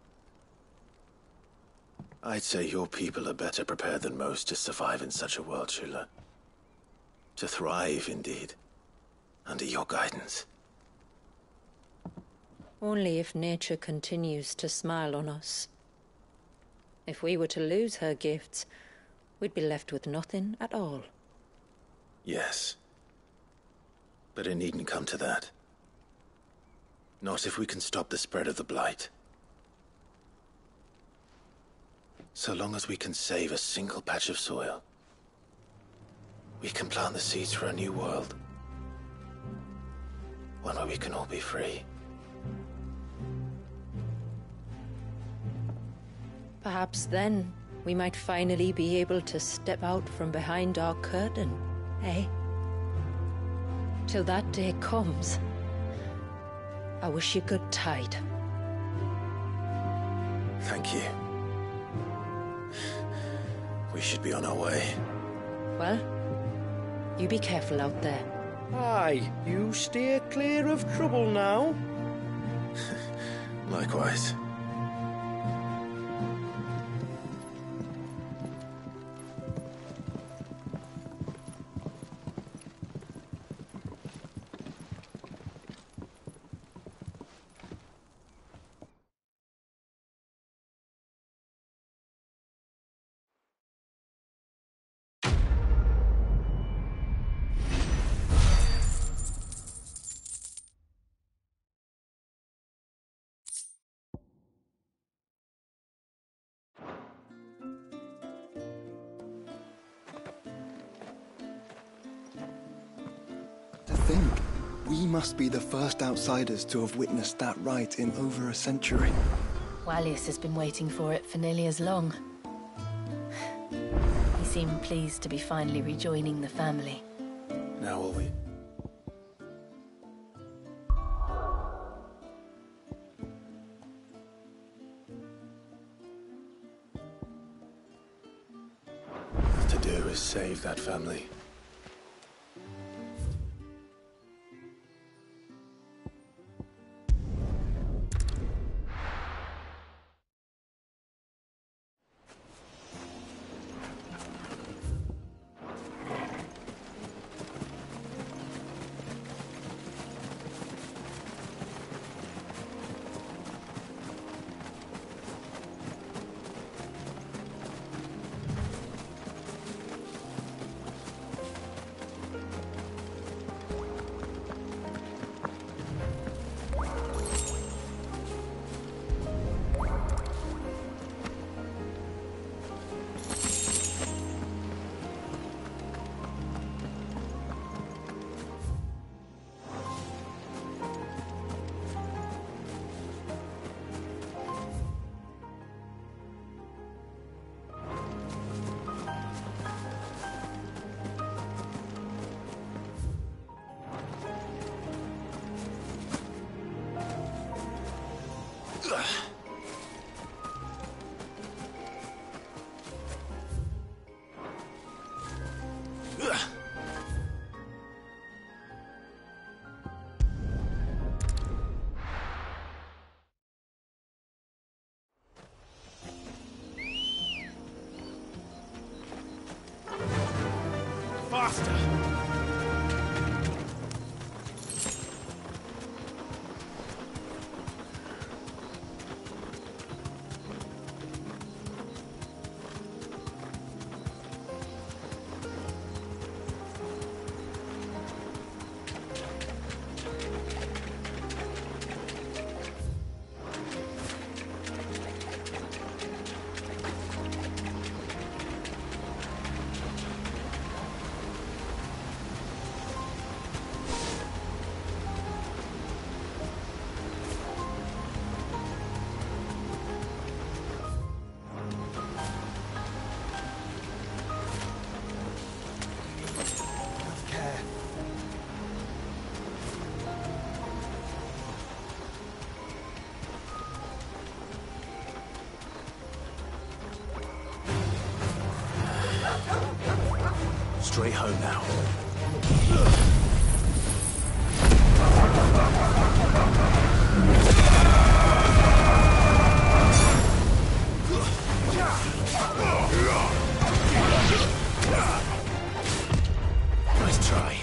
I'd say your people are better prepared than most to survive in such a world, Shula. To thrive, indeed, under your guidance. Only if nature continues to smile on us. If we were to lose her gifts, we'd be left with nothing at all. Yes. But it needn't come to that. Not if we can stop the spread of the Blight. So long as we can save a single patch of soil, we can plant the seeds for a new world. One where we can all be free. Perhaps then we might finally be able to step out from behind our curtain, eh? Till that day comes, I wish you good tide. Thank you. We should be on our way. Well, you be careful out there. Aye, you steer clear of trouble now. Likewise. To think, we must be the first outsiders to have witnessed that rite in over a century. Wallius has been waiting for it for nearly as long. He seemed pleased to be finally rejoining the family. Now will we? What to do is save that family. Faster! Straight home now. Nice try.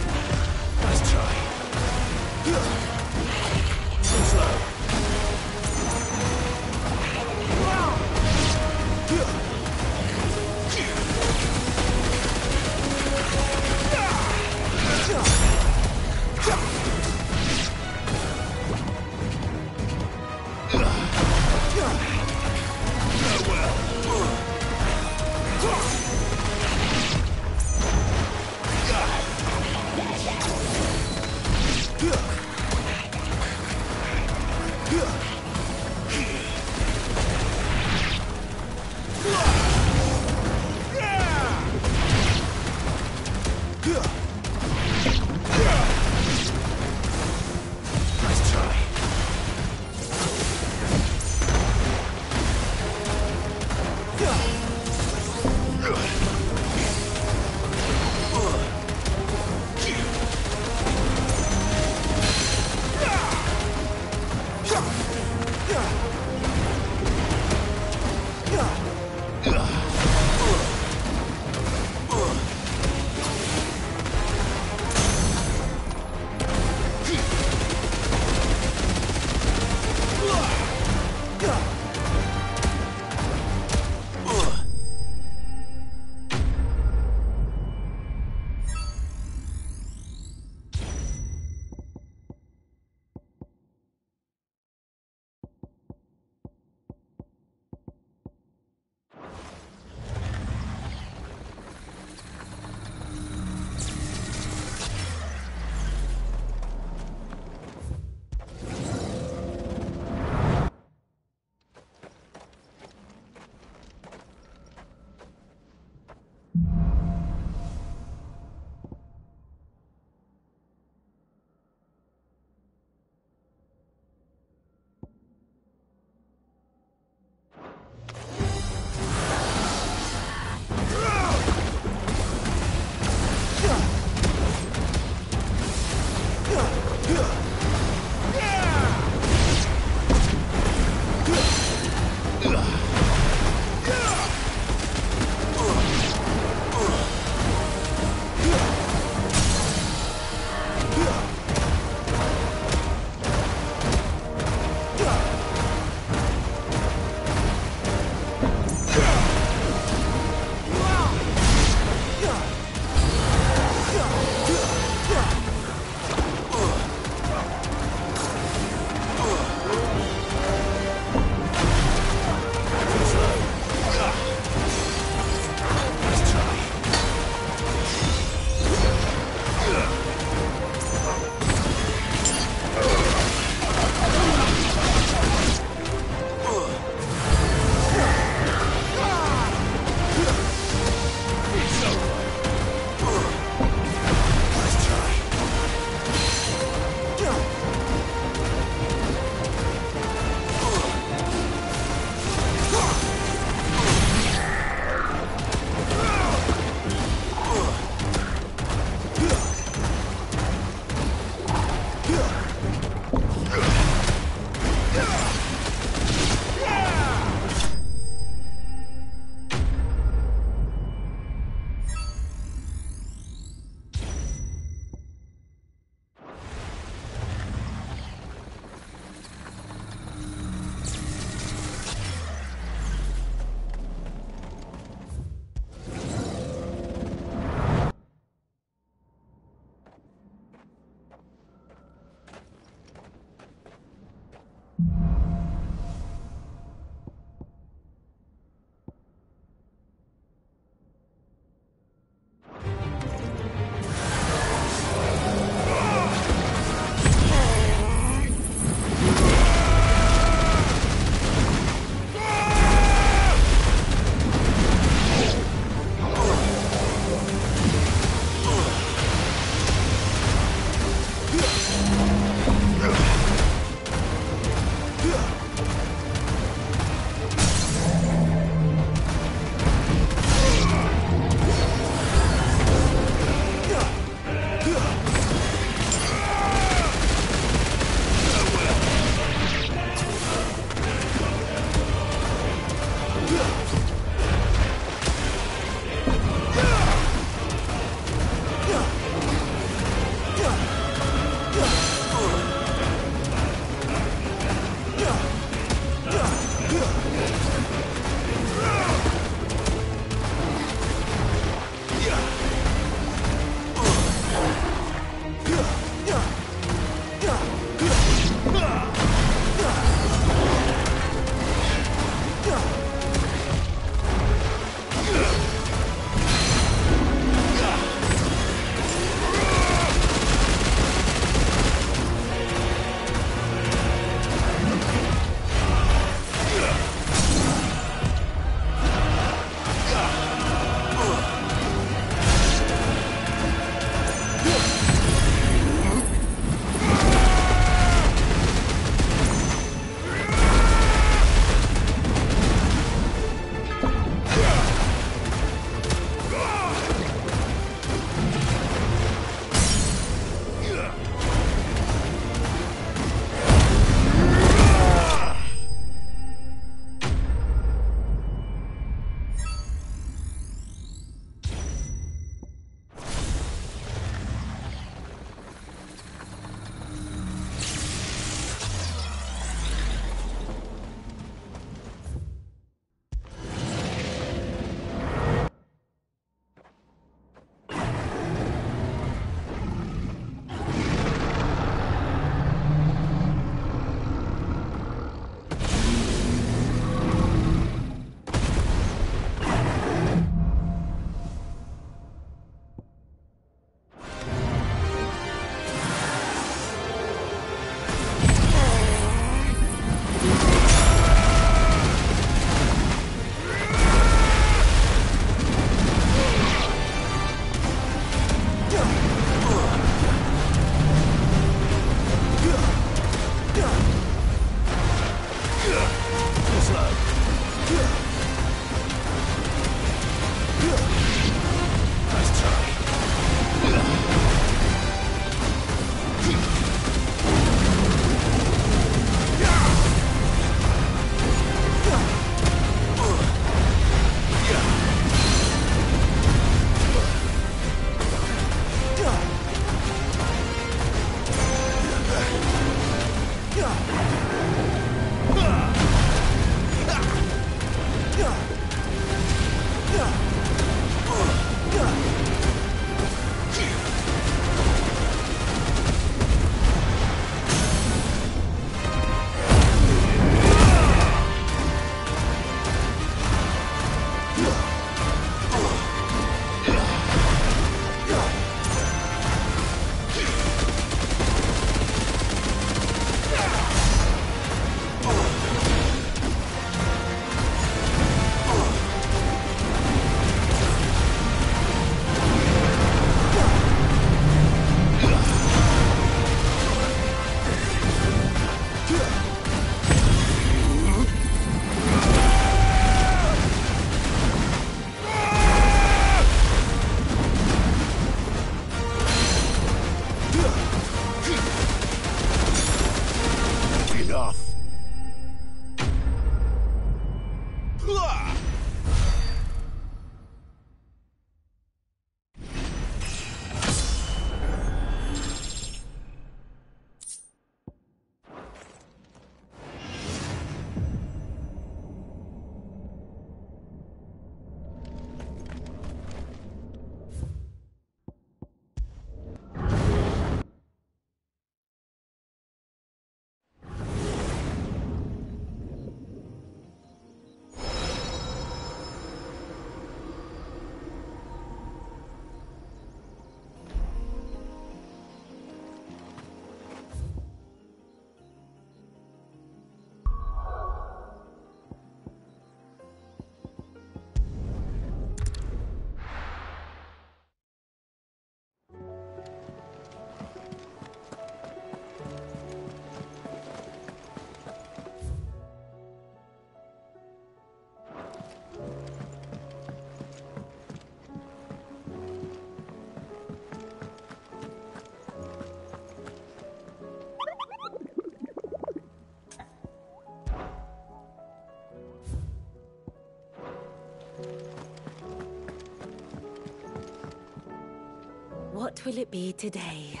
What will it be today?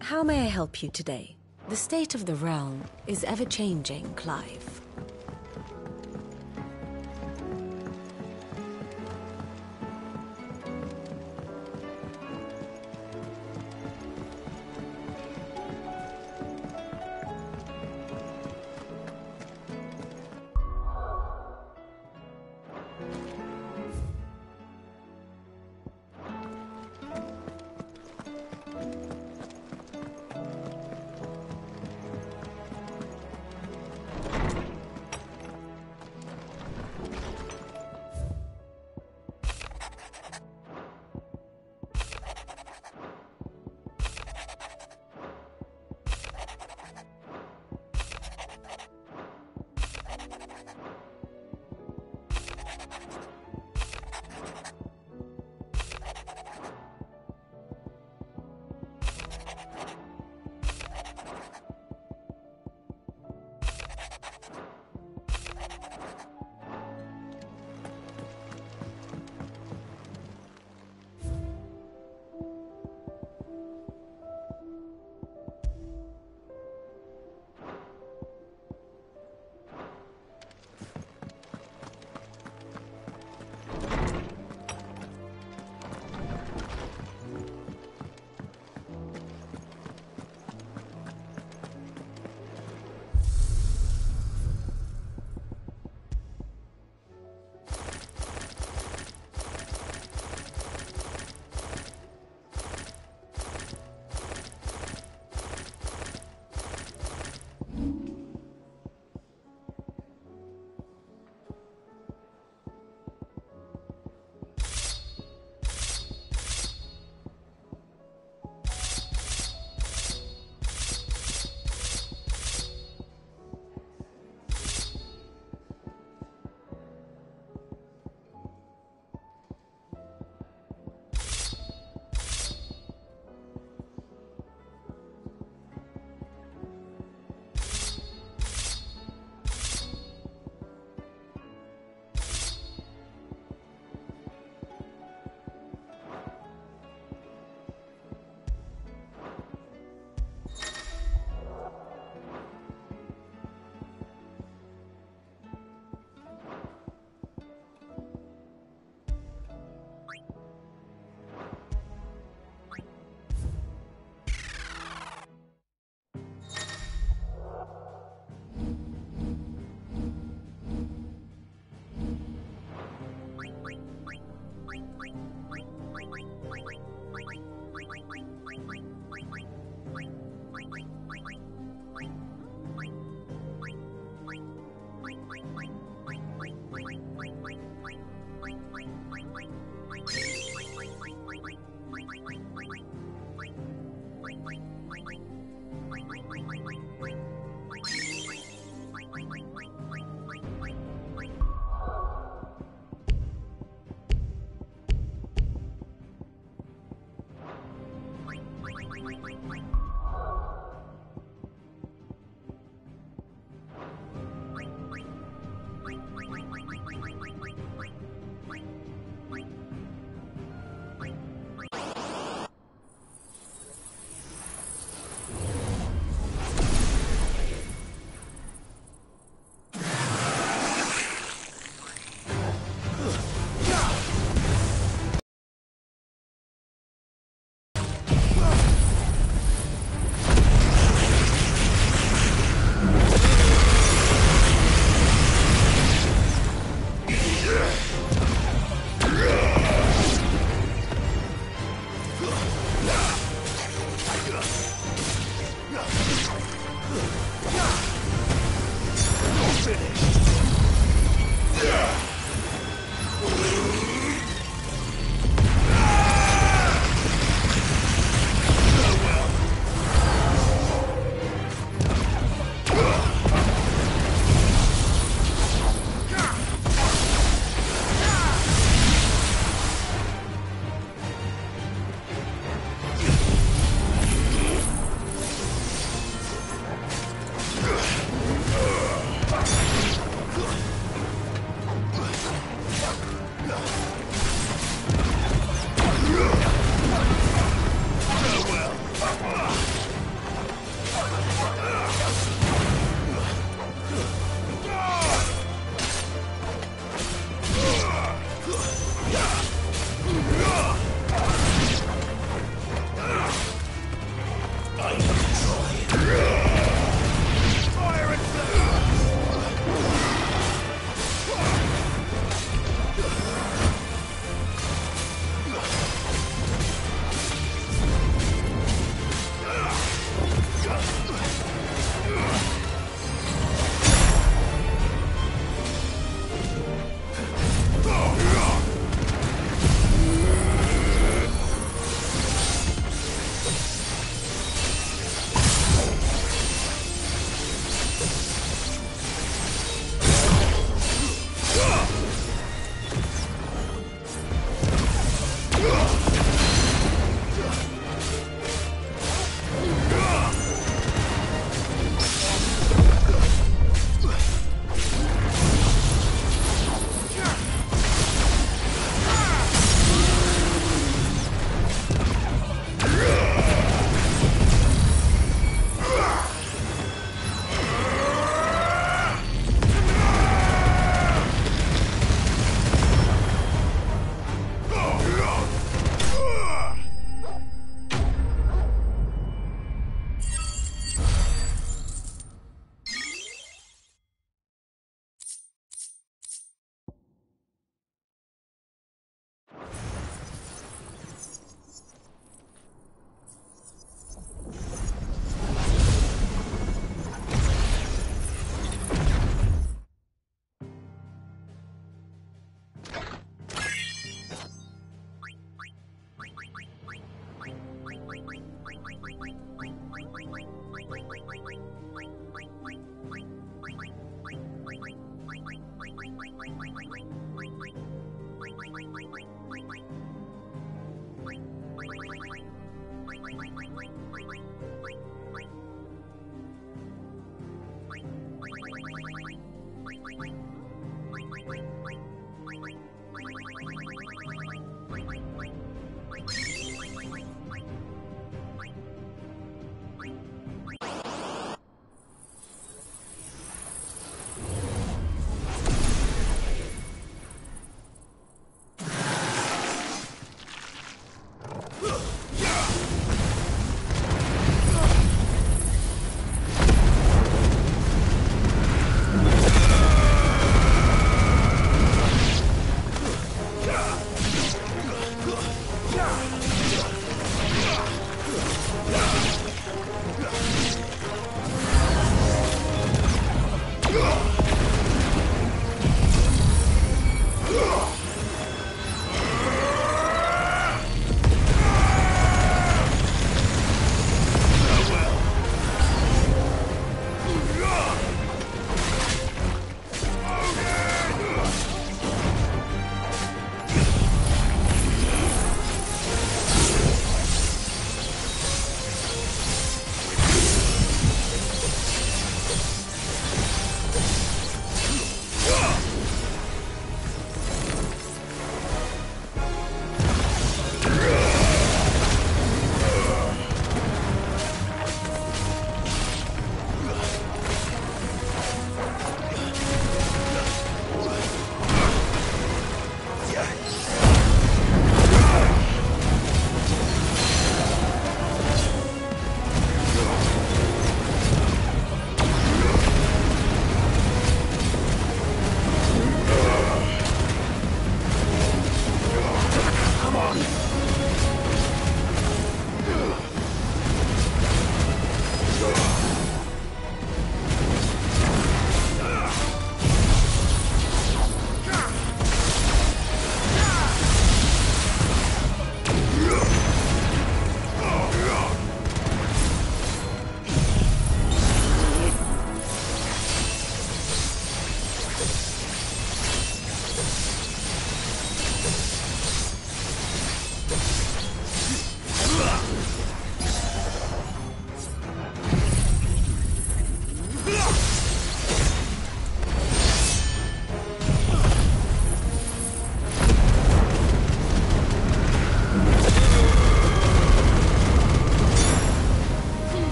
How may I help you today? The state of the realm is ever-changing, Clive.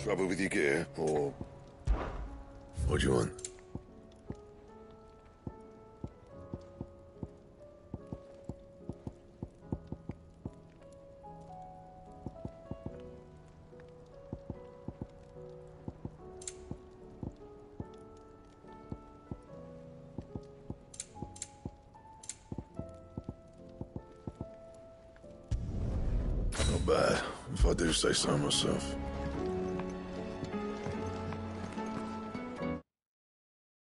Trouble with your gear, or what do you want? Not bad, if I do say so myself.